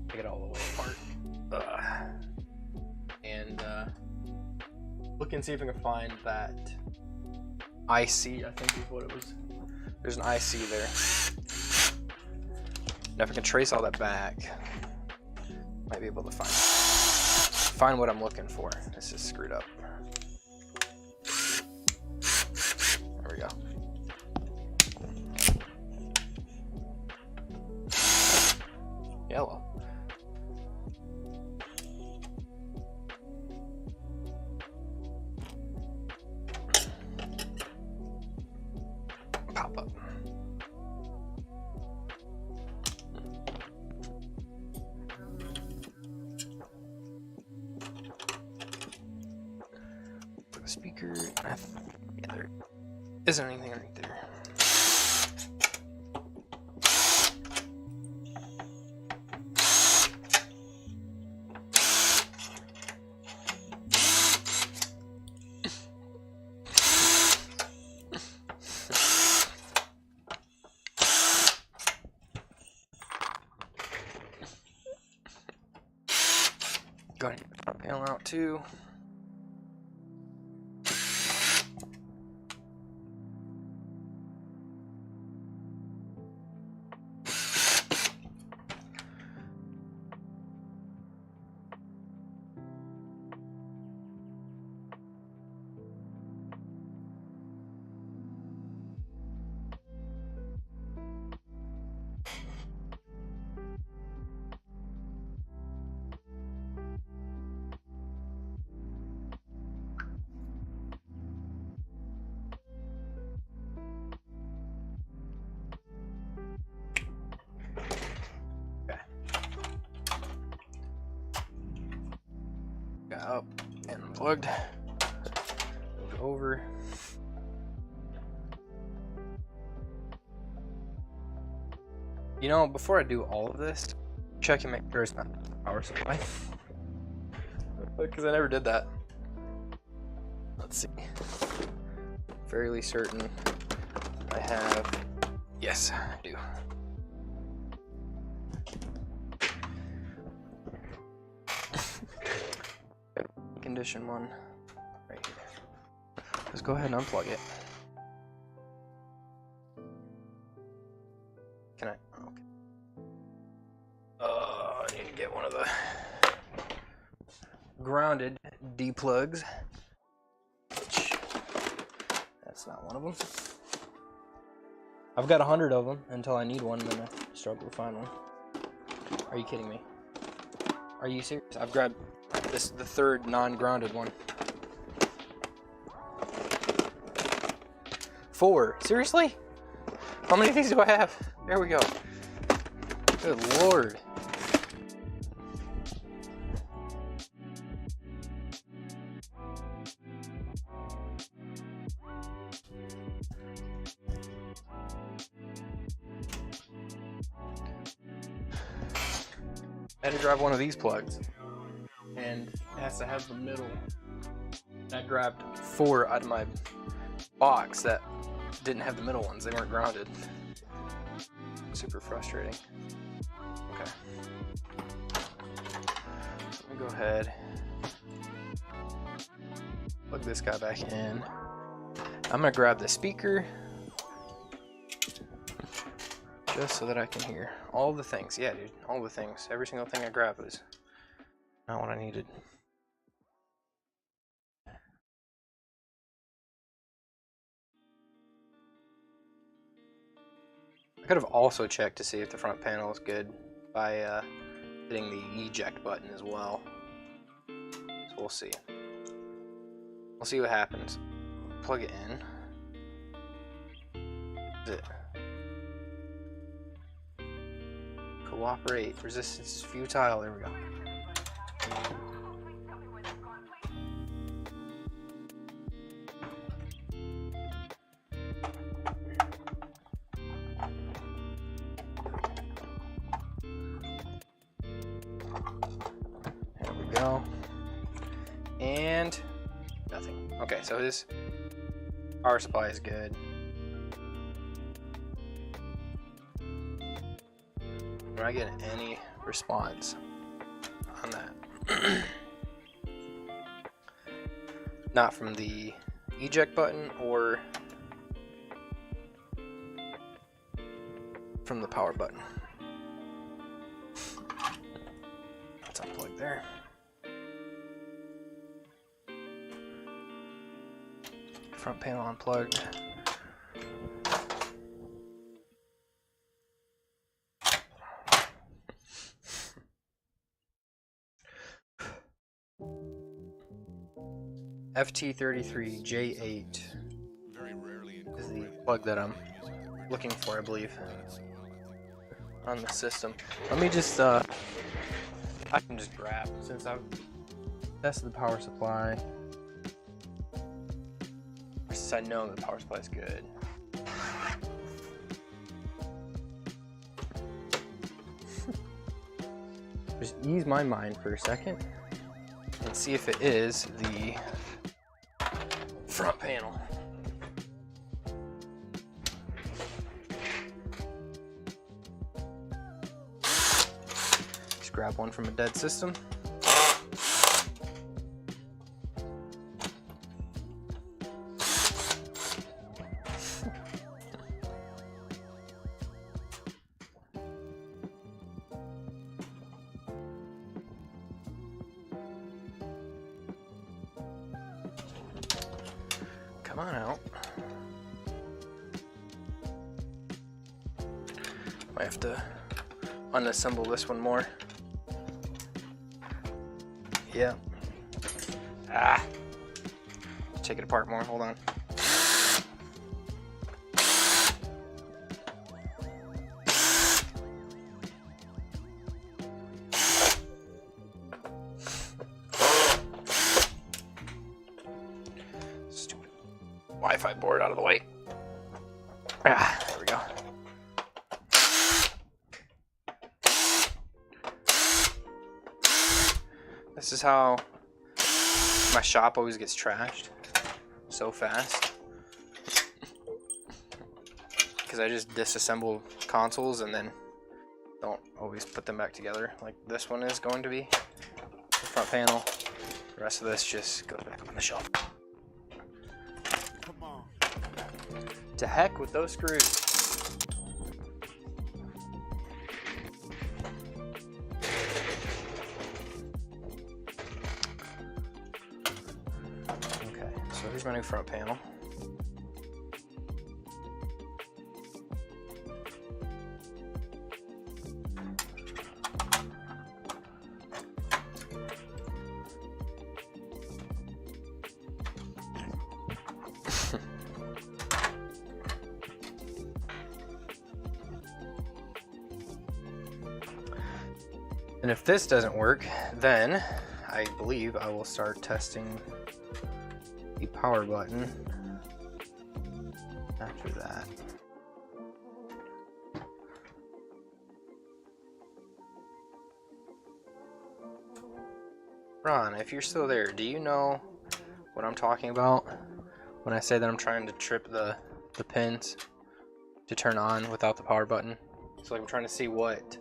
Take it all the way apart. And look and see if I can find that IC, I think is what it was. There's an IC there. Now if I can trace all that back, might be able to find what I'm looking for. This is screwed up. There we go. Yellow. Pop up. the speaker. Yeah, there isn't anything right there. Go ahead and get the front panel out too. Got up and unplugged. Move over. You know, before I do all of this, check and make sure it's not the power supply. Because I never did that. Let's see. Fairly certain I have. Yes, I do. Condition one right here. Let's go ahead and unplug it. Can I? Okay. I need to get one of the grounded D plugs. That's not one of them. I've got 100 of them until I need one, and then I struggle to find one. Are you kidding me? Are you serious? I've grabbed this, the third non-grounded one. 4. Seriously? How many of these do I have? There we go. Good lord. I had to drive one of these plugs, and it has to have the middle. I grabbed 4 out of my box that didn't have the middle ones. They weren't grounded. Super frustrating. Okay. So let me go ahead, plug this guy back in. I'm gonna grab the speaker just so that I can hear all the things. Yeah, dude, all the things. Every single thing I grabbed was not what I needed. I could have also checked to see if the front panel is good by hitting the eject button as well. So we'll see. We'll see what happens. Plug it in. Is it? Cooperate. Resistance is futile. There we go. There we go. And nothing. Okay, so this power supply is good. We're not getting any response on that. Not from the eject button or from the power button. Let's unplug there. Front panel unplugged. FT33J8 is the plug that I'm looking for, I believe, on the system. Let me just, I can just grab, since I've tested the power supply. since I know the power supply is good. Just ease my mind for a second and see if it is the front panel. Just grab one from a dead system. Come on out. Might have to unassemble this one more. Yeah. Ah. Take it apart more. Hold on. Stupid Wi-Fi board out of the way. Ah, there we go. This is how my shop always gets trashed so fast. Because I just disassemble consoles and then don't always put them back together like this one is going to be. The front panel. The rest of this just goes back up on the shelf. Come on. To heck with those screws. Okay, so here's my new front panel. And if this doesn't work, then I believe I will start testing the power button after that. Ron, if you're still there, do you know what I'm talking about when I say that I'm trying to trip the pins to turn on without the power button? So like I'm trying to see what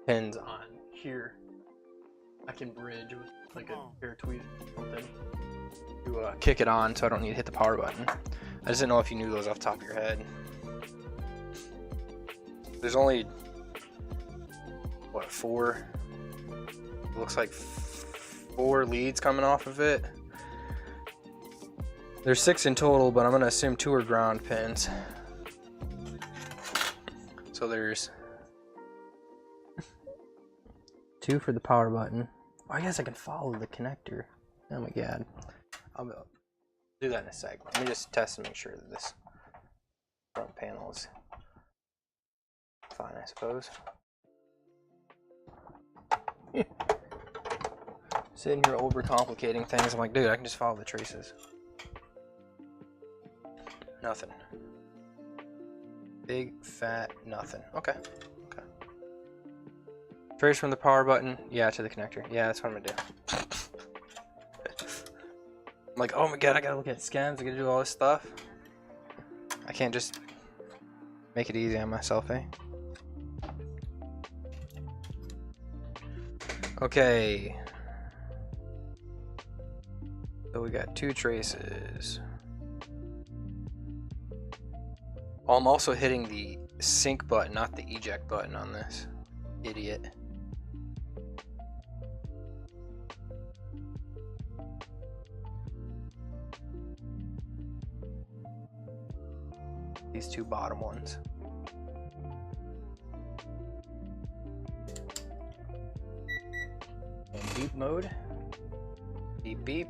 pins on here I can bridge with like a pair of tweezers or something to kick it on so I don't need to hit the power button. I just didn't know if you knew those off the top of your head. There's only what, four? It looks like 4 leads coming off of it. There's 6 in total, but I'm gonna assume 2 are ground pins. So there's 2 for the power button. Oh, I guess I can follow the connector. Oh my god. I'll do that in a sec. Let me just test and make sure that this front panel is fine, I suppose. Sitting here overcomplicating things. I'm like, dude, I can just follow the traces. Nothing. Big fat nothing. Okay. Okay. Trace from the power button, yeah, to the connector. Yeah, that's what I'm gonna do. I'm like, oh my god, I gotta look at scans, I gotta do all this stuff. I can't just make it easy on myself, eh? Okay. So we got 2 traces. Oh, I'm also hitting the sync button, not the eject button on this. Idiot. These 2 bottom ones. And beep mode. Beep beep.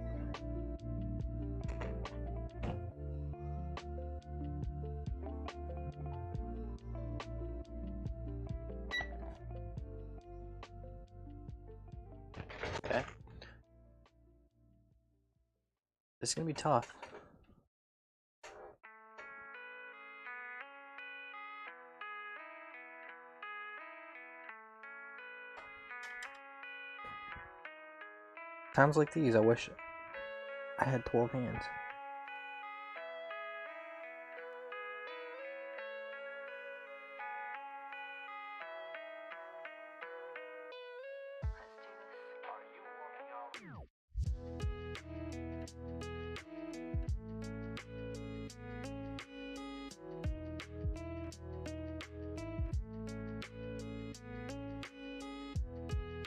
Okay. This is gonna be tough. Times like these, I wish I had 12 hands.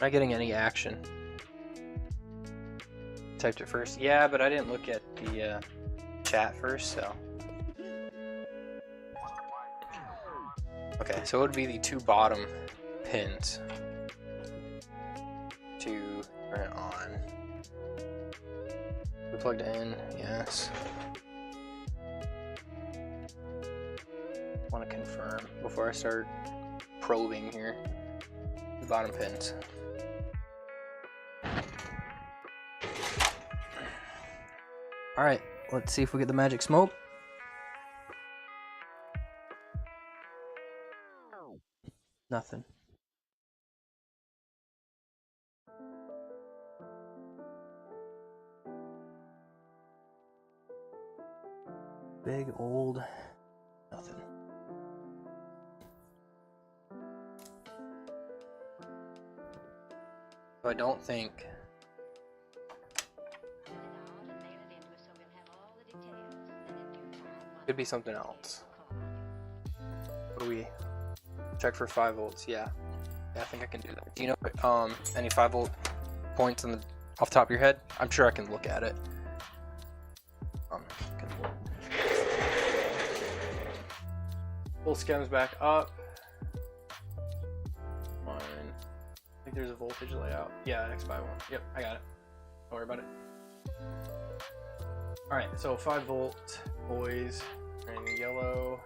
Not getting any action. Typed it first. Yeah, but I didn't look at the chat first, so. Okay, so it would be the two bottom pins. To turn it on. We plugged it in, yes. Want to confirm before I start probing here. The bottom pins. Alright, let's see if we get the magic smoke. Nothing. Big old nothing. So I don't think could be something else. What do we check for 5 volts? Yeah, I think I can do that. Do you know any 5 volt points on the off the top of your head? I'm sure I can look at it. Pull schems back up. I think there's a voltage layout. Yeah, X by 1. Yep, I got it. Don't worry about it. Alright, so 5 volt, boys, turning yellow.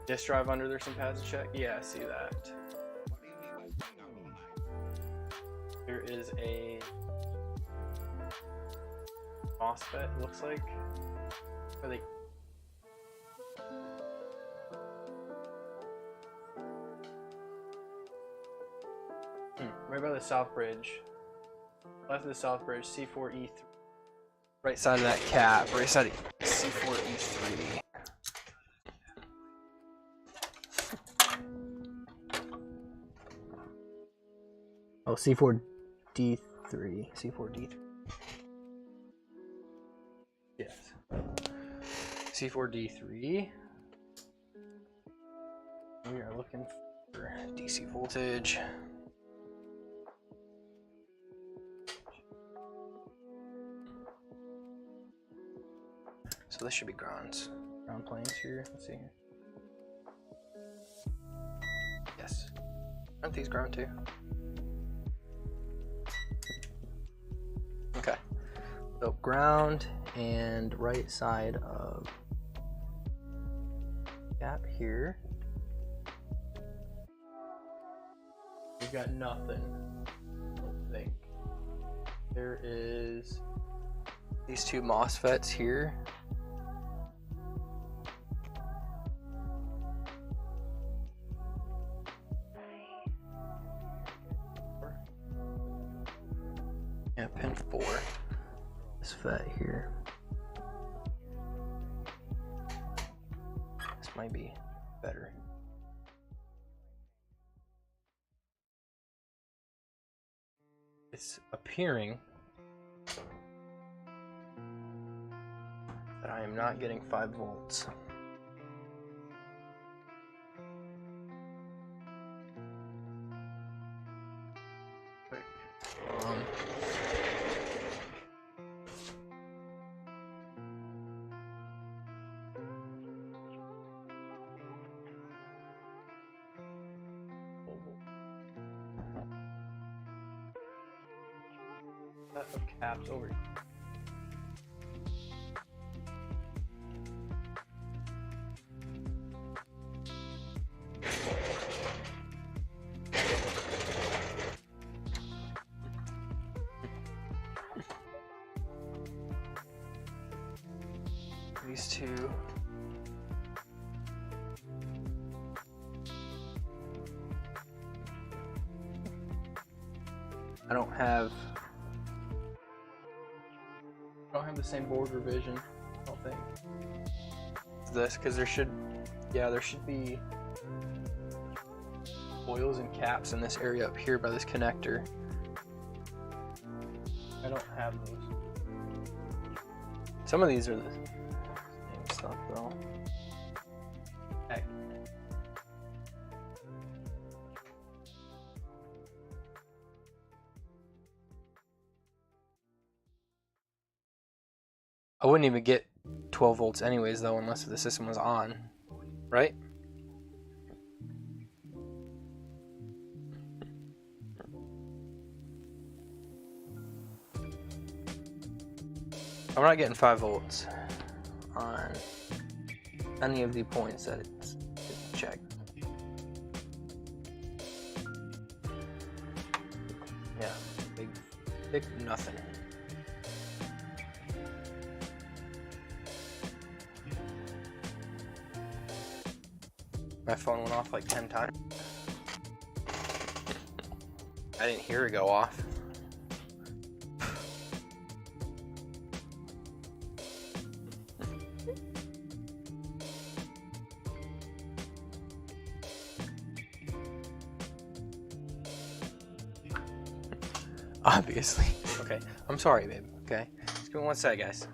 Disk drive under there, some pads to check. Yeah, I see that. There is a MOSFET, looks like. Are they? Right by the south bridge. Left of the south bridge, C4E3. Right side of that cap, right side of C4E3. Oh, C4D3. C4D3. Yes. C4D3. We are looking for DC voltage. So this should be ground planes here. Let's see here. Yes. Aren't these ground too? Okay. So ground and right side of gap here. We've got nothing. I don't think. There is these two MOSFETs here. Yeah, pin 4. This FET here. This might be better. It's appearing that I am not getting 5 volts. Of caps over. These two. I don't have the same board revision, I don't think. This, because there should be oils and caps in this area up here by this connector. I don't have those. Some of these are the same stuff though. Heck. I wouldn't even get 12 volts anyways though unless the system was on, right? I'm not getting 5 volts on any of the points that it's checked. Yeah, big nothing. My phone went off like 10 times. I didn't hear it go off. Obviously. Okay, I'm sorry, babe. Okay, just give me 1 sec, guys.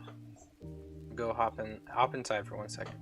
Go hop inside for 1 second.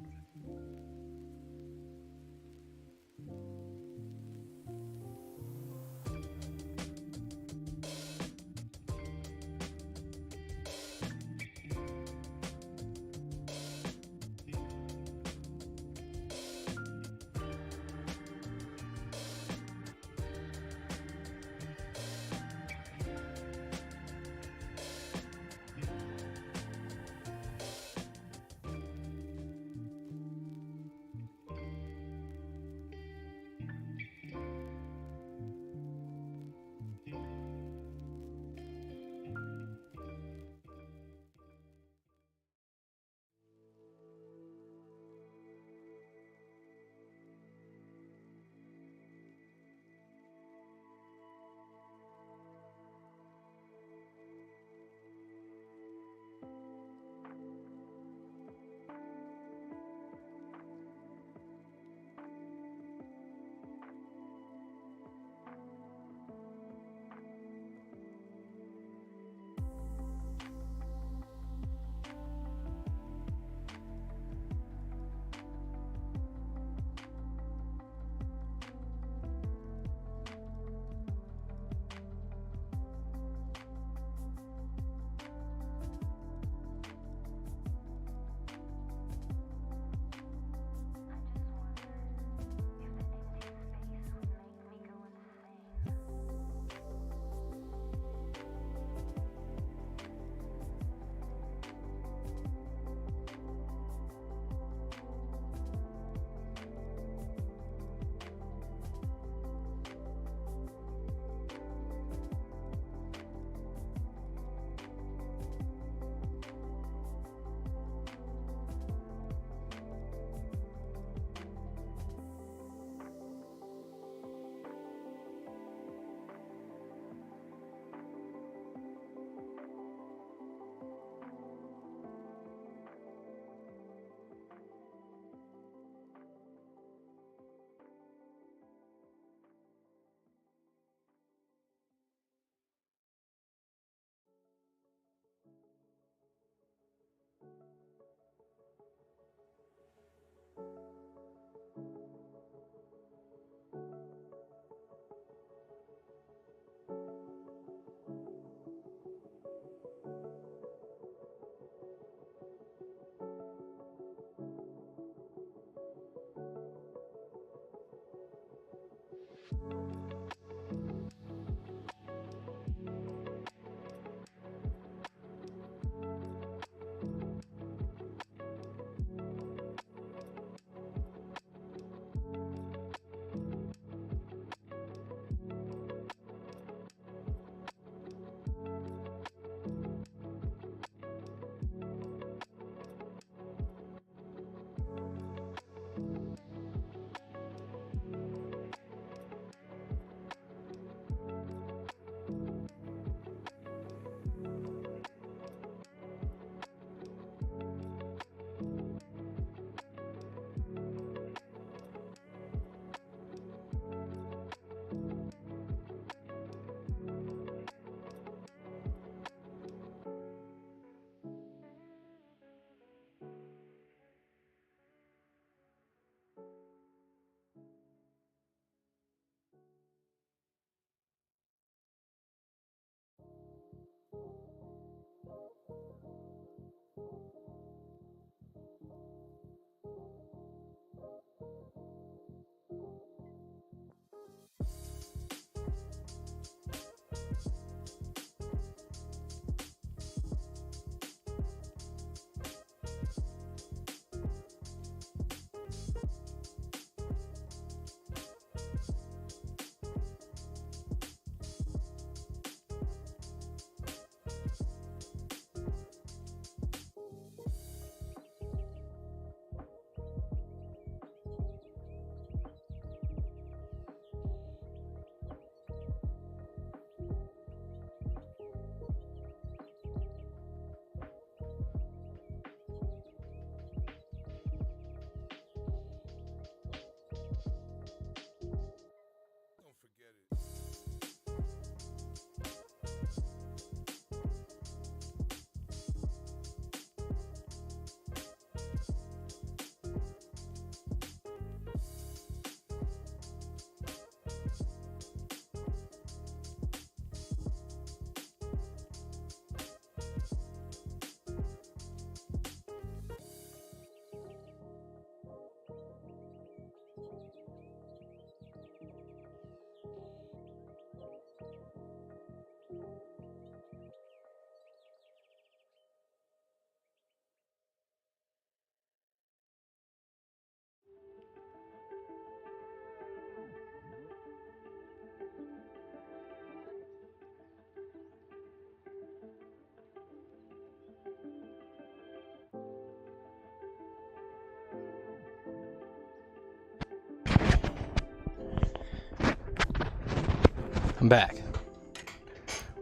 I'm back.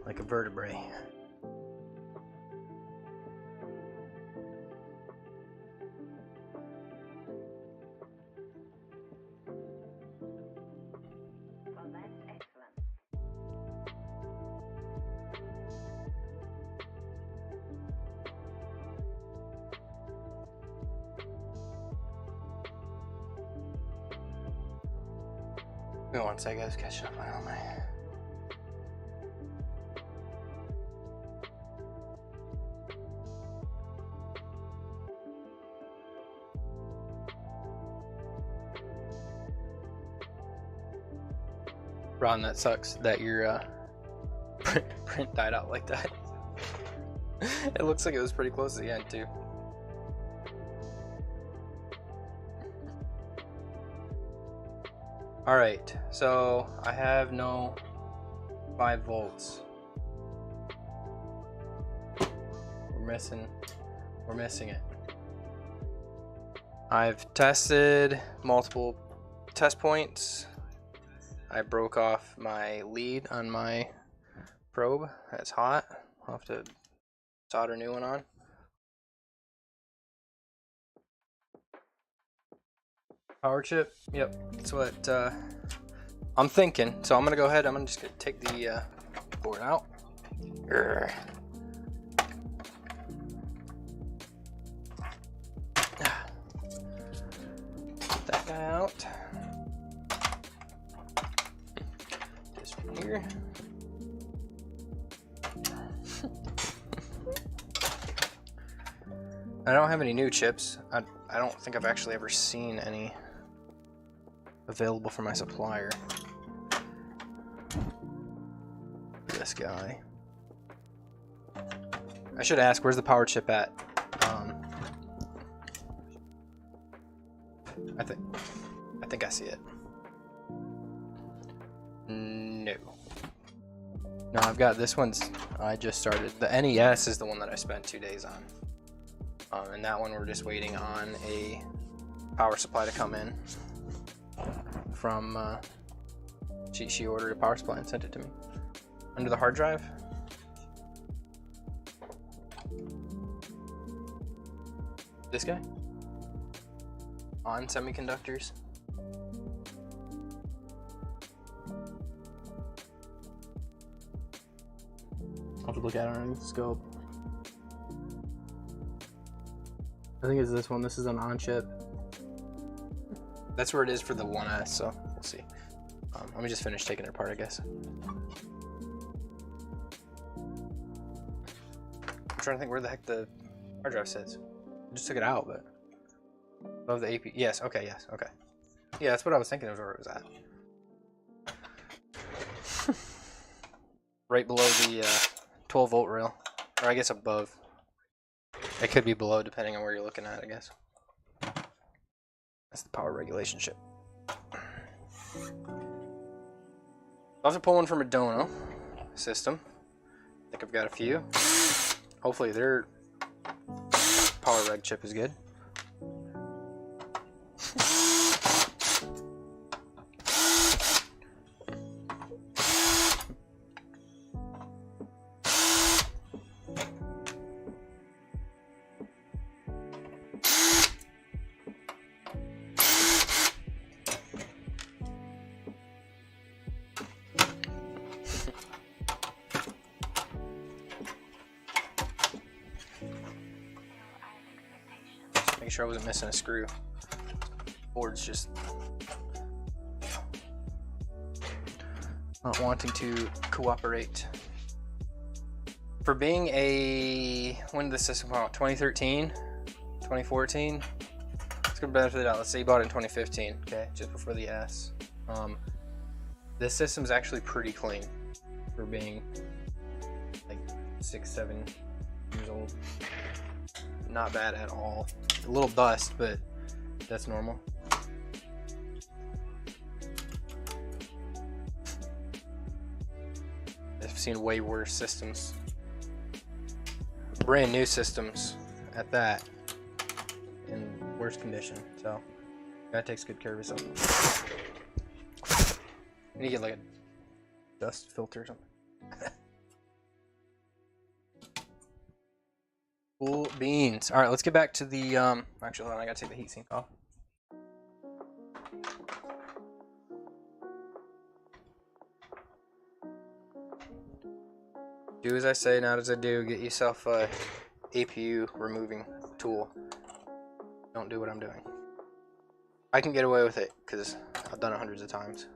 Like a vertebrae. Well, that's excellent. Give me one sec, guys. Catching up on all my. Ron, that sucks that your print died out like that. It looks like it was pretty close to the end too. Alright, so I have no 5 volts. We're missing it. I've tested multiple test points. I broke off my lead on my probe. That's hot. I'll have to solder a new one on. Power chip. Yep, that's what I'm thinking. So I'm gonna go ahead. I'm just gonna take the board out. Urgh. Get that guy out. This one here. I don't have any new chips. I don't think I've actually ever seen any available from my supplier. This guy. I should ask, where's the power chip at? I think I see it. No. No, I've got this one's. I just started. The NES is the one that I spent 2 days on. And that one we're just waiting on a power supply to come in from she ordered a power supply and sent it to me under the hard drive. This guy on semiconductors. I'll have to look at it underneath the scope. I think it's this one. This is an on-chip. That's where it is for the 1S, so we'll see. Let me just finish taking it apart, I guess. I'm trying to think where the heck the hard drive sits. I just took it out, but above the AP. Yes. Okay. Yes. Okay. Yeah, that's what I was thinking of where it was at. Right below the 12 volt rail, or I guess above. It could be below, depending on where you're looking at, I guess. That's the power regulation chip. I'll have to pull one from a Dono system. I think I've got a few. Hopefully their power reg chip is good. Make sure I wasn't missing a screw. Board's just not wanting to cooperate. For being a, when did the system come out? 2013? 2014? Let's go benefit it out. Let's say you bought it in 2015, okay, just before the S. This system's actually pretty clean for being like 6-7 years old. Not bad at all. A little dust, but that's normal. I've seen way worse systems. Brand new systems at that. In worse condition. So, guy takes good care of himself. You need to get like dust filter or something. Cool beans. All right, let's get back to the actually, hold on, I gotta take the heatsink off. Do as I say, not as I do. Get yourself a APU removing tool. Don't do what I'm doing. I can get away with it because I've done it hundreds of times.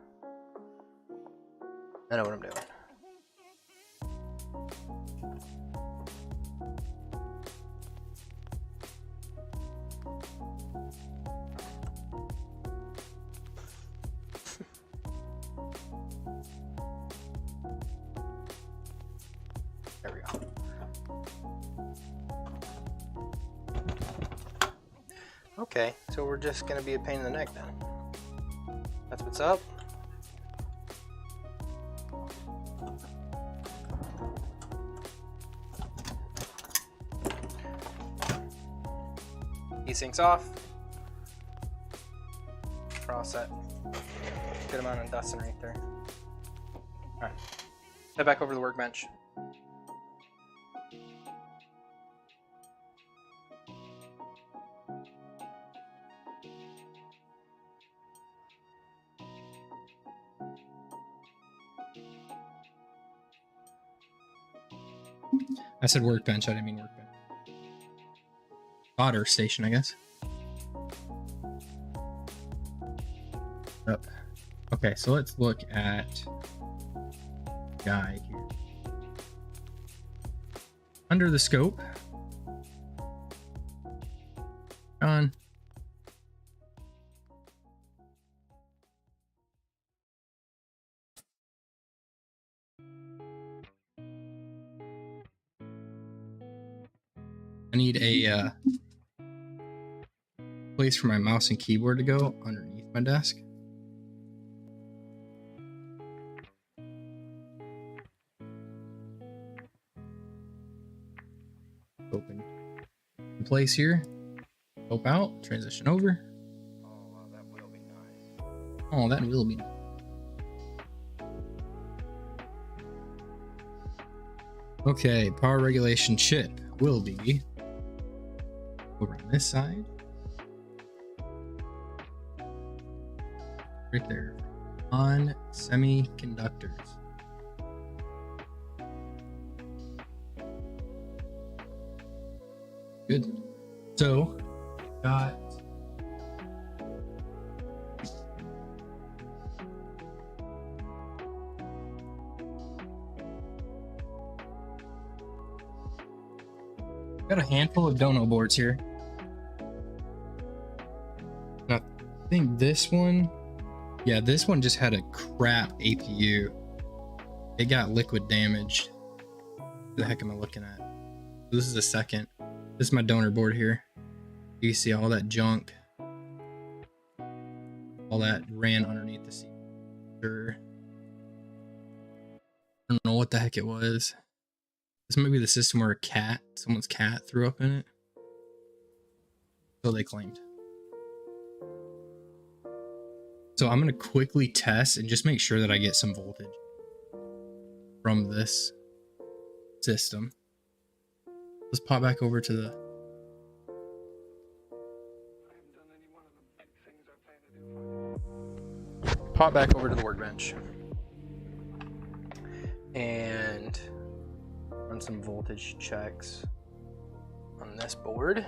I know what I'm doing. There we go. Okay, so we're just gonna be a pain in the neck then. That's what's up. Heatsinks off. We're all set. Good amount of dusting right there. Alright. Head back over to the workbench. I said workbench, I didn't mean workbench. Solder station, I guess. Oh. Okay, so let's look at guy here. Under the scope. On. I need a place for my mouse and keyboard to go underneath my desk. Open in place here. Scope out. Transition over. Oh, wow, that will be nice. Oh, that will be nice. Okay, power regulation chip will be over on this side. Right there. On semiconductors. Good. So, got a handful of dono boards here. And I think this one, yeah, this one just had a crap APU. It got liquid damaged. What the heck am I looking at? This is the second. This is my donor board here. You see all that junk. All that ran underneath the seat. Sure. I don't know what the heck it was. This might be the system where someone's cat threw up in it. So they claimed. So I'm going to quickly test and just make sure that I get some voltage from this system. Let's pop back over to the... Pop back over to the workbench. And run some voltage checks on this board.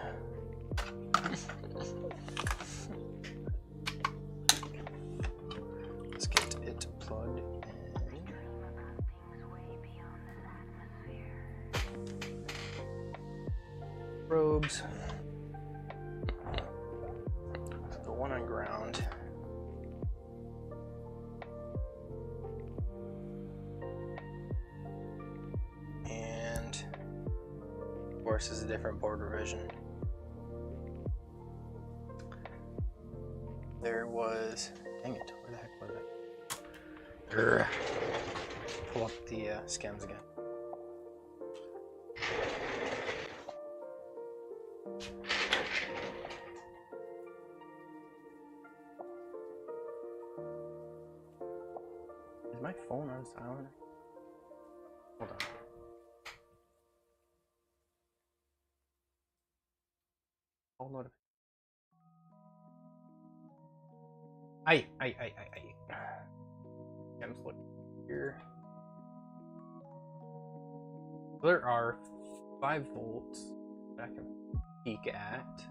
Let's get it plugged in. Probes. The one on ground. And of course is a different board revision. There was, dang it, where the heck was it? Pull up the scans again. my phone on silent? Hold on. All notifications. I'm just looking here. There are 5 volts that I can peek at.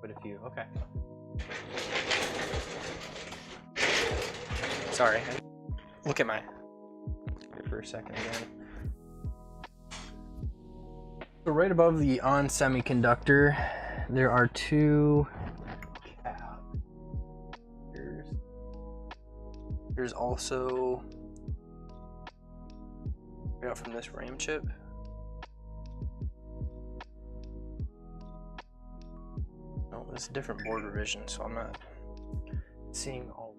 But a few, okay. Sorry, look at my here for a second again. So right above the on semiconductor, there are 2 caps. There's also got from this RAM chip. Oh, it's a different board revision, so I'm not seeing all.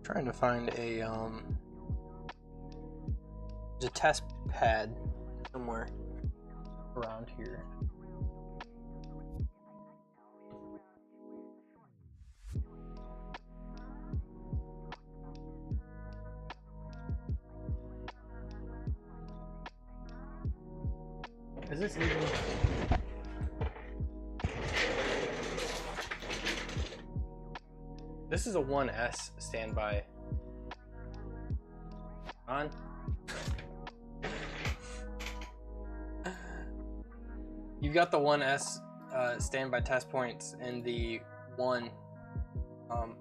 Trying to find a there's a test pad somewhere around here. Is this even? This is a 1S standby. On. You've got the 1S standby test points in the 1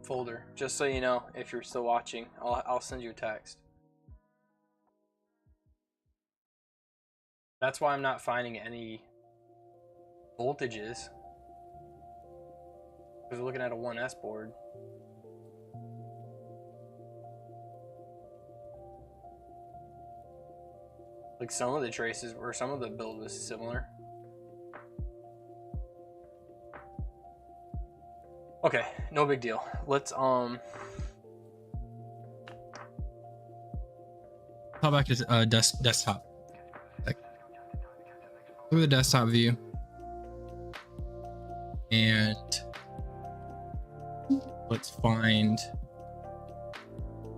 folder. Just so you know, if you're still watching, I'll send you a text. That's why I'm not finding any voltages. Because we're looking at a 1S board. Like some of the traces or some of the build was similar. Okay, no big deal. Let's Call back to desktop. Look at the desktop view. And let's find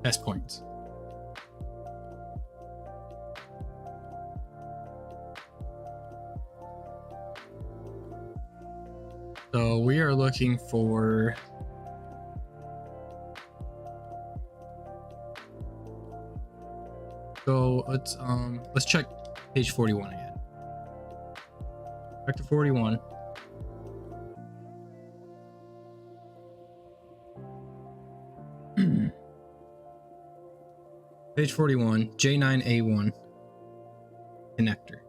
test points. So we are looking for let's check page 41 again. Back to 41. Page 41, J9A1 connector.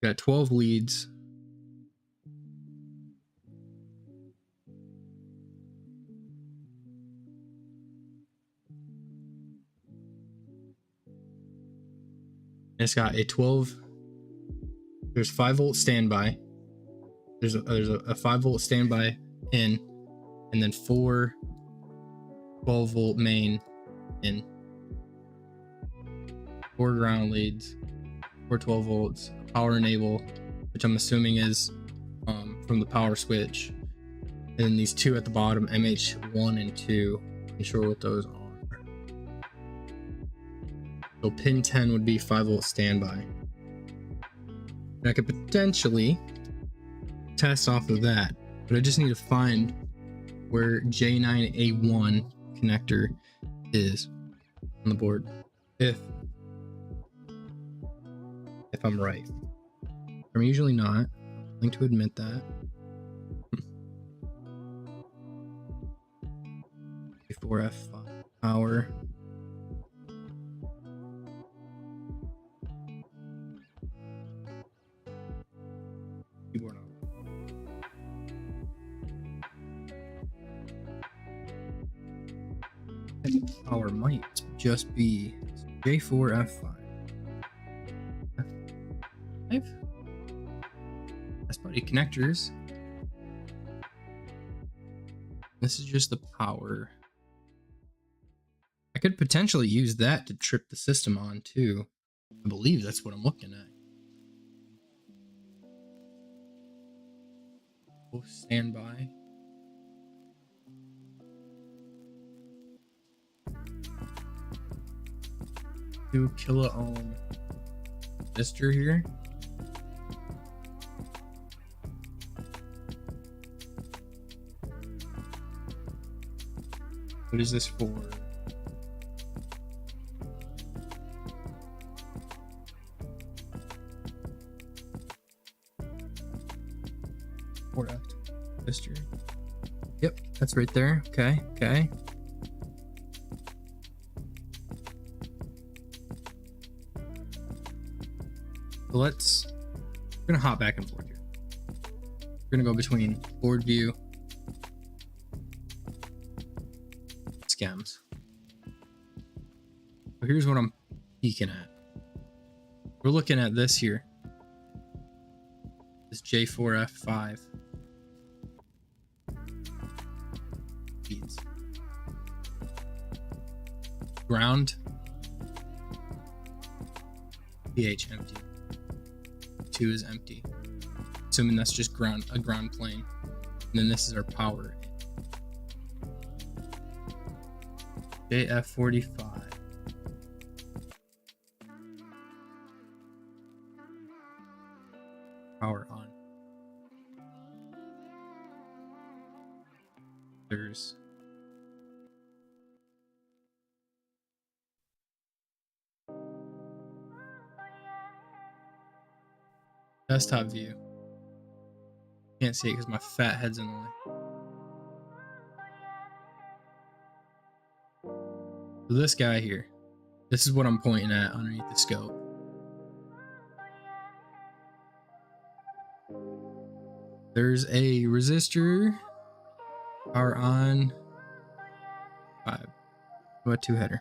Got 12 leads. It's got a 12. There's 5 volt standby. There's a 5 volt standby in, and then 4 12 volt main in. 4 ground leads, 4 12 volts, power enable, which I'm assuming is from the power switch, and then these 2 at the bottom, MH1 and 2. I'm not sure what those are. So pin 10 would be 5 volt standby. And I could potentially test off of that, but I just need to find where J9A1 connector is on the board, if I'm right. I'm usually not. I'm willing to admit that. Before F5 power. Keyboard on. I think power might just be J4 F5. That's buddy connectors. This is just the power. I could potentially use that to trip the system on too. I believe that's what I'm looking at. Oh, stand by. 2 kilo ohm resistor here. What is this for? Resistor. Yep, that's right there. Okay, okay. So we're gonna hop back and forth here. We're gonna go between board view, scams. So here's what I'm peeking at. We're looking at this here. This J4F5. Feeds. Ground. pH empty. 2 is empty. Assuming that's just a ground plane. And then this is our power. JF45. Power on. There's desktop view. Can't see it because my fat head's in the way. So this guy here, this is what I'm pointing at underneath the scope. There's a resistor, power on, 5. What 2 header?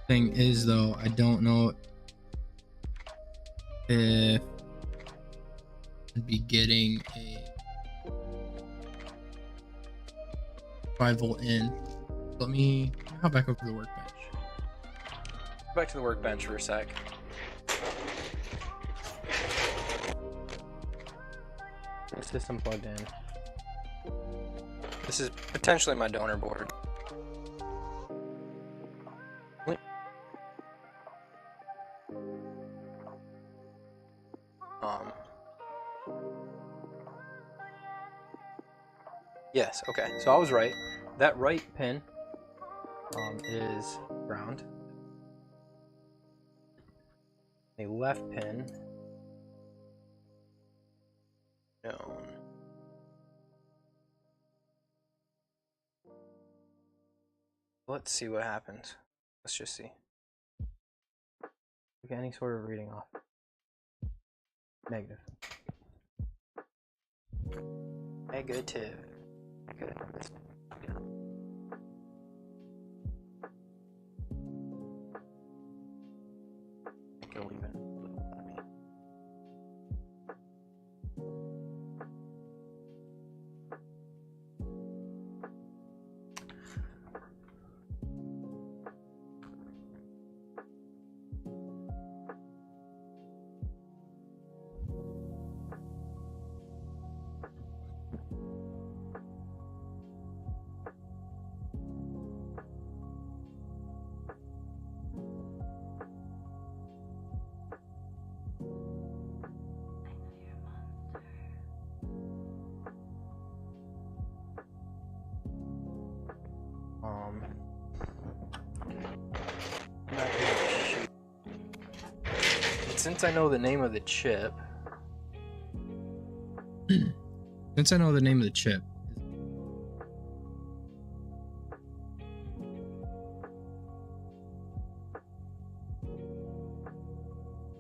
Thing is though, I don't know if I'd be getting a 5-volt in. Let me hop back over to the workbench. Back to the workbench for a sec. The system plugged in. This is potentially my donor board. Yes, okay, so I was right. That right pin is ground. The left pin, known. Let's see what happens. Let's just see. Get any sort of reading off. Negative. Negative. Good. I can leave it. Since I know the name of the chip,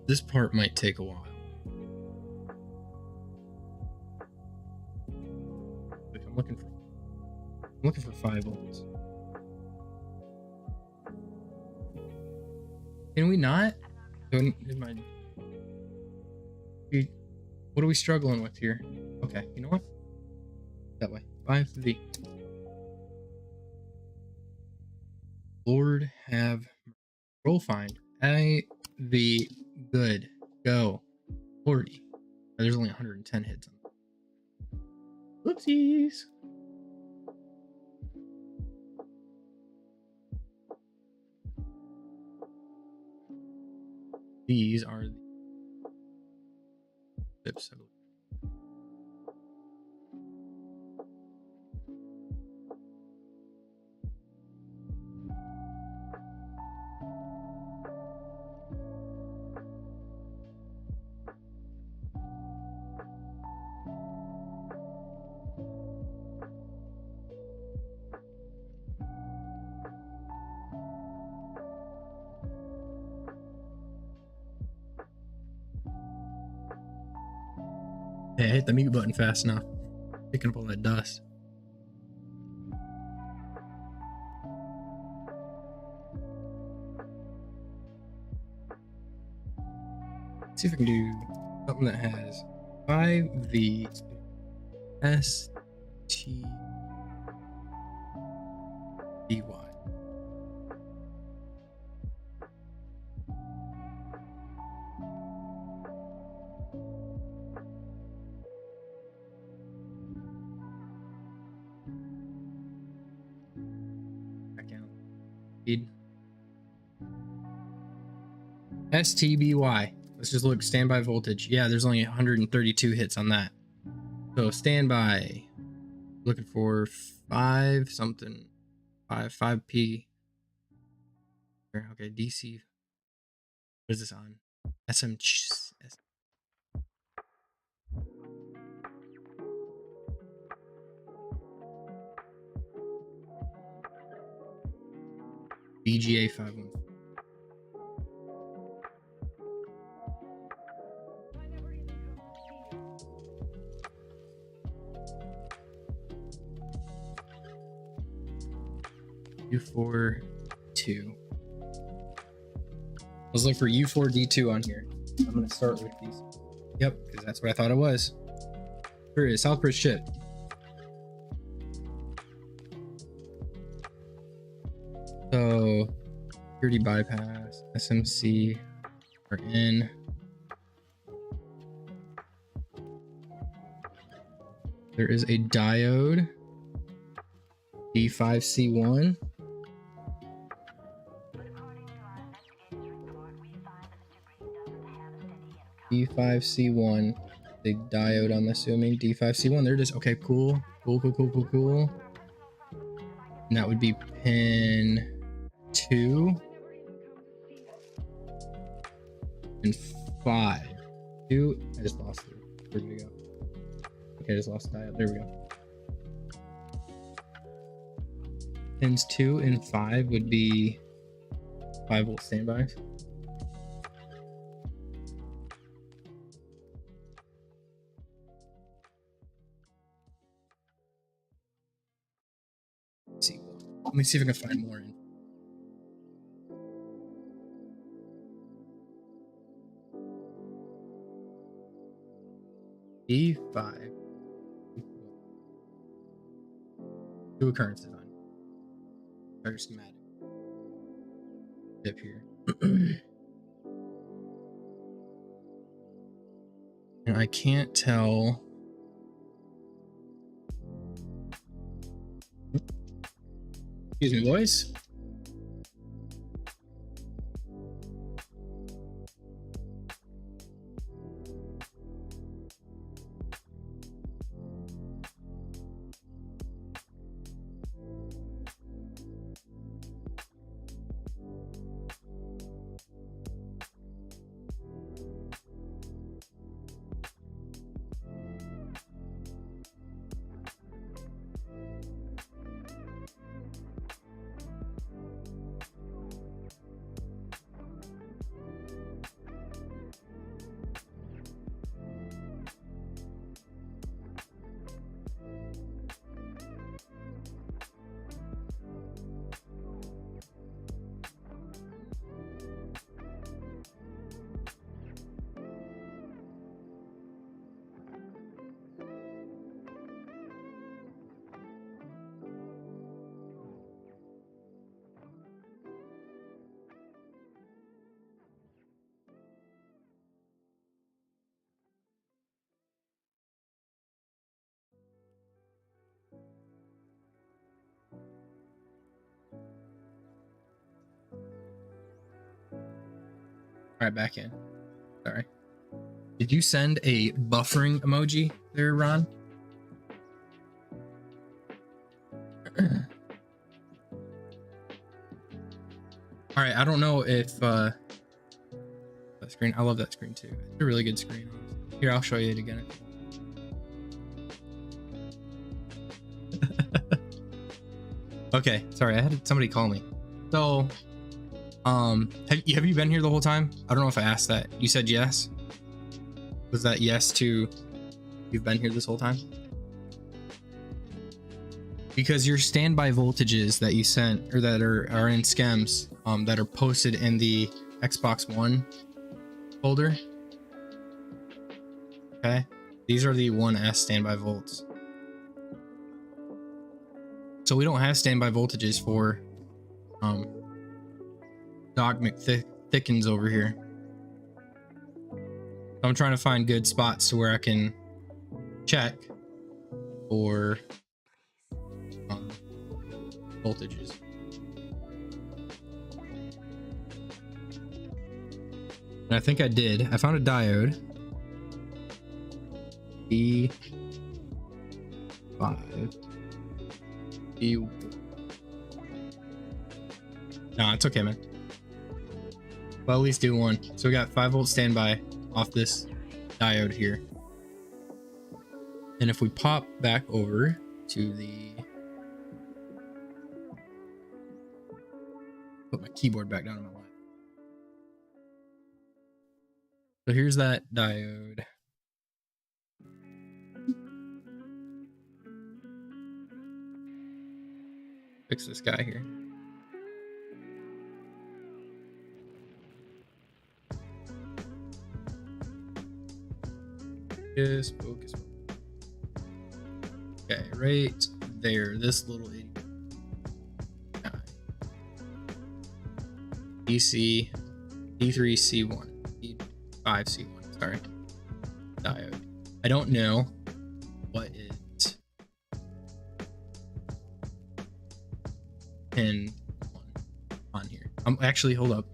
this part might take a while. I'm looking for 5 volts. Can we not? What are we struggling with here? Okay, you know what? That way. 5V. Lord have roll find. IV good. Go. Lordy. There's only 110 hits on them. Whoopsies. These are the tips, I believe. Hey, I hit the mute button fast enough. Picking up all that dust. Let's see if I can do something that has 5V STBY. Back out. Speed. STBY. Let's just look standby voltage. Yeah, there's only 132 hits on that. So standby. Looking for 5 something. 5P. Okay, DC. What is this on? SM. BGA 514. U4 2. Let's look for U4 D2 on here. I'm gonna start with these. Yep, because that's what I thought it was. Here it is, Southbridge ship. So security bypass, SMC are in. There is a diode, D5C1. D5C1, big diode, I'm assuming. D5C1, there it is. Okay, cool. Cool. And that would be pin 2 and 5. 2, I just lost it. Where did we go? Okay, I just lost the diode. There we go. Pins 2 and 5 would be 5-volt standbys. Let me see if I can find more in. E5. 2 occurrences on. Starter schematic. Dip here. And I can't tell. Excuse me, boys. right, back in. Sorry. Did you send a buffering emoji there, Ron? All right, I don't know if that screen. I love that screen too. It's a really good screen. Here, I'll show you it again. Okay, sorry, I had somebody call me. So, have you been here the whole time? I don't know if I asked that. You said yes. Was that yes to you've been here this whole time? Because your standby voltages that you sent or that are in schems that are posted in the Xbox One folder. Okay, these are the 1S standby volts. So we don't have standby voltages for Doc McThickens over here. So I'm trying to find good spots to where I can check for voltages. And I think I did. I found a diode. E5. E. No, it's okay, man. Well, at least do one. So we got 5-volt standby off this diode here. And if we pop back over to the... Put my keyboard back down on my lap. So here's that diode. Fix this guy here. Focus. Okay, right there. This little idiot. DC D3C1 D5C1. Sorry, diode. I don't know what is pin 1 on here. Actually, hold up.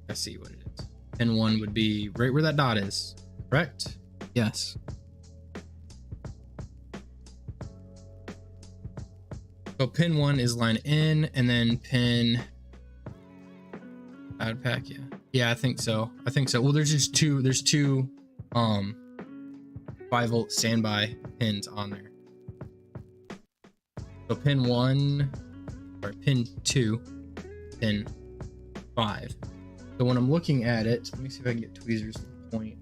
Let's see what it is. Pin 1 would be right where that dot is, correct? Yes. So pin 1 is line in, and then pin out of pack. Yeah, I think so. Well, there's two 5-volt standby pins on there. So pin 1 or pin 2, pin 5. So when I'm looking at it, let me see if I can get tweezers to point.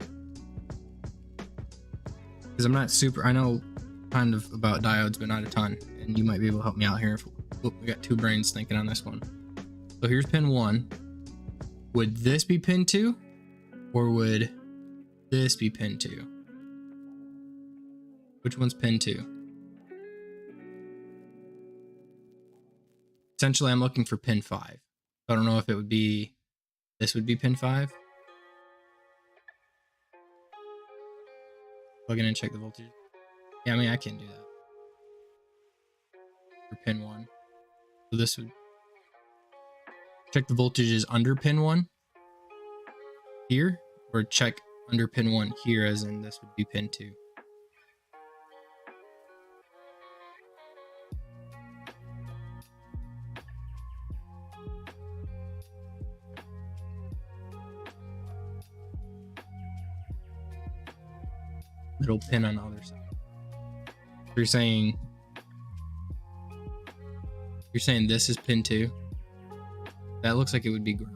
Because I'm not super, I know kind of about diodes, but not a ton. And you might be able to help me out here. If we got two brains thinking on this one. So here's pin 1. Would this be pin 2? Or would this be pin 2? Which one's pin 2? Essentially, I'm looking for pin 5. I don't know if it would be, this would be pin 5. Plug in and check the voltage. Yeah, I mean, I can do that. For pin 1. So this would check the voltages under pin 1 here, or check under pin 1 here, as in this would be pin 2. Middle pin on the other side. You're saying this is pin 2? That looks like it would be ground.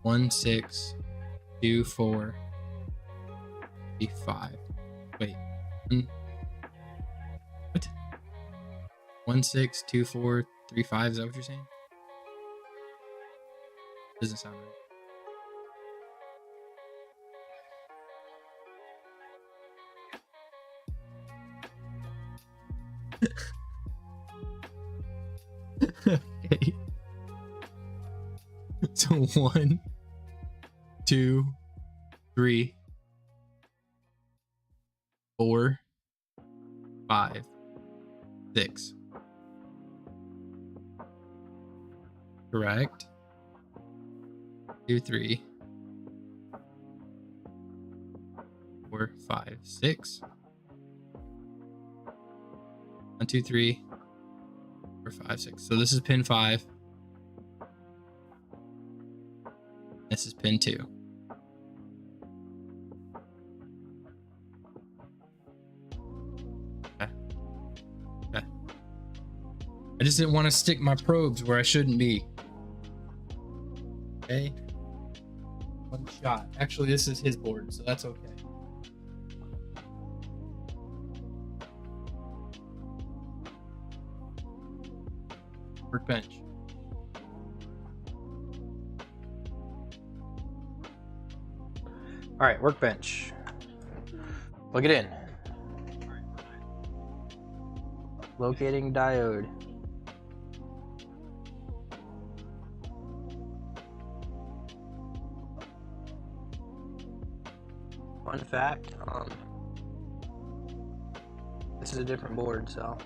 One, 6, 2, 4, 5. Wait. What? 1, 6, 2, 4, 3, 5. Is that what you're saying? Doesn't sound right. Okay. So 1, 2, 3, 4, 5. 6. Correct. 2, 3, 4, 5, 6. 1, 2, 3, 4, 5, 6. So this is pin 5. This is pin 2. Okay. Okay. I just didn't want to stick my probes where I shouldn't be. Okay. One shot. Actually, this is his board, so that's okay. Workbench. All right, workbench. Plug it in. Locating diode. Fun fact, this is a different board, so.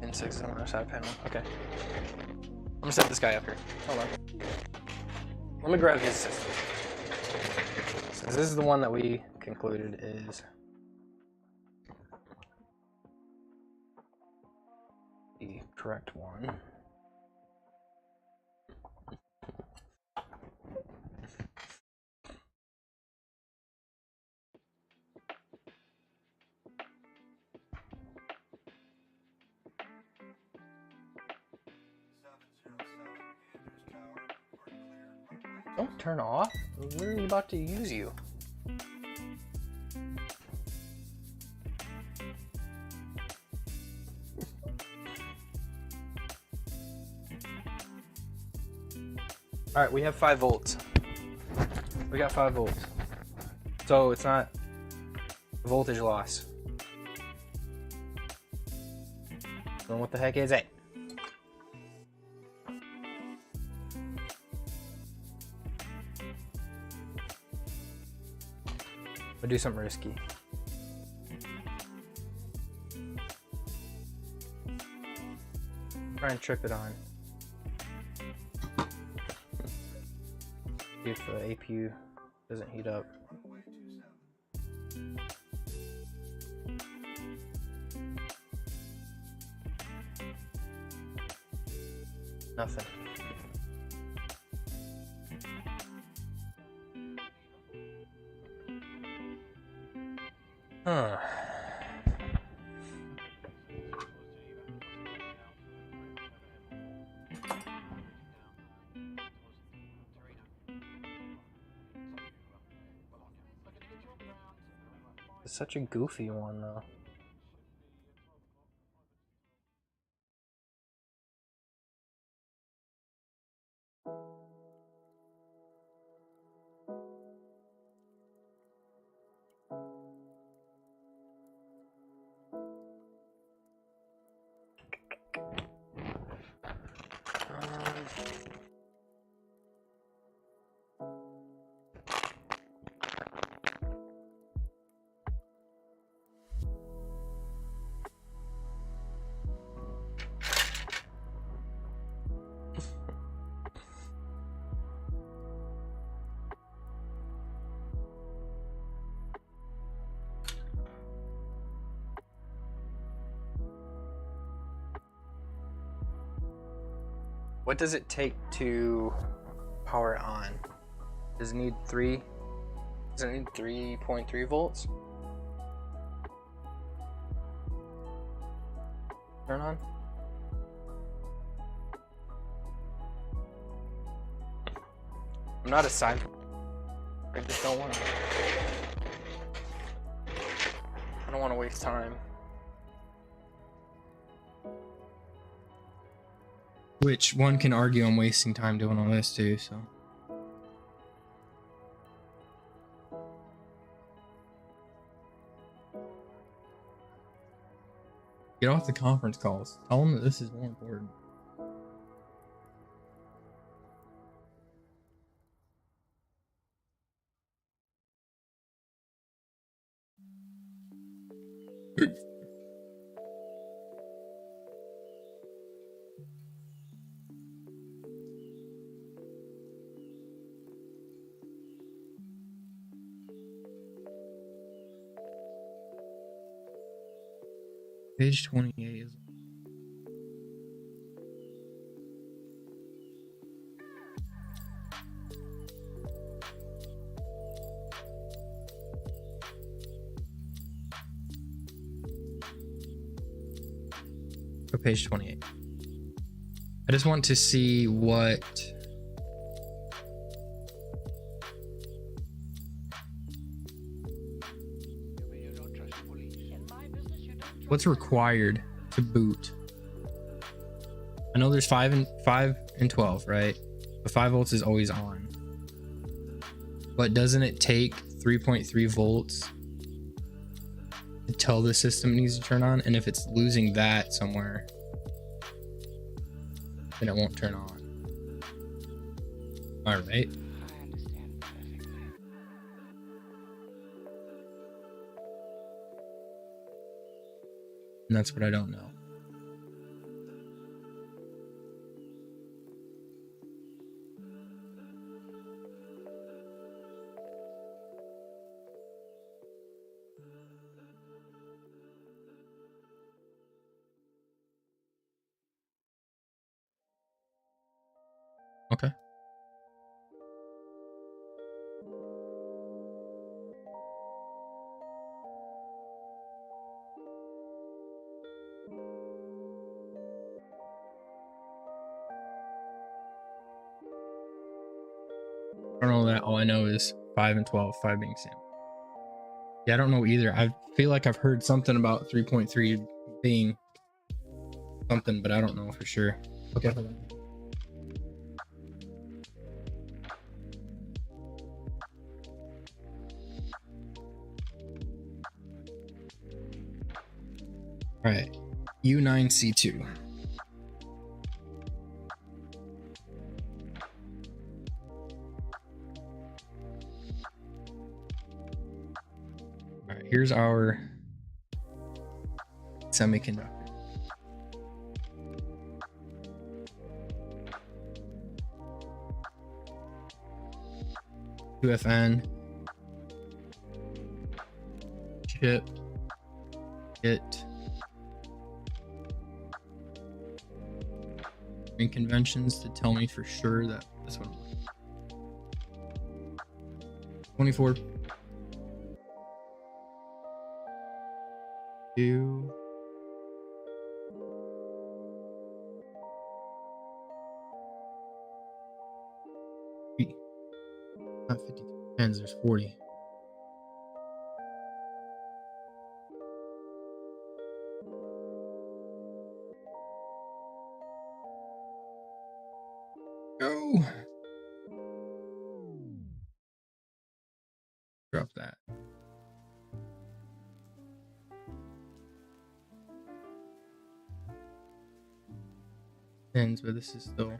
Pin 6 is on the other side panel. Okay. I'm gonna set this guy up here. Hold on. Let me grab his system. So this is the one that we concluded is the correct one. Don't turn off. We're about to use you. All right, we have 5 volts. We got 5 volts. So it's not voltage loss. So what the heck is it? We'll do something risky. Try and trip it on. See if the APU doesn't heat up. Nothing. Huh. It's such a goofy one, though. What does it take to power it on? Does it need 3? Does it need 3.3 volts? Turn on. I'm not a sci. I just don't want to. I don't want to waste time. Which one can argue I'm wasting time doing all this too, so. Get off the conference calls. Tell them that this is more important. Page 28 is. Or page 28. I just want to see what. What's required to boot? I know there's 5 and 12, right? But 5 volts is always on. But doesn't it take 3.3 volts to tell the system it needs to turn on? And if it's losing that somewhere, then it won't turn on. All right. I understand perfectly. And that's what I don't know. Okay. I don't know that. All I know is 5 and 12, 5 being same. Yeah, I don't know either. I feel like I've heard something about 3.3 being something, but I don't know for sure. Okay, hold on. All right, U9C2. All right, here's our semiconductor. UFN chip it in conventions to tell me for sure that this one 24 2 3 not 50 tens, there's 40. Go. Drop that. Ends, but this is still.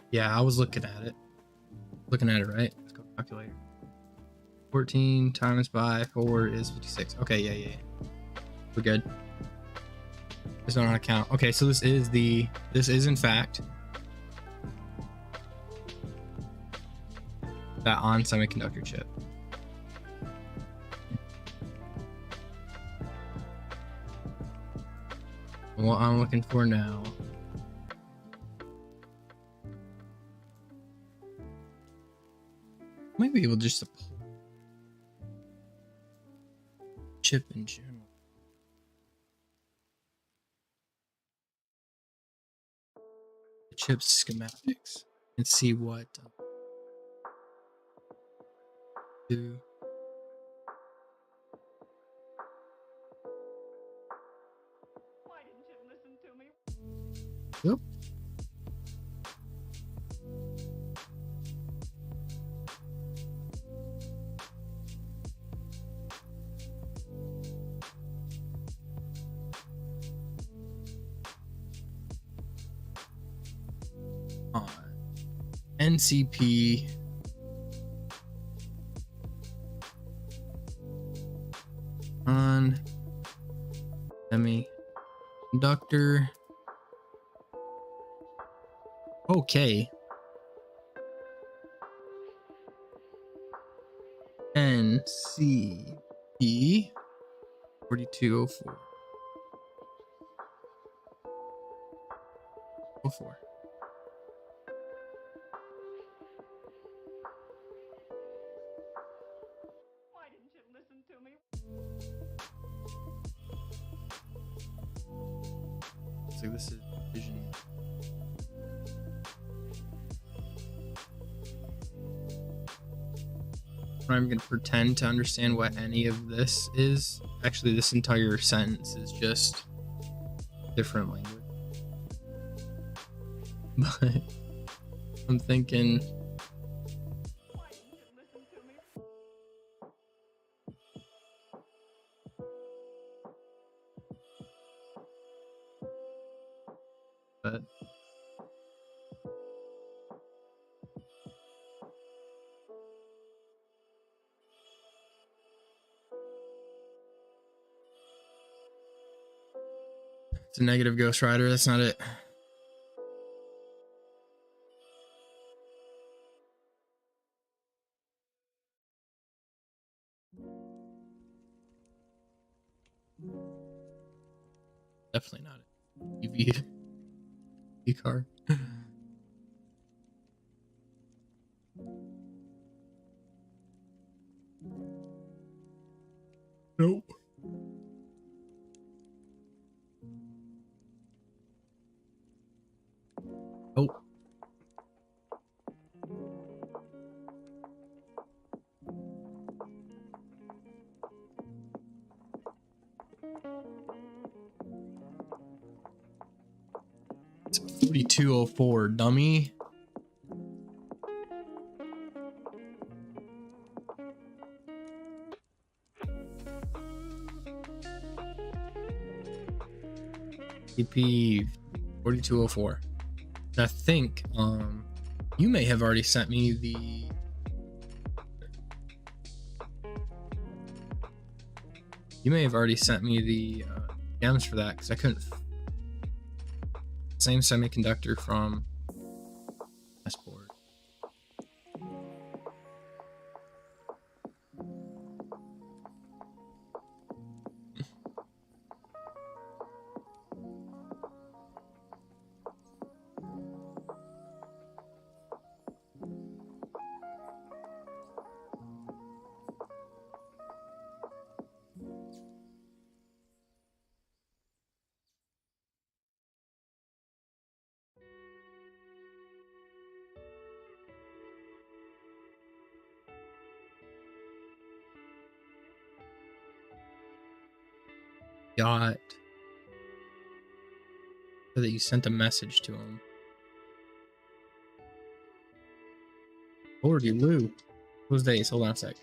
Yeah, I was looking at it. Looking at it, right? Let's go calculator. 14 times by 4 is 56. Okay, yeah. We're good. Just don't know how to count. Okay, so this is in fact that on semiconductor chip. What I'm looking for now. Might be able just to pull chip in general. chip schematics and see what do. Why didn't you listen to me? Yep. NCP on semiconductor. Okay. NCP 4204. 04. Why didn't you listen to me? So this is vision. I'm going to pretend to understand what any of this is. Actually, this entire sentence is just different language. But I'm thinking, Why didn't you listen to me? but it's a negative Ghost Rider. That's not it. Definitely not it. EV car. Nope. Oh. It's 4204, dummy. CP 4204. And I think you may have already sent me the gems for that, because I couldn't same semiconductor from passport. Got so that you sent a message to him. Lordy Lou. Those days. Hold on a sec.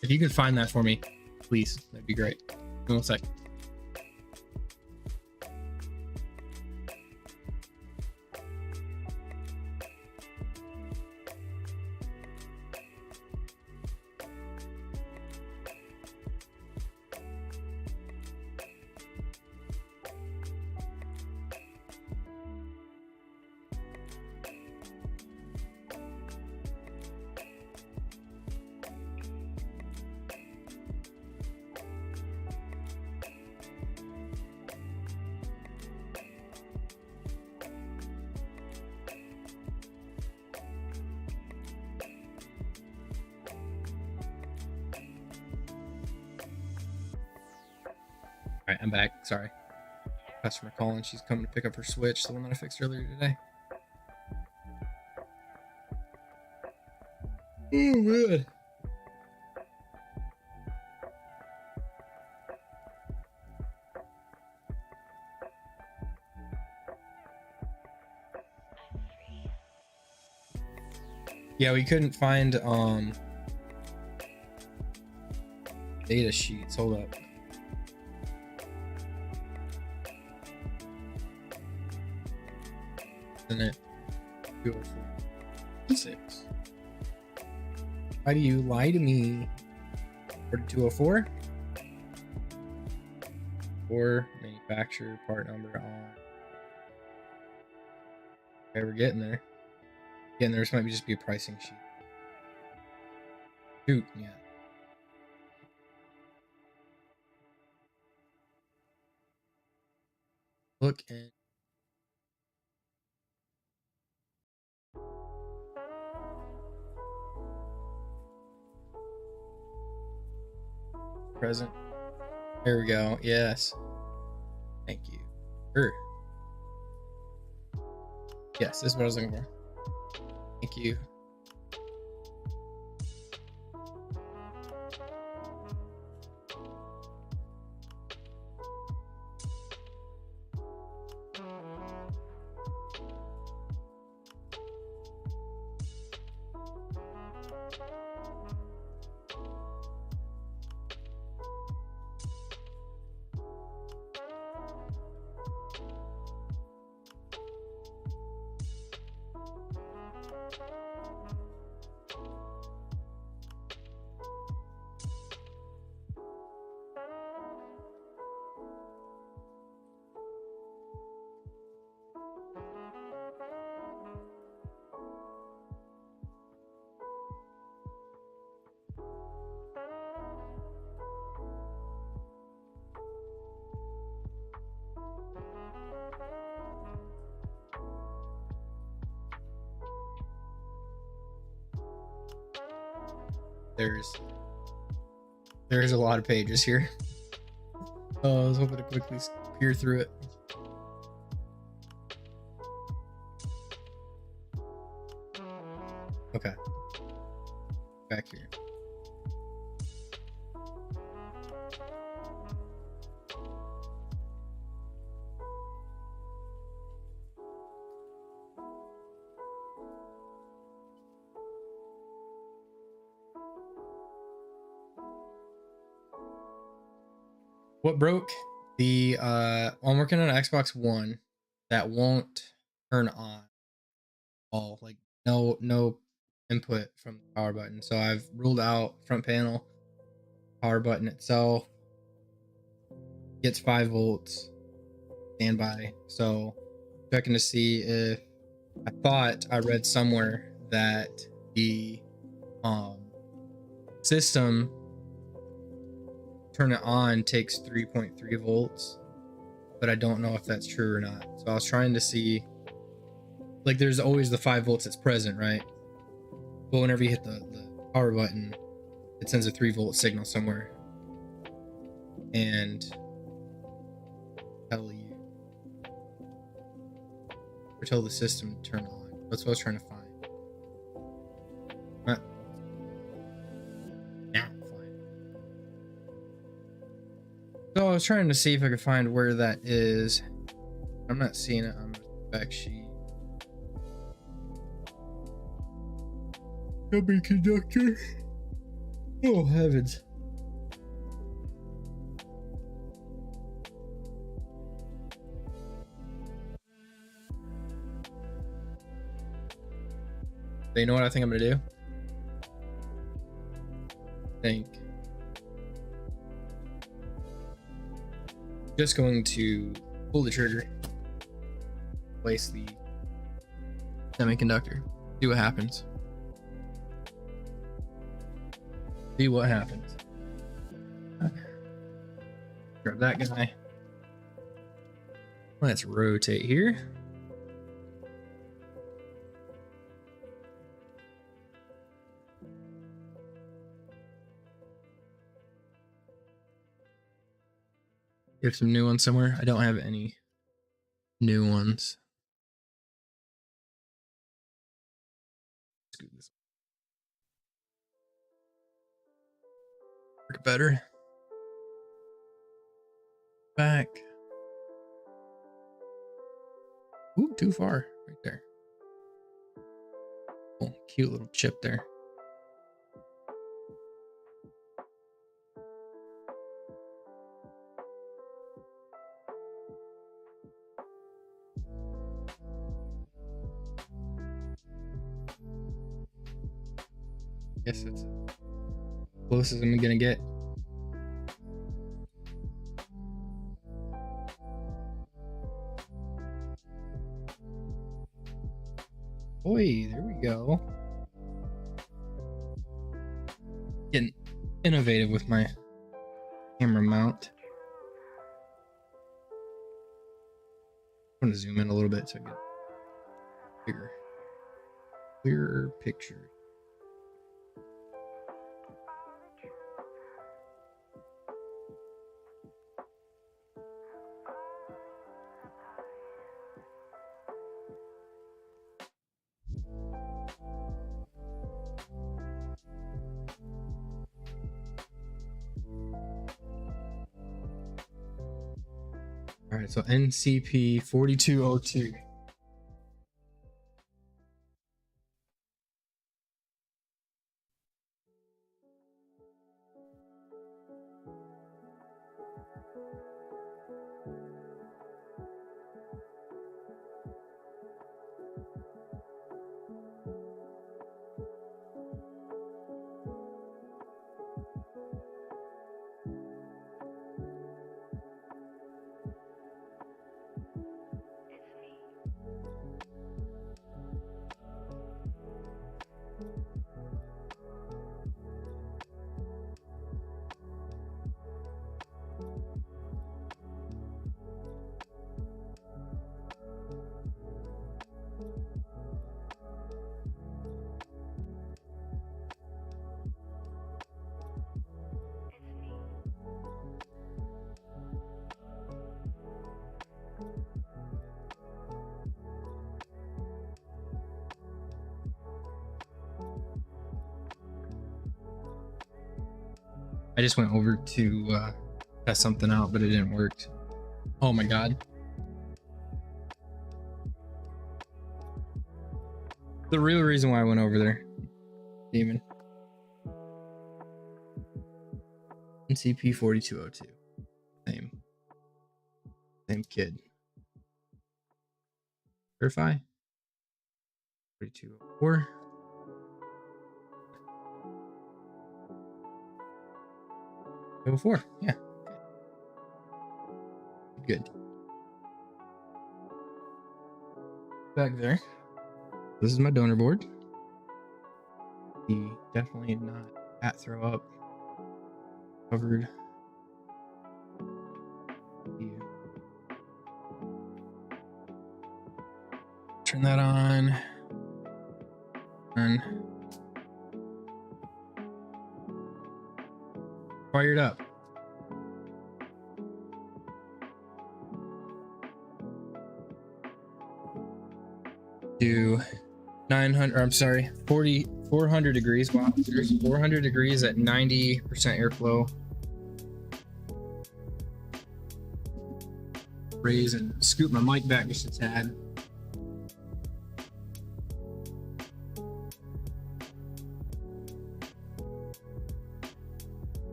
If you could find that for me, please, that'd be great. Give me 1 sec. Alright, I'm back. Sorry. Customer calling. She's coming to pick up her switch, the one that I fixed earlier today. Oh man. Yeah, we couldn't find data sheets. Hold up. Isn't it 204? Why do you lie to me? 4204? Or manufacturer part number on. Okay, we're getting there. Again, there might just be a pricing sheet. Shoot, yeah. Look and present. There we go. Yes. Thank you. Sure. Yes, this is what I was looking for. Thank you. There's a lot of pages here. Oh, I was hoping to quickly peer through it. Okay. Back here. What broke? I'm working on an Xbox One that won't turn on all, like no input from the power button. So I've ruled out front panel, power button itself gets 5 volts standby. So checking to see if I thought I read somewhere that the system turn it on takes 3.3 volts, but I don't know if that's true or not. So I was trying to see, like, there's always the 5 volts that's present, right? But whenever you hit the power button, it sends a 3 volt signal somewhere and tell the system to turn on. That's what I was trying to find. So I was trying to see if I could find where that is. I'm not seeing it on the spec sheet. Semiconductor. Oh heavens. So you know what I think I'm gonna do? Just going to pull the trigger, place the semiconductor, see what happens. Grab that guy. Let's rotate here. You have some new ones somewhere? I don't have any new ones. Scoot this work better. Back. Ooh, too far. Right there. Oh, cute little chip there. Guess it's close as I'm gonna get. Boy, there we go. Getting innovative with my camera mount. I'm gonna zoom in a little bit so I get bigger, clearer picture. All right, so NCP 4202. I just went over to test something out, but it didn't work. Oh my god. The real reason why I went over there. Demon. NCP 4202. Same kid. Verify. 4204. Level 4, yeah. Good. Back there. This is my donor board. Definitely not at throw up. Covered. Turn that on. And fired up. Do 900, or I'm sorry, 400 degrees. Wow, there's 400 degrees at 90% airflow. Raise and scoot my mic back just a tad.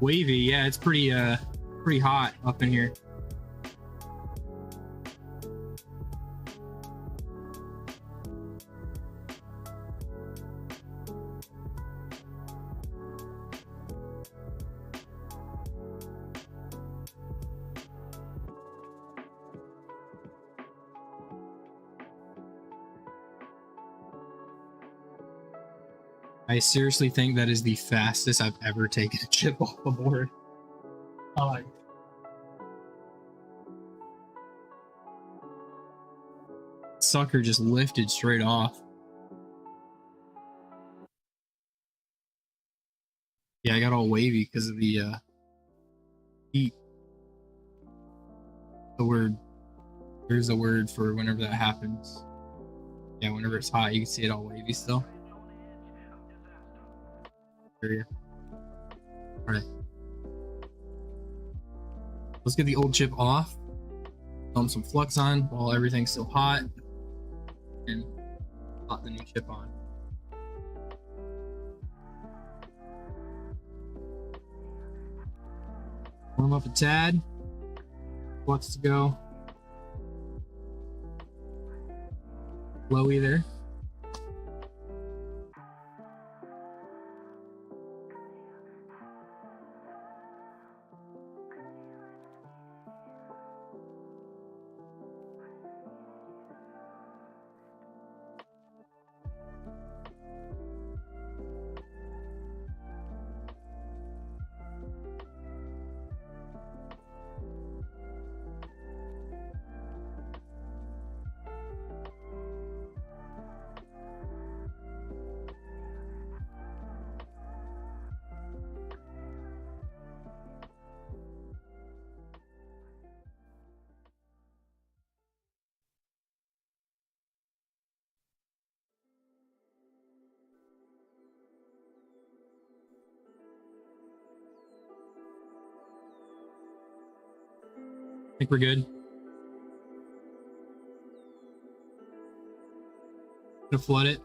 Wavy, yeah, it's pretty hot up in here. I seriously think that is the fastest I've ever taken a chip off a board. Sucker just lifted straight off. Yeah, I got all wavy because of the heat. The word. There's a word for whenever that happens. Yeah, whenever it's hot, you can see it all wavy still. Area. All right. Let's get the old chip off. Thumb some flux on while everything's still hot, and pop the new chip on. Warm up a tad. Flux to go. Low either. I think we're good. Gonna flood it.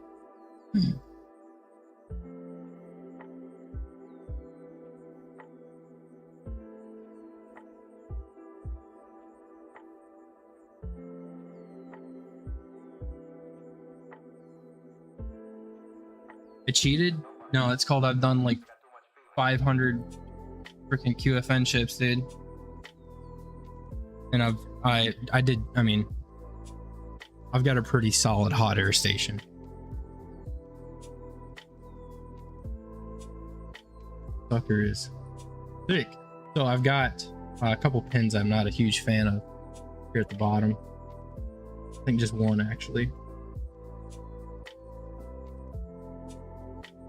I cheated? No, it's called I've done like 500 freaking QFN chips, dude. And I mean, I've got a pretty solid hot air station. Sucker is thick. So I've got a couple pins I'm not a huge fan of here at the bottom. I think just one actually.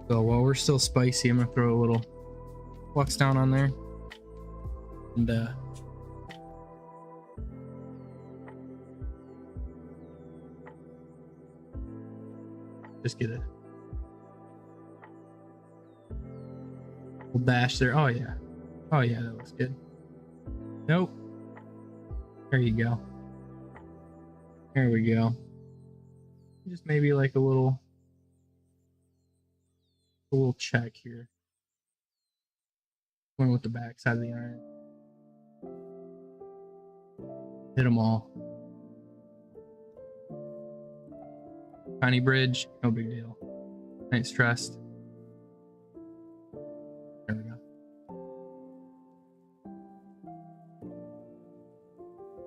So while we're still spicy, I'm gonna throw a little flux down on there. And just get a little dash there. Oh yeah. Oh yeah, that looks good. Nope. There you go. There we go. Just maybe like a little check here. Going with the back side of the iron. Hit them all. Tiny bridge, no big deal. Ain't stressed. There we go.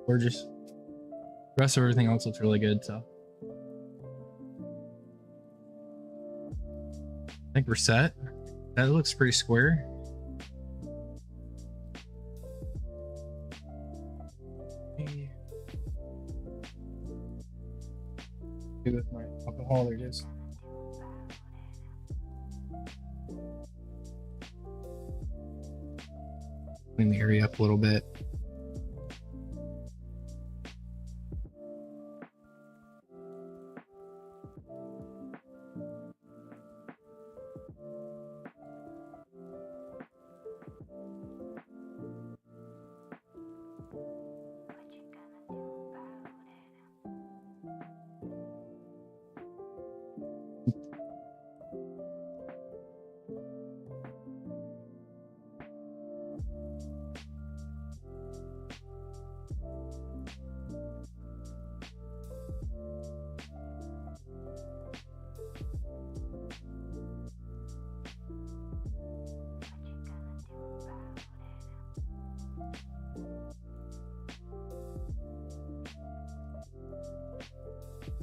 Gorgeous. The rest of everything else looks really good, so. I think we're set. That looks pretty square. With my alcohol, there it is. Clean the area up a little bit.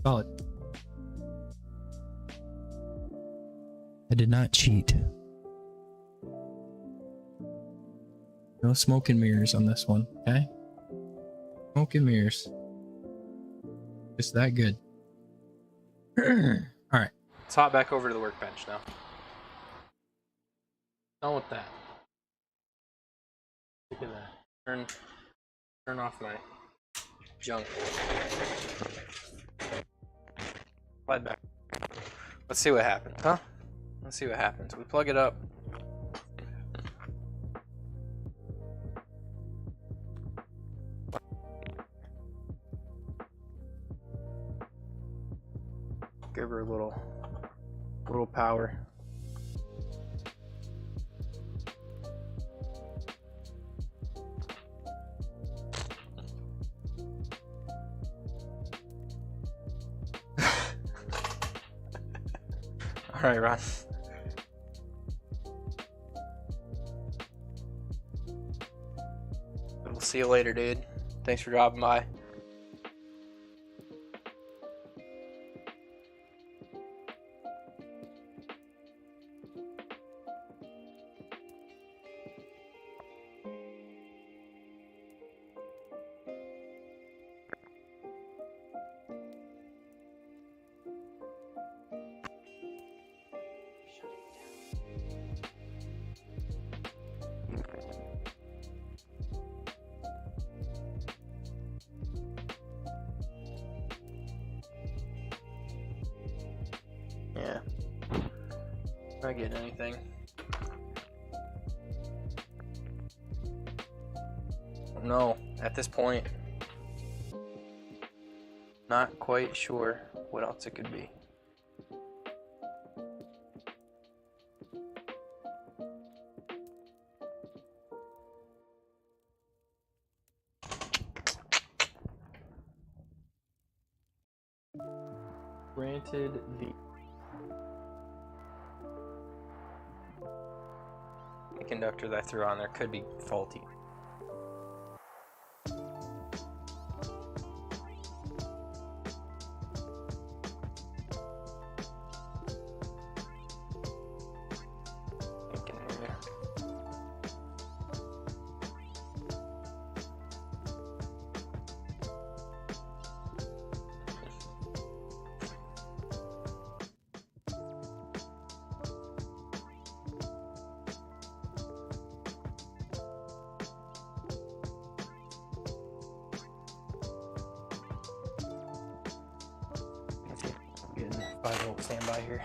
Solid. I did not cheat. No smoke and mirrors on this one, okay? Smoke and mirrors. Just that good. Alright. Let's hop back over to the workbench now. Done with that. Look at that. Turn off my junk. Slide back. Let's see what happens, huh? Let's see what happens. We plug it up. Give her a little power. All right, Ron. We'll see you later, dude. Thanks for dropping by. Yeah. Not getting anything. No, at this point, not quite sure what else it could be. Granted, the conductor that I threw on there could be faulty. Thinking here. Getting 5-volt standby here.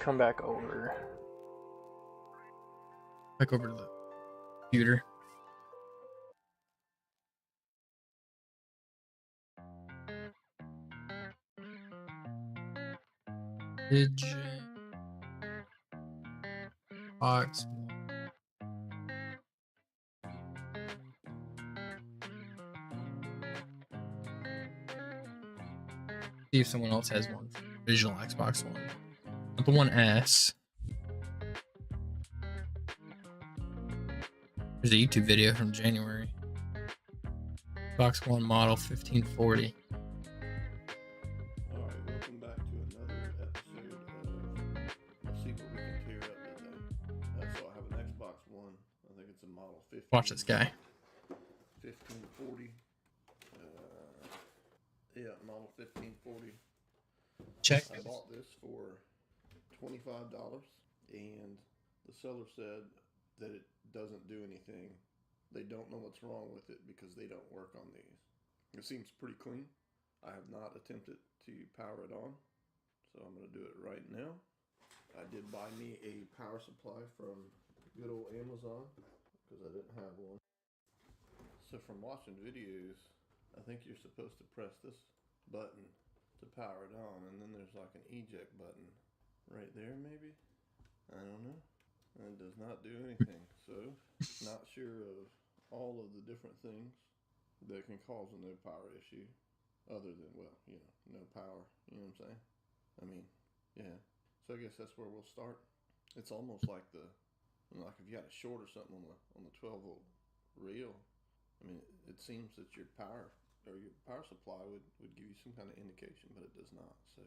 Come back over. Back over to the computer. Digit box. See if someone else has one. Original Xbox One. Not the One S. There's a YouTube video from January. Xbox One model 1540. Alright, welcome back to another episode of Let's See What We Can Tear Up Today. So I have an Xbox One. I think it's a model 15. Watch this guy. 1540. Yeah, model 1540. Check. I bought this for $25, and the seller said that it doesn't do anything. They don't know what's wrong with it because they don't work on these. It seems pretty clean. I have not attempted to power it on, so I'm going to do it right now. I did buy me a power supply from good old Amazon because I didn't have one. So from watching videos, I think you're supposed to press this button to power it on, and then there's like an eject button right there maybe. I don't know. and it does not do anything. So, not sure of all of the different things that can cause a no power issue, other than, well, you know, no power. You know what I'm saying? I mean, yeah. So I guess that's where we'll start. It's almost like if you had a short or something on the 12 volt reel. I mean, it seems that your power supply would give you some kind of indication, but it does not. So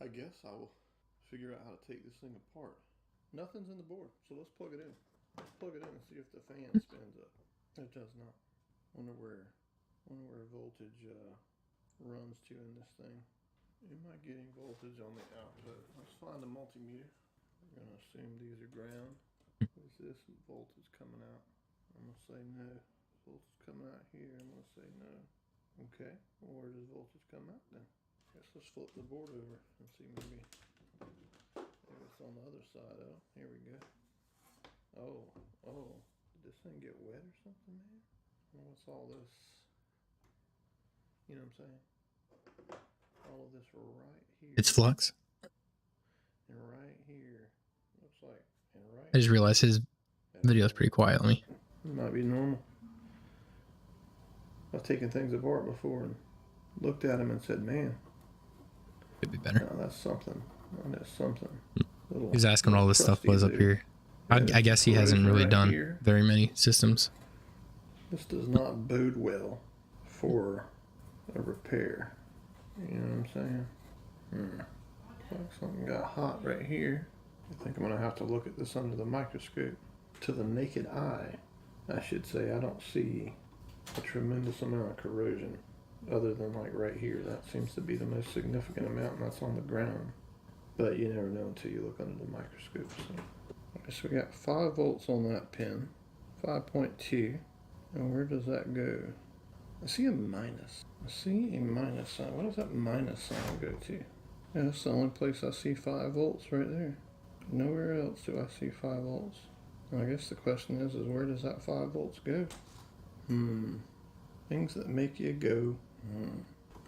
I guess I will figure out how to take this thing apart. Nothing's in the board, so let's plug it in. Let's plug it in and see if the fan spins up. It does not. Wonder where voltage runs to in this thing. Am I getting voltage on the output? Let's find a multimeter. We're gonna assume these are ground. Is this voltage coming out? I'm gonna say no. Voltage coming out here. I'm gonna say no. Okay. Well, where does voltage come out then? Guess let's flip the board over and see maybe it's on the other side. Oh, here we go. Oh, did this thing get wet or something, man? Well, what's all this? You know what I'm saying? All of this right here. It's flux. And right here. Looks like. And right. I just realized his video is pretty quiet. Let me. It might be normal. I've taken things apart before and looked at them and said, man, Could be better. no, that's something. That is something. He was asking what all this stuff was up here. Yeah, I guess he hasn't really right done here. very many systems. This does not bode well for a repair. You know what I'm saying? Looks like something got hot right here. I think I'm going to have to look at this under the microscope. To the naked eye, I should say, I don't see a tremendous amount of corrosion other than like right here. That seems to be the most significant amount, and that's on the ground. But you never know until you look under the microscope. So we got 5 volts on that pin, 5.2. And where does that go? I see a minus. I see a minus sign. What does that minus sign go to? Yeah, that's the only place I see 5 volts right there. Nowhere else do I see 5 volts. I guess the question is where does that 5 volts go? Things that make you go.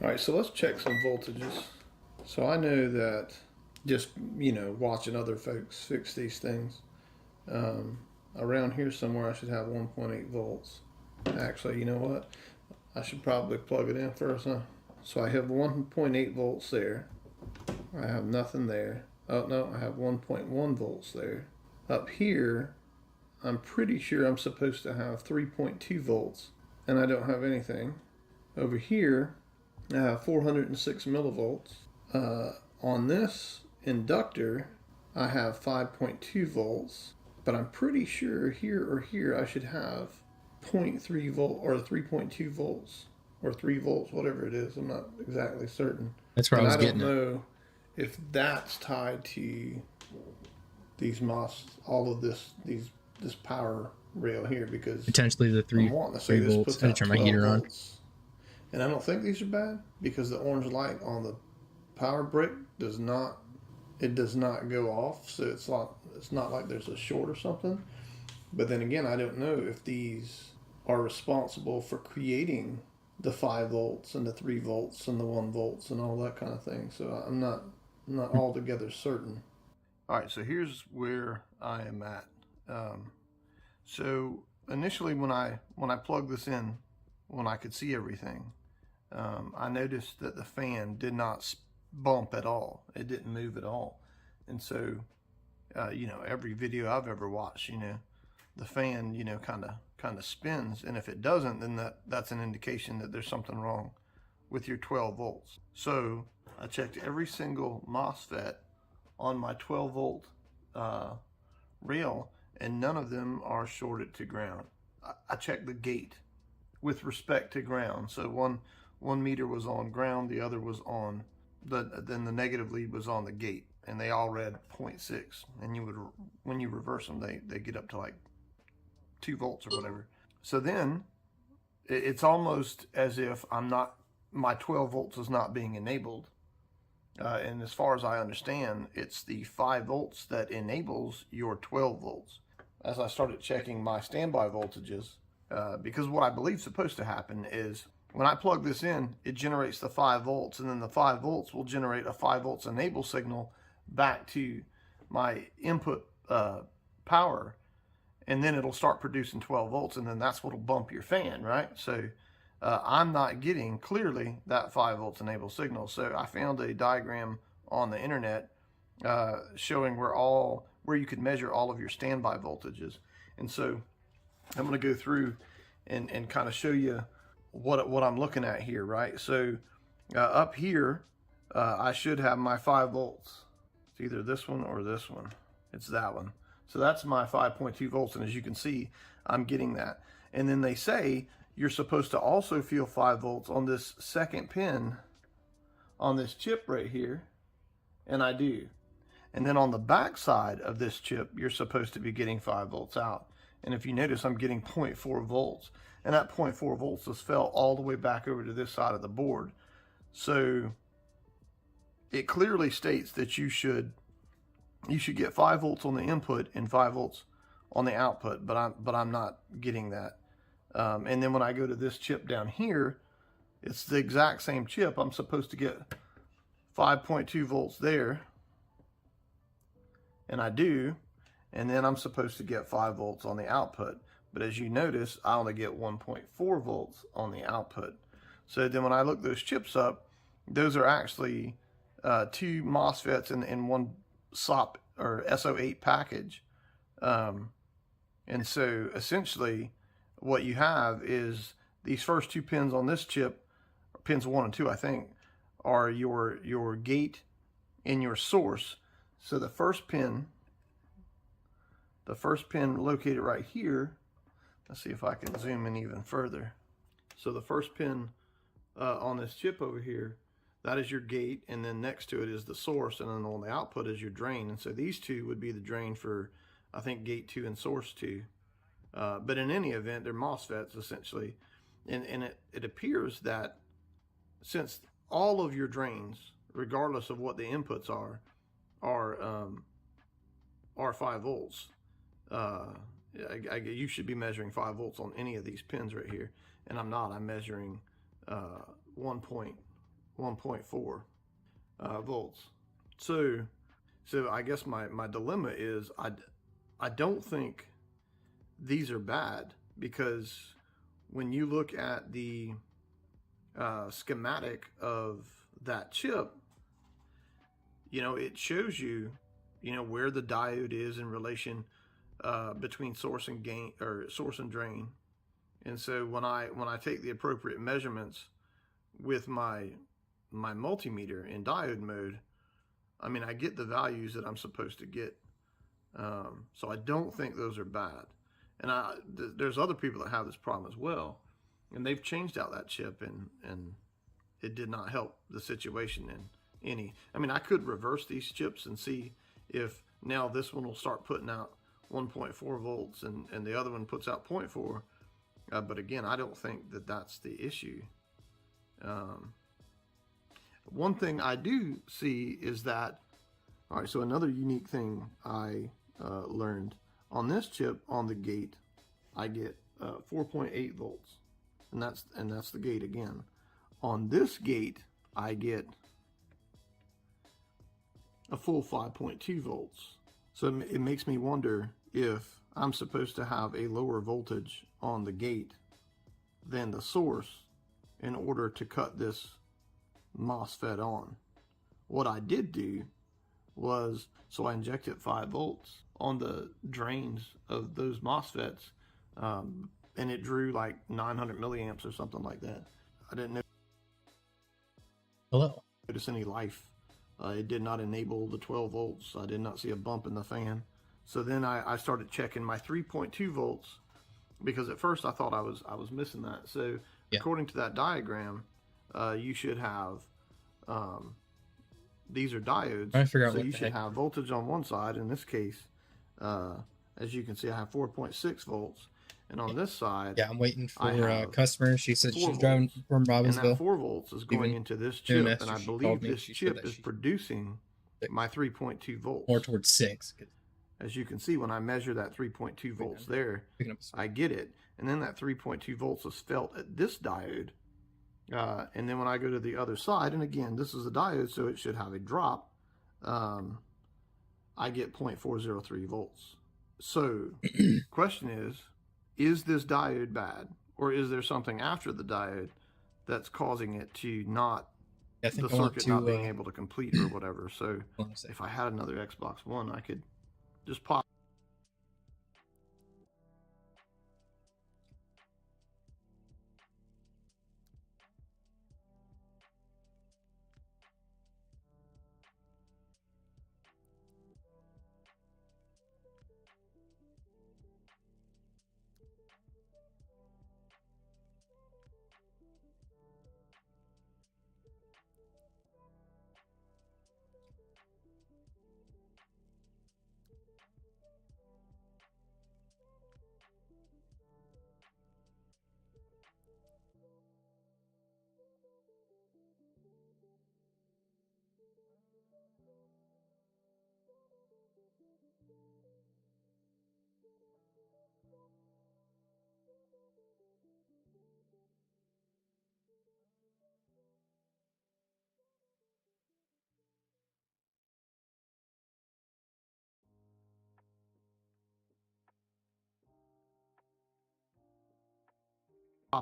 Alright, so let's check some voltages. So I know that just, watching other folks fix these things, around here somewhere I should have 1.8 volts. Actually, you know what? I should probably plug it in first, huh? So I have 1.8 volts there. I have nothing there. Oh, no, I have 1.1 volts there. Up here, I'm pretty sure I'm supposed to have 3.2 volts, and I don't have anything. Over here, I have 406 millivolts. On this inductor, I have 5.2 volts, but I'm pretty sure here or here I should have 0.3 volt or 3.2 volts or 3 volts, whatever it is. I'm not exactly certain. That's where I was don't getting at. know if that's tied to these all of this power rail here, because Potentially the I'm wanting to say 3 this volts. puts I out turn my 12 heater on. volts. And I don't think these are bad, because the orange light on the power brick does not go off, so it's not like there's a short or something. But then again, I don't know if these are responsible for creating the 5 volts and the 3 volts and the 1 volts and all that kind of thing. So I'm not altogether certain. All right, so here's where I am at. So initially, when I plugged this in, when I could see everything, I noticed that the fan did not bump at all. It didn't move at all. And so, every video I've ever watched, the fan, kind of spins. And if it doesn't, then that's an indication that there's something wrong with your 12 volts. So I checked every single MOSFET on my 12 volt rail, and none of them are shorted to ground. I checked the gate with respect to ground. So one meter was on ground, the other was on then the negative lead was on the gate, and they all read 0.6. And when you reverse them, they get up to like 2 volts or whatever. So then it's almost as if my 12 volts is not being enabled. And as far as I understand, it's the 5 volts that enables your 12 volts. As I started checking my standby voltages, because what I believe is supposed to happen is when I plug this in, it generates the 5 volts, and then the 5 volts will generate a 5 volts enable signal back to my input power, and then it'll start producing 12 volts, and then that's what'll bump your fan, right? So I'm not getting clearly that 5 volts enable signal. So I found a diagram on the internet showing where you could measure all of your standby voltages. And so I'm going to go through and kind of show you what I'm looking at here, right? So up here, I should have my 5 volts. It's either this one or this one. It's that one. So that's my 5.2 volts, and as you can see, I'm getting that. And then they say you're supposed to also feel 5 volts on this second pin on this chip right here, and I do. And then on the back side of this chip, you're supposed to be getting 5 volts out. And if you notice, I'm getting 0.4 volts. And that 0.4 volts has fell all the way back over to this side of the board. So it clearly states that you should get 5 volts on the input and 5 volts on the output, but I'm not getting that. And then when I go to this chip down here, it's the exact same chip. I'm supposed to get 5.2 volts there, and I do, and then I'm supposed to get 5 volts on the output. But as you notice, I only get 1.4 volts on the output. So then when I look those chips up, those are actually 2 MOSFETs in one SOP or SO8 package. And so essentially what you have is these first 2 pins on this chip, pins 1 and 2 I think, are your gate and your source. So the first pin located right here, let's see if I can zoom in even further. So the first pin on this chip over here, that is your gate, and then next to it is the source, and then on the output is your drain. And so these 2 would be the drain for, I think, gate 2 and source 2. But in any event, they're MOSFETs essentially. And it appears that since all of your drains, regardless of what the inputs are 5 volts, you should be measuring 5 volts on any of these pins right here. And I'm not. I'm measuring 1.4 volts. So I guess my dilemma is I don't think these are bad, because when you look at the schematic of that chip, it shows you, where the diode is in relation between source and gain, or source and drain. And so when I take the appropriate measurements with my multimeter in diode mode, I get the values that I'm supposed to get. So I don't think those are bad. And there's other people that have this problem as well, and they've changed out that chip, and it did not help the situation in any. I could reverse these chips and see if now this one will start putting out 1.4 volts and the other one puts out 0.4. But again, I don't think that that's the issue. One thing I do see is that, all right, so another unique thing I learned, on this chip on the gate, I get 4.8 volts, and that's the gate again. On this gate, I get a full 5.2 volts. So it makes me wonder if I'm supposed to have a lower voltage on the gate than the source in order to cut this MOSFET on. What I did do was, so I injected 5 volts on the drains of those MOSFETs, and it drew like 900 milliamps or something like that. I didn't notice any life. It did not enable the 12 volts. I did not see a bump in the fan. So then I started checking my 3.2 volts, because at first I thought I was missing that. So yeah, according to that diagram, you should have, these are diodes. I figure out so what you the should heck. have voltage on one side. In this case, as you can see, I have 4.6 volts. And on this side, Yeah, I'm waiting for I a have customer. She said 4 she's driving volts. from and that Robbinsville. 4 volts is going Even into this soon chip, after and I she believe called me, this she said chip that is she- producing my 3.2 volts. More towards 6. 'Cause As you can see, when I measure that 3.2 volts there, picking up I get it. And then that 3.2 volts is felt at this diode. And then when I go to the other side, and again, this is a diode, so it should have a drop, I get 0.403 volts. So, question is this diode bad? Or is there something after the diode that's causing it to not, I the think I want circuit to not being able to complete or whatever? So, hold on a sec. if I had another Xbox One, I could just pop.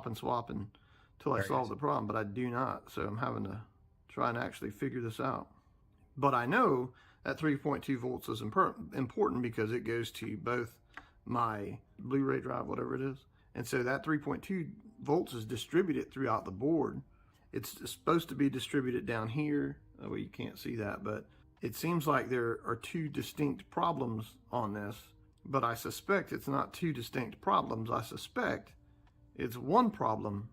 And swap until I There it solve is. the problem, but I do not. So I'm having to try and actually figure this out. But I know that 3.2 volts is important because it goes to both my Blu-ray drive, whatever it is. And so that 3.2 volts is distributed throughout the board. It's supposed to be distributed down here. Well, you can't see that, but it seems like there are two distinct problems on this, but I suspect it's not two distinct problems. I suspect it's one problem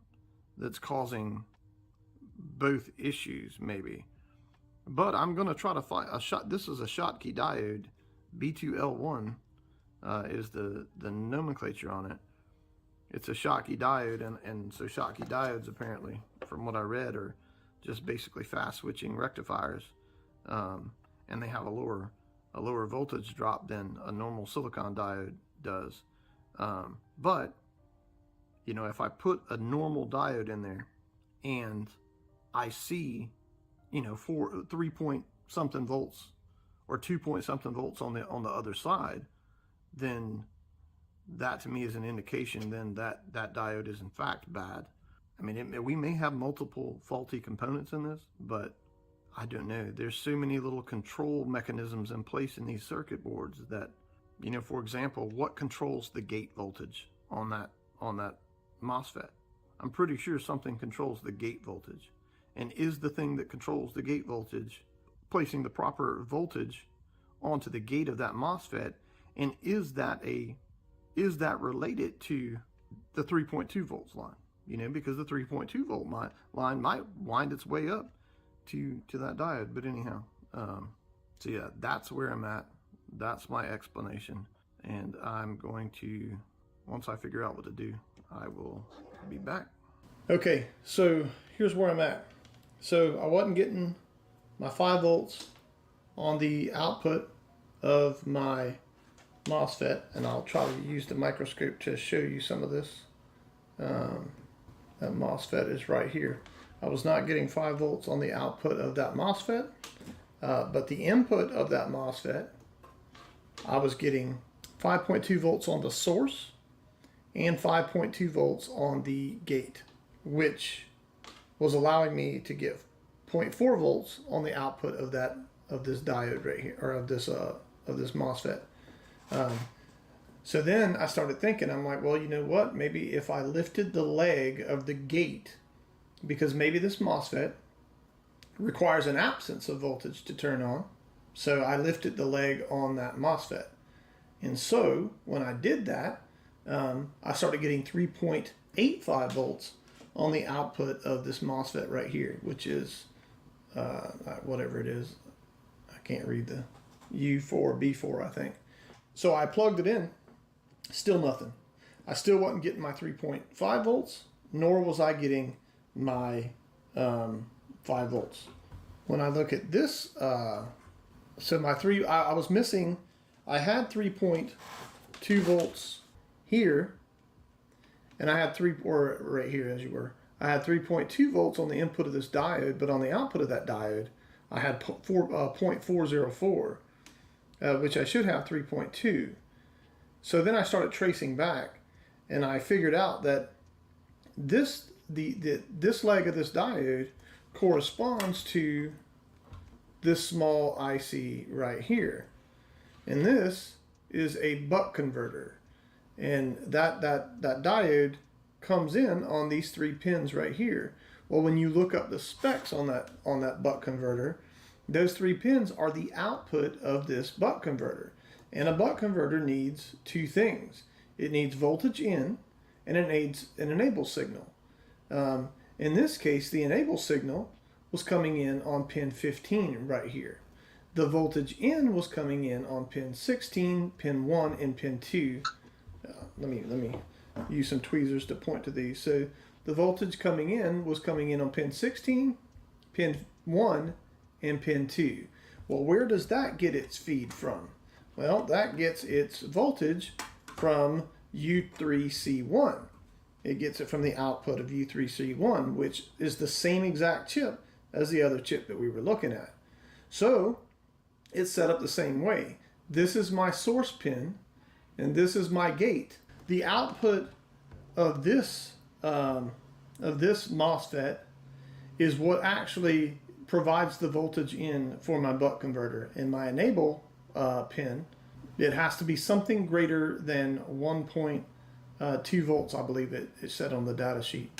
that's causing both issues, maybe. But I'm going to try to find a shot. This is a Schottky diode. B2L1 is the nomenclature on it. It's a Schottky diode, and so Schottky diodes, apparently, from what I read, are just basically fast switching rectifiers, and they have a lower voltage drop than a normal silicon diode does. But you know, if I put a normal diode in there and I see, you know, 3 point something volts or 2 point something volts on the other side, then that to me is an indication then that diode is in fact bad. I mean, we may have multiple faulty components in this, but I don't know. There's so many little control mechanisms in place in these circuit boards that, you know, for example, what controls the gate voltage on that MOSFET? I'm pretty sure something controls the gate voltage. And is the thing that controls the gate voltage placing the proper voltage onto the gate of that MOSFET? And is that related to the 3.2 volts line? You know, because the 3.2 volt line might wind its way up to that diode. But anyhow, so yeah, that's where I'm at. That's my explanation. And I'm going to, once I figure out what to do, I will be back. Okay, so here's where I'm at. So I wasn't getting my 5 volts on the output of my MOSFET, and I'll try to use the microscope to show you some of this. That MOSFET is right here. I was not getting 5 volts on the output of that MOSFET, but the input of that MOSFET, I was getting 5.2 volts on the source and 5.2 volts on the gate, which was allowing me to get 0.4 volts on the output of this diode right here, or of this MOSFET. So then I started thinking, I'm like, well, you know what? Maybe if I lifted the leg of the gate, because maybe this MOSFET requires an absence of voltage to turn on. So I lifted the leg on that MOSFET. And so when I did that, I started getting 3.85 volts on the output of this MOSFET right here, which is whatever it is. I can't read the U4, B4, I think. So I plugged it in, still nothing. I still wasn't getting my 3.5 volts, nor was I getting my 5 volts. When I look at this, so my I was missing, I had 3.2 volts here, and I had right here as you were, I had 3.2 volts on the input of this diode, but on the output of that diode, I had 0.404, which I should have 3.2. So then I started tracing back, and I figured out that this leg of this diode corresponds to this small IC right here, and this is a buck converter, and that diode comes in on these 3 pins right here. Well, when you look up the specs on that buck converter, those 3 pins are the output of this buck converter. And a buck converter needs 2 things. It needs voltage in, and it needs an enable signal. In this case, the enable signal was coming in on pin 15 right here. The voltage in was coming in on pin 16, pin 1, and pin 2. Let me use some tweezers to point to these. So the voltage coming in was coming in on pin 16, pin 1, and pin 2. Well, where does that get its feed from? Well, that gets its voltage from U3C1. It gets it from the output of U3C1, which is the same exact chip as the other chip that we were looking at. So it's set up the same way. This is my source pin, and this is my gate. The output of this MOSFET is what actually provides the voltage in for my buck converter. In my enable pin, it has to be something greater than 1.2 volts, I believe it said on the data sheet.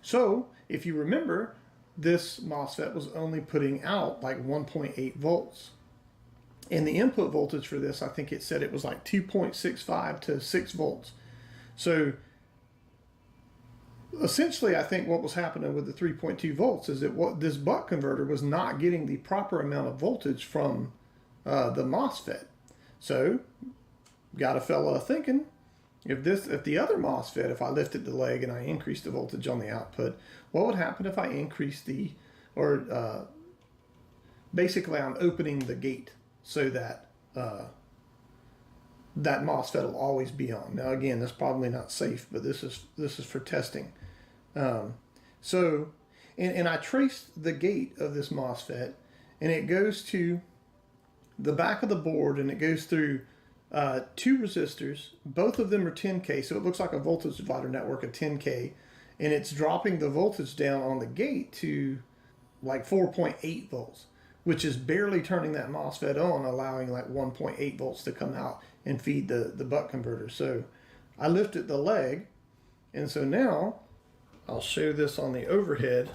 So if you remember, this MOSFET was only putting out like 1.8 volts. And the input voltage for this, I think it said it was like 2.65 to 6 volts. So essentially, I think what was happening with the 3.2 volts is that this buck converter was not getting the proper amount of voltage from the MOSFET. So got a fella thinking, if the other MOSFET, if I lifted the leg and I increased the voltage on the output, what would happen if I increased basically I'm opening the gate so that that MOSFET will always be on. Now again, that's probably not safe, but this is for testing. So I traced the gate of this MOSFET, and it goes to the back of the board, and it goes through 2 resistors. Both of them are 10K, so it looks like a voltage divider network of 10K, and it's dropping the voltage down on the gate to like 4.8 volts, which is barely turning that MOSFET on, allowing like 1.8 volts to come out and feed the buck converter. So I lifted the leg, and so now I'll show this on the overhead.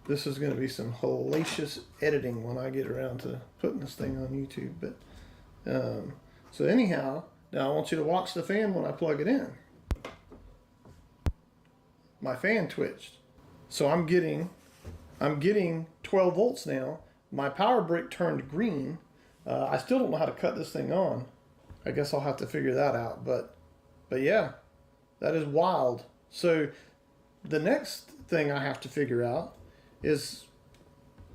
This is going to be some hellacious editing when I get around to putting this thing on YouTube. But so anyhow, now I want you to watch the fan when I plug it in. My fan twitched. So I'm getting 12 volts now. My power brick turned green. I still don't know how to cut this thing on. I guess I'll have to figure that out. But yeah, that is wild. So the next thing I have to figure out is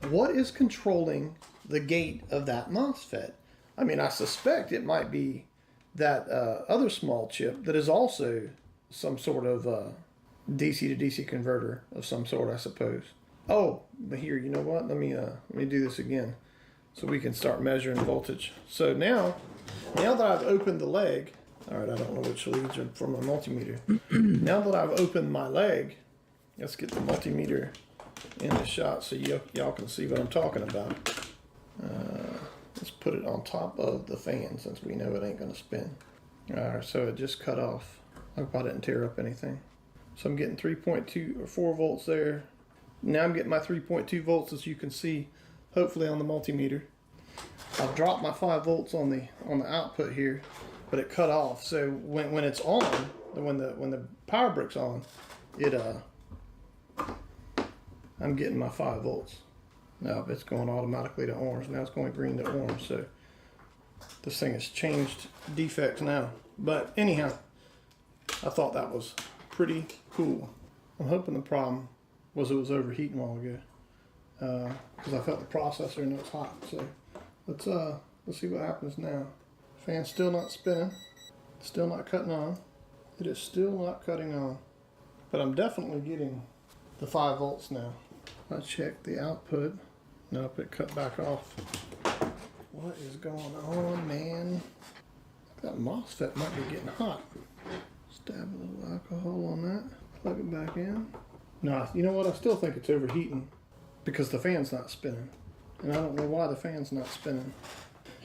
what is controlling the gate of that MOSFET. I mean, I suspect it might be that other small chip that is also some sort of DC to DC converter of some sort, I suppose. Oh, but here, you know what? Let me do this again so we can start measuring voltage. So now that I've opened the leg, all right, I don't know which leads are from my multimeter. Now that I've opened my leg, let's get the multimeter in the shot so y'all can see what I'm talking about. Let's put it on top of the fan since we know it ain't gonna spin. All right, so it just cut off. I hope I didn't tear up anything. So I'm getting 3.2 or 4 volts there. Now I'm getting my 3.2 volts, as you can see, hopefully on the multimeter. I've dropped my 5 volts on the output here, but it cut off. So when it's on, when the power brick's on, I'm getting my 5 volts. Now it's going automatically to orange. Now it's going green to orange. So this thing has changed defects now. But anyhow, I thought that was pretty cool. I'm hoping the problem was it was overheating a while ago, because I felt the processor and it was hot. So let's see what happens now. Fan's still not spinning, still not cutting on. It is still not cutting on, but I'm definitely getting the 5 volts now. I checked the output. Nope, it cut back off. What is going on, man? That MOSFET might be getting hot. Stab a little alcohol on that. Plug it back in. No, you know what? I still think it's overheating because the fan's not spinning. And I don't know why the fan's not spinning.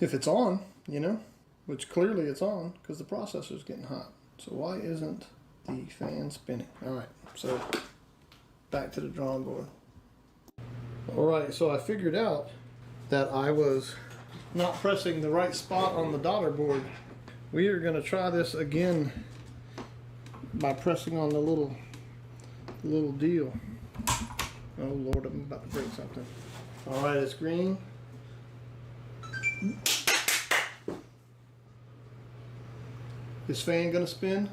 If it's on, you know, which clearly it's on because the processor's getting hot. So why isn't the fan spinning? All right, so back to the drawing board. All right, so I figured out that I was not pressing the right spot on the daughter board. We are going to try this again by pressing on the little deal. Oh Lord, I'm about to break something. All right, it's green. Is fan going to spin?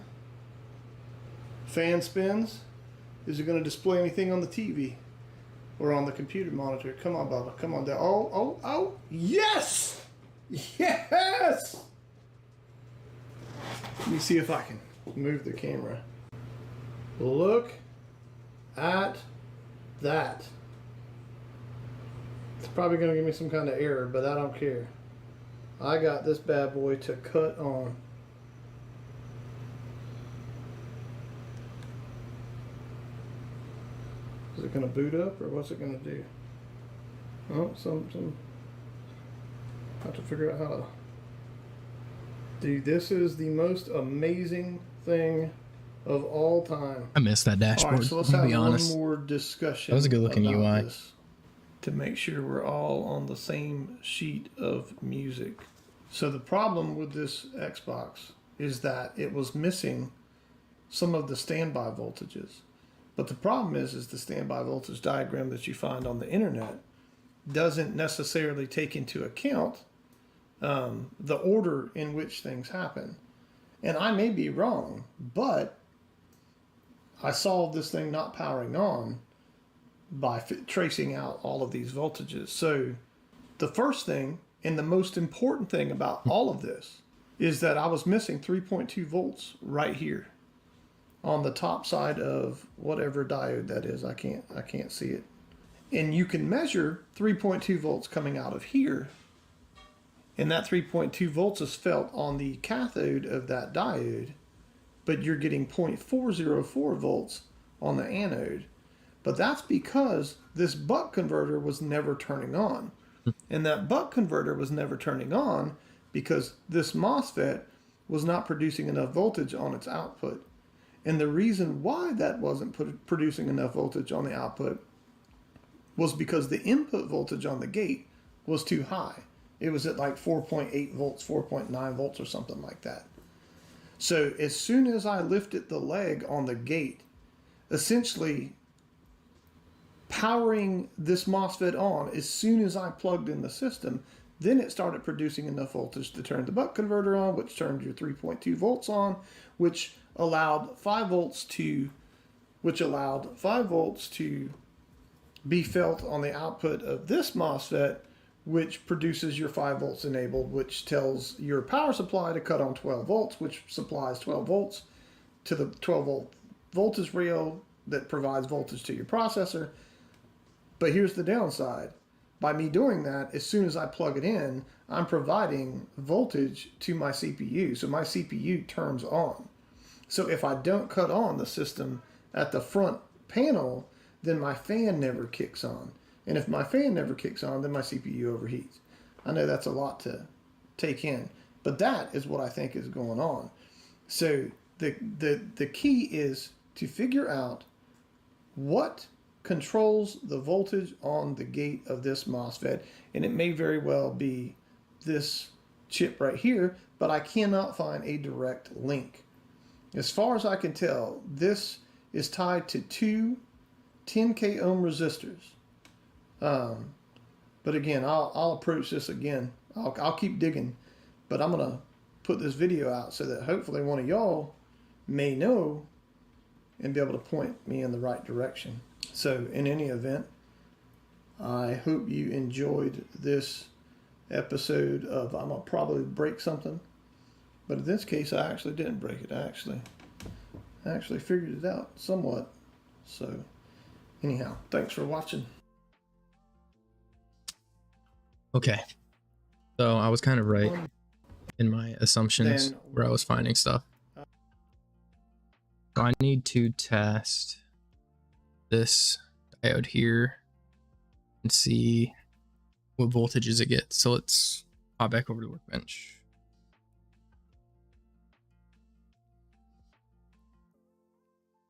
Fan spins. Is it going to display anything on the TV or on the computer monitor? Come on, Bubba. Come on down. Oh. Yes! Yes! Let me see if I can move the camera. Look at that. It's probably going to give me some kind of error, but I don't care. I got this bad boy to cut on. Is it going to boot up or what's it going to do? Oh, I have to figure out how to. Dude, this is the most amazing thing of all time. I missed that dashboard. All right, so let's to have be honest. one more discussion. That was a good looking about UI. this to make sure we're all on the same sheet of music. So the problem with this Xbox is that it was missing some of the standby voltages. But the problem is the standby voltage diagram that you find on the internet doesn't necessarily take into account the order in which things happen. And I may be wrong, but I solved this thing not powering on by tracing out all of these voltages. So the first thing and the most important thing about all of this is that I was missing 3.2 volts right here on the top side of whatever diode that is. I can't see it. And you can measure 3.2 volts coming out of here. And that 3.2 volts is felt on the cathode of that diode, but you're getting 0.404 volts on the anode. But that's because this buck converter was never turning on. And that buck converter was never turning on because this MOSFET was not producing enough voltage on its output. And the reason why that wasn't producing enough voltage on the output was because the input voltage on the gate was too high. It was at like 4.8 volts, 4.9 volts or something like that. So as soon as I lifted the leg on the gate, essentially powering this MOSFET on, as soon as I plugged in the system, then it started producing enough voltage to turn the buck converter on, which turned your 3.2 volts on, which allowed 5 volts to be felt on the output of this MOSFET, which produces your 5 volts enabled, which tells your power supply to cut on 12 volts, which supplies 12 volts to the 12 volt voltage rail that provides voltage to your processor. But here's the downside. By me doing that, as soon as I plug it in, I'm providing voltage to my CPU. So my CPU turns on. So if I don't cut on the system at the front panel, then my fan never kicks on. And if my fan never kicks on, then my CPU overheats. I know that's a lot to take in, but that is what I think is going on. So the key is to figure out what controls the voltage on the gate of this MOSFET. And it may very well be this chip right here, but I cannot find a direct link. As far as I can tell, this is tied to two 10K ohm resistors. But again, I'll approach this again. I'll keep digging, but I'm going to put this video out so that hopefully one of y'all may know and be able to point me in the right direction. So in any event, I hope you enjoyed this episode of I'm going to probably break something. But in this case, I actually didn't break it. I actually figured it out somewhat. So anyhow, thanks for watching. Okay. So I was kind of right in my assumptions Then where I was finding stuff. So I need to test this diode here and see what voltages it gets. So let's hop back over to the workbench.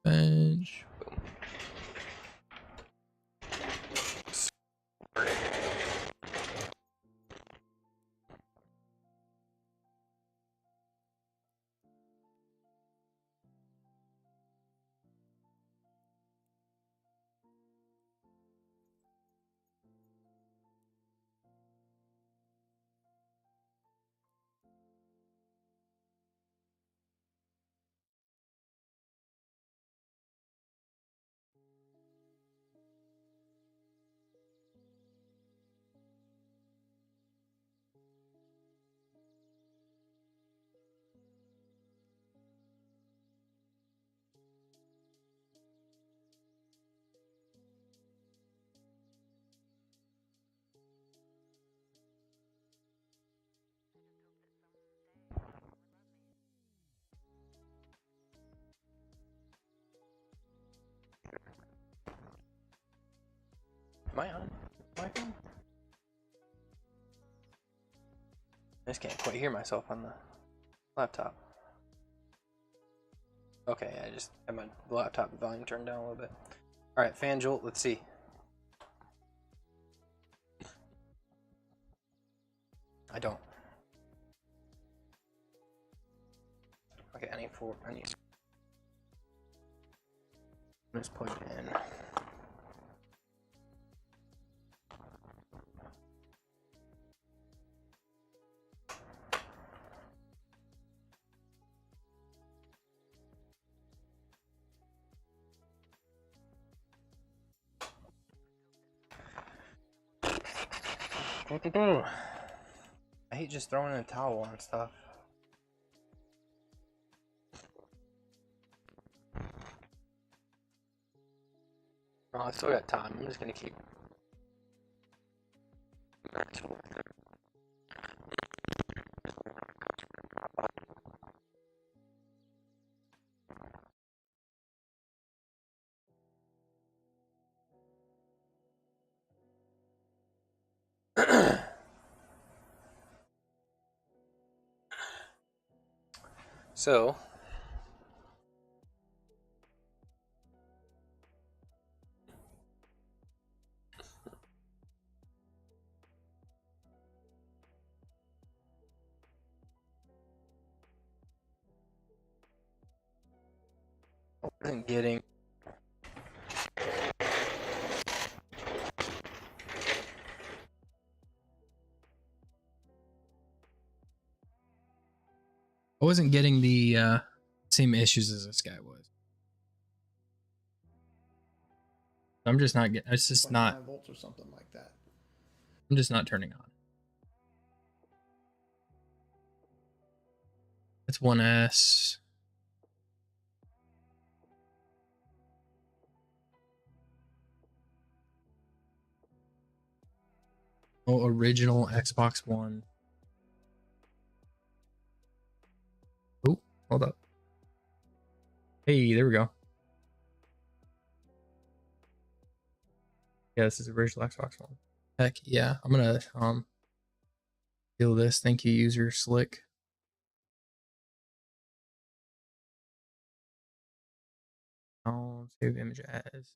Bench. Am I on? Am I on? I just can't quite hear myself on the laptop. Okay, I just had my laptop volume turned down a little bit. Alright, FanJolt, let's see. I don't. Okay, I need let's plug it in. I hate just throwing in a towel on stuff. Oh, I still got time. I'm just gonna keep. So, I wasn't getting. I wasn't getting the same issues as this guy was. I'm just not getting. It's just not. 5 volts or something like that. I'm just not turning on. It's 1S. Oh, original Xbox One. Oh, hold up. Hey, there we go. Yeah, this is original Xbox One. Heck yeah. I'm gonna steal this. Thank you, user Slick. I'll save image as.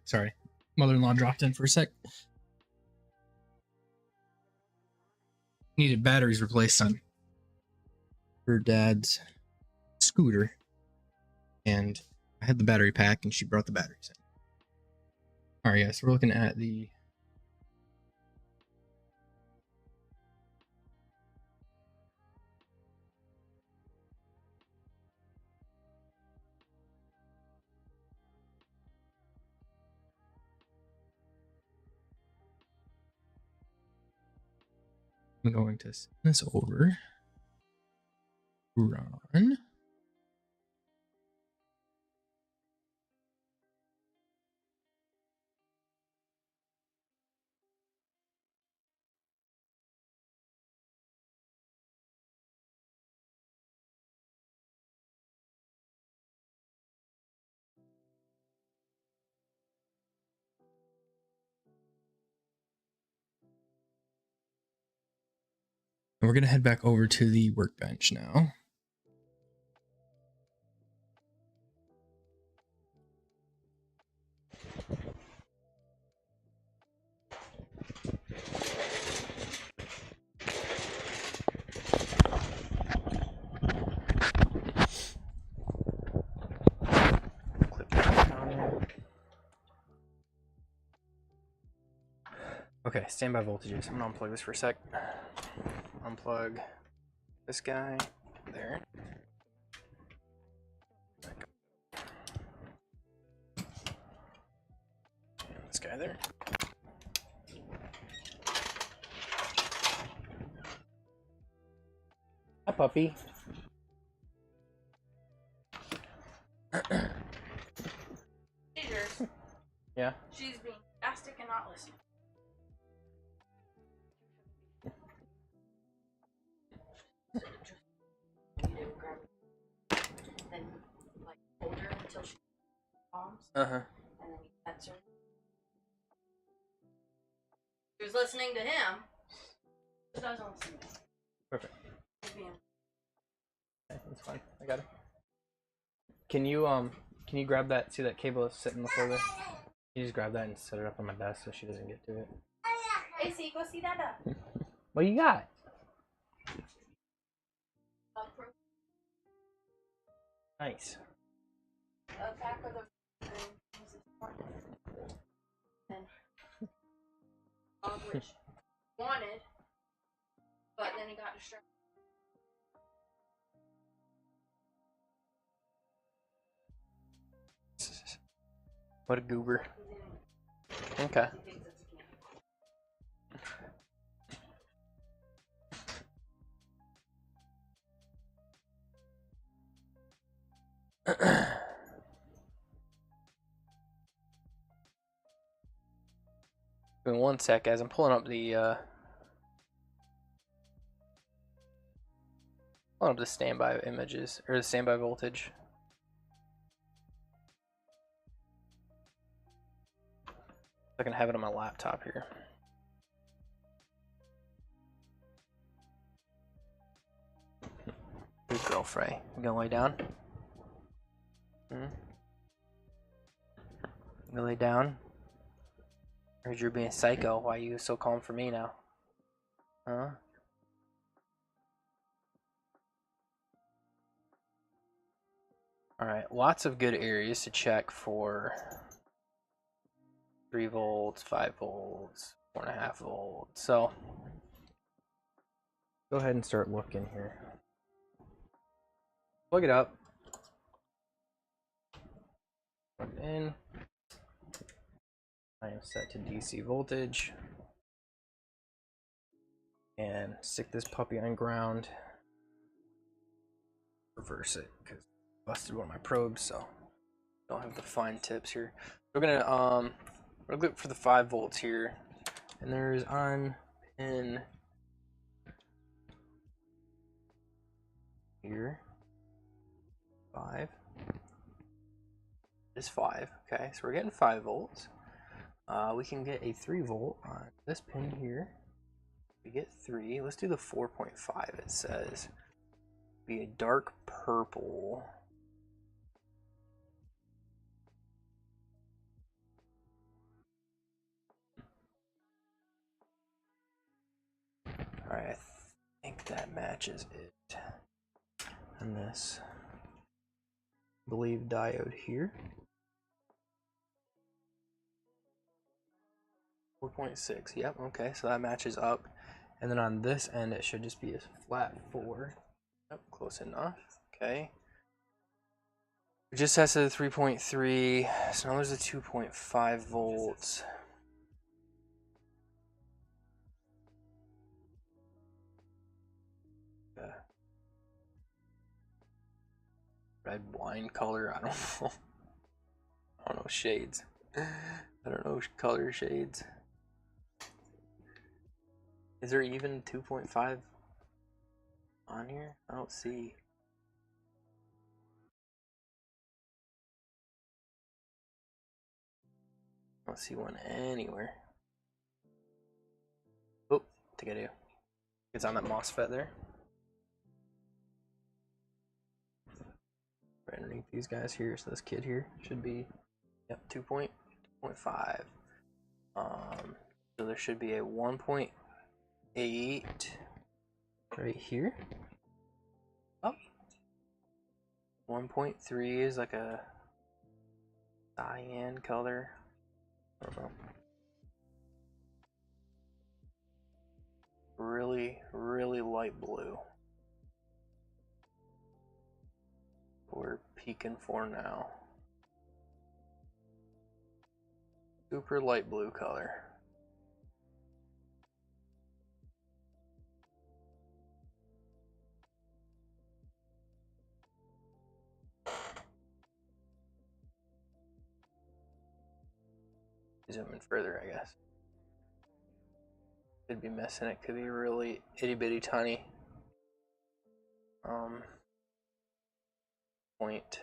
Sorry. Mother-in-law dropped in for a sec. Needed batteries replaced on her dad's scooter. And I had the battery pack and she brought the batteries in. Alright guys, so we're looking at the I'm going to send this over. Run. And we're going to head back over to the workbench now. Okay, standby voltages. I'm gonna unplug this for a sec. Unplug this guy there. This guy there. Hi, puppy. Teachers. Yeah. She's being spastic and not listening. Then, like, hold her until she calms, Uh huh. and then he pets her. She was listening to him. She doesn't listen to me. Perfect. She's being Okay, that's fine. I got it. Can you grab that? See that cable is sitting on the floor there? You just grab that and set it up on my desk so she doesn't get to it. Hey, see, go see Dada. What you got? Nice. A pack of the and which wanted, but then he got distracted. What a goober. Okay. He thinks it's a Give me one sec, guys. I'm pulling up the standby images or the standby voltage. I can have it on my laptop here. Good girl, Frey. You gonna lay down? You gonna lay down? I heard you're being psycho. Why are you so calm for me now? Huh? Alright, lots of good areas to check for 3 volts, 5 volts, 4.5 volts. So, go ahead and start looking here. Plug it up. Plug it in. I am set to DC voltage. And stick this puppy on ground. Reverse it because I busted one of my probes, so don't have the fine tips here. We're gonna look for the 5 volts here, and there's on pin here 5. This 5. Okay, so we're getting 5 volts. We can get a 3 volt on this pin here. We get 3. Let's do the 4.5. It says be a dark purple. Alright, I think that matches it. And this, I believe, diode here. 4.6, yep, okay, so that matches up. And then on this end, it should just be a flat 4. Yep, close enough, okay. We just tested the 3.3, so now there's a 2.5 volts. Red wine color, I don't know. I don't know shades. I don't know color shades. Is there even 2.5 on here? I don't see. I don't see one anywhere. Oh, I think I do. It's on that MOSFET there. Right underneath these guys here, so this kid here should be, yep, 2.5. So there should be a 1.8 right here. Up. 1.3 is like a cyan color. I don't know. Really, really light blue. We're peeking for now. Super light blue color. Zoom in further, I guess. Could be missing it. Could be really itty bitty tiny. Point.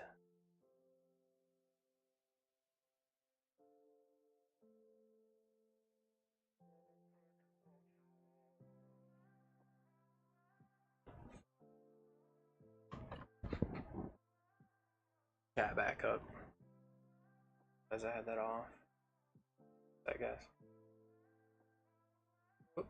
Chat back up. As I had that off. I guess. Oop.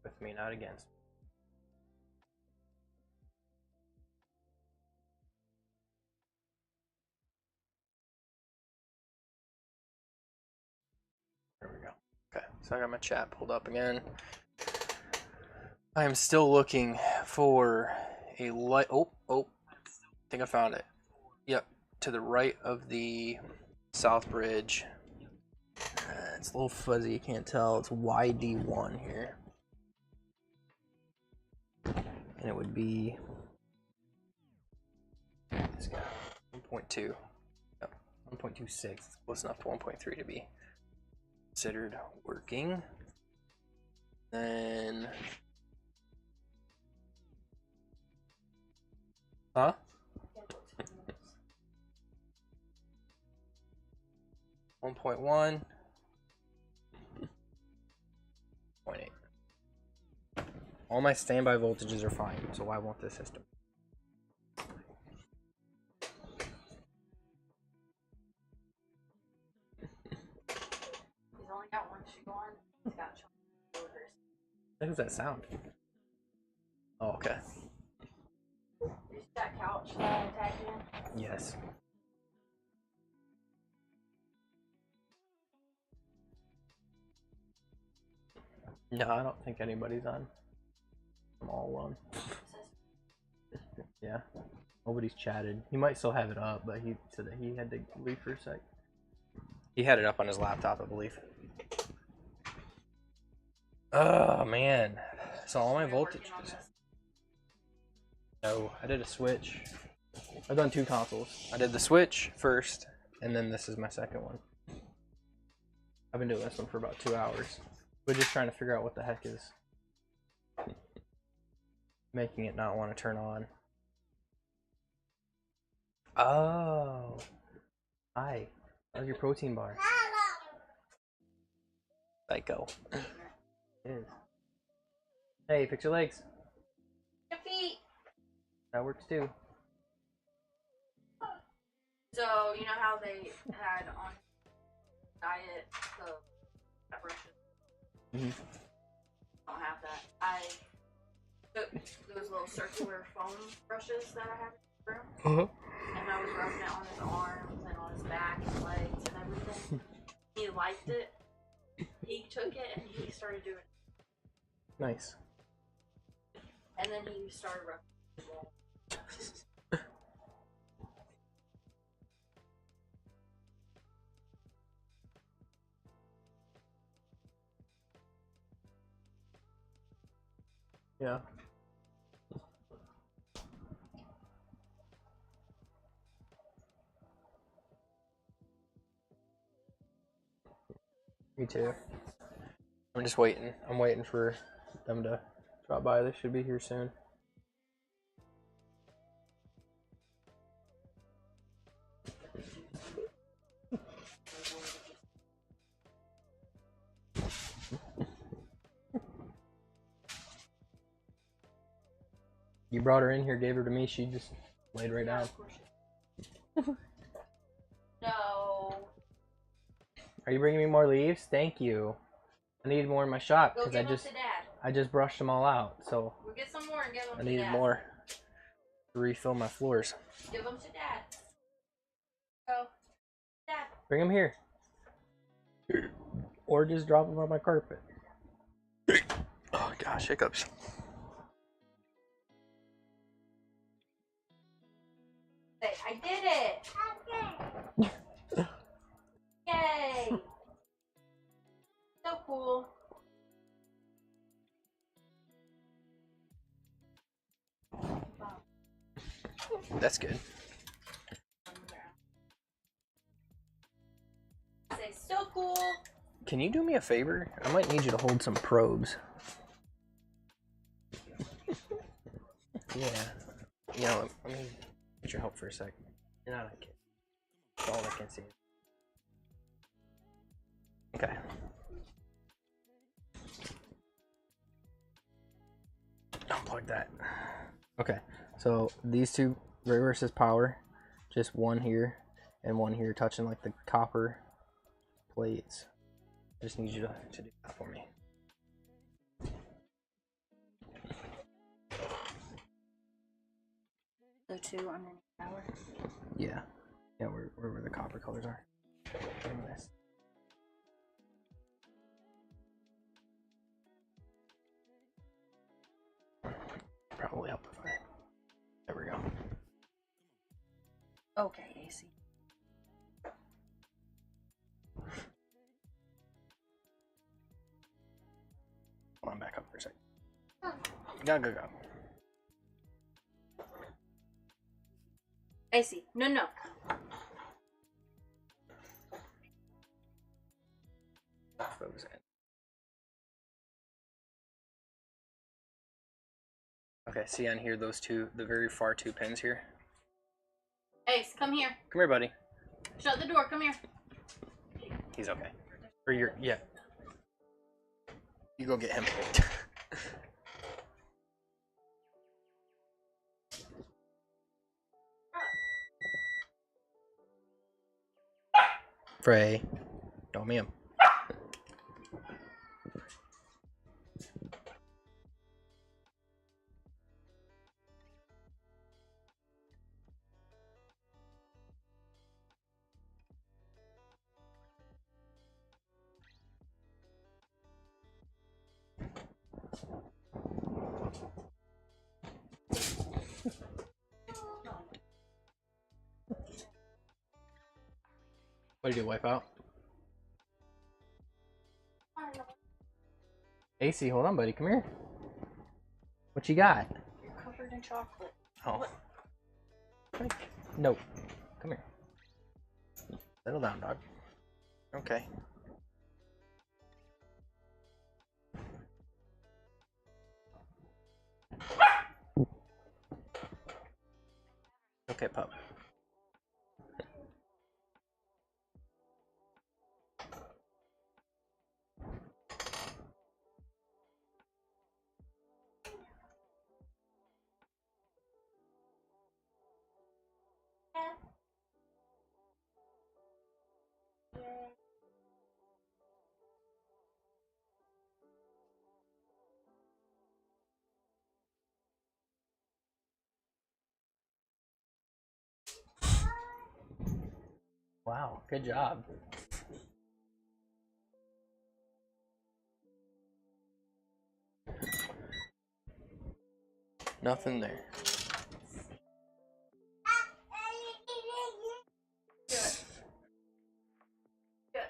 With me, not against me. There we go. Okay, so I got my chat pulled up again. I am still looking for a light. Oh, I think I found it. Yep, to the right of the south bridge. It's a little fuzzy, you can't tell. It's YD1 here. And it would be this guy, 1.2. No, 1.26. It's close enough to 1.3 to be considered working. Then, huh? One point 0.8. All my standby voltages are fine, so why won't this system? He's only got one shoe on. He's got shoulders. What does that sound? Oh, okay. Is that couch that I attacked you in? Yes. No, I don't think anybody's on. I'm all alone. Yeah. Nobody's chatted. He might still have it up, but he said that he had to leave for a sec. He had it up on his laptop, I believe. Oh, man. So all my voltages. No, I did a switch. I've done 2 consoles. I did the switch first, and then this is my second one. I've been doing this one for about 2 hours. We're just trying to figure out what the heck is making it not want to turn on. Oh. Hi. How's your protein bar? Psycho. It is. Hey, fix your legs. Your feet. That works too. So, you know how they had on diet the fat brushes? Mhm. I don't have that. I took those little circular foam brushes that I have in the room, and I was rubbing it on his arms and on his back and legs and everything. He liked it. He took it and he started doing it. Nice. And then he started rubbing the wall. Yeah. Me too. I'm just waiting. I'm waiting for them to drop by. They should be here soon. You brought her in here, gave her to me. She just laid right down. Of course you- No. Are you bringing me more leaves? Thank you. I need more in my shop Go because give them to Dad. I just brushed them all out, so We'll get some more and give them I to needed Dad. more to refill my floors. Give them to Dad. Go. Dad. Bring them here, or just drop them on my carpet. Oh gosh, hiccups. Say, I did it! Yay! So cool. That's good. Say, so cool. Can you do me a favor? I might need you to hold some probes. Yeah. You know, let me get your help for a sec. You're not a kid. That's all I can see. Okay. Unplug that. Okay, so these two versus power, just one here and one here touching like the copper plates. I just need you to do that for me. The two underneath power. Yeah. Yeah, where the copper colors are. Nice. Probably help if I. There we go. Okay, AC. Hold on, back up for a sec. Go. AC. No. Those in. Okay, see on here those two, the very far two pins here. Ace, come here. Come here, buddy. Shut the door. Come here. He's okay. Or you're, yeah. You go get him. Frey. Don't me him. What did you wipe out? AC, hold on, buddy. Come here. What you got? You're covered in chocolate. Oh. No. Come here. Settle down, dog. Okay. Okay, pup. Wow, good job. Nothing there. Good. Good.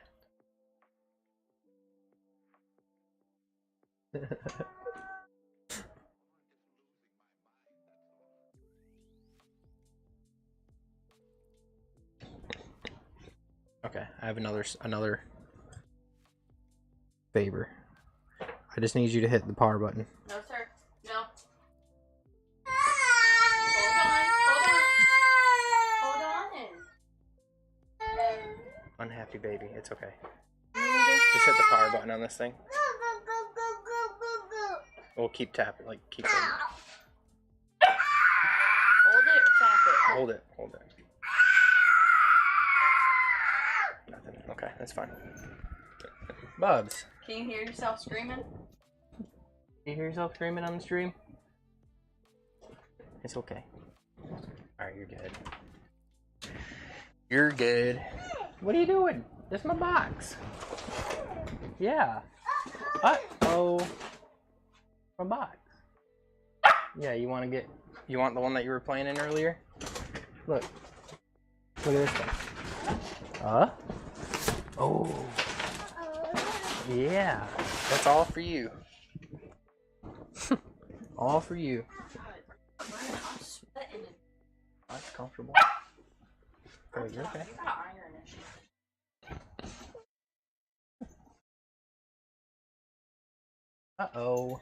Okay, I have another favor. I just need you to hit the power button. No, sir. No. Hold on. Unhappy baby, it's okay. Just hit the power button on this thing. We'll keep tapping, like keep it. Hold it or tap it. Hold it, hold it. Nothing. Okay, that's fine. Bubs, Can you hear yourself screaming? you hear yourself screaming on the stream? It's okay. Alright, you're good. You're good. What are you doing? That's my box. Yeah. Uh-oh. My box. Yeah, you want the one that you were playing in earlier? Look. Look at this thing. Oh. Yeah. That's all for you. All for you. I'm sweating. That's comfortable. Oh, you're okay. You got iron issues. Uh-oh.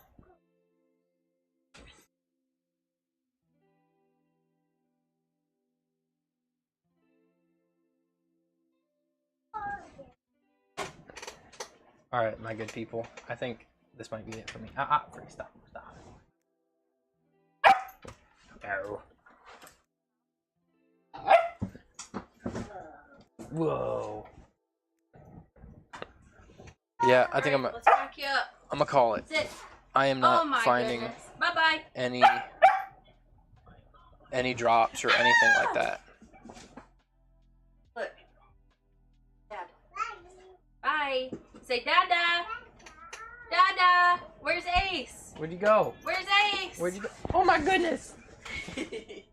Alright, my good people. I think this might be it for me. Freak, stop. No. Whoa. Yeah, I think Let's back you up. I'm gonna call it. Sit. I am Oh not my finding goodness. Bye-bye. any drops or anything like that. Look. Dad. Bye. Say Dada. Dada. Where's Ace? Where'd you go? Where's Ace? Where'd you go? Oh my goodness! Say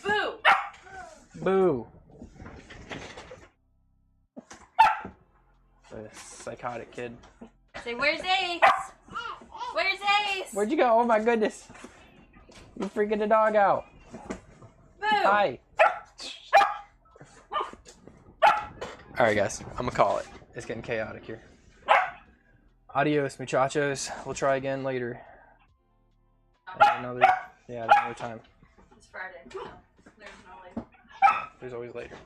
boo. Boo. A psychotic kid. Say where's Ace? Where's Ace? Where'd you go? Oh my goodness! You freaking the dog out. Boo. Hi. Alright guys, I'm gonna call it. It's getting chaotic here. Adios muchachos. We'll try again later. At another time. It's Friday. So there's no later. There's always later.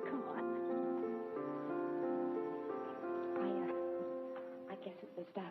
Come on. I guess it was that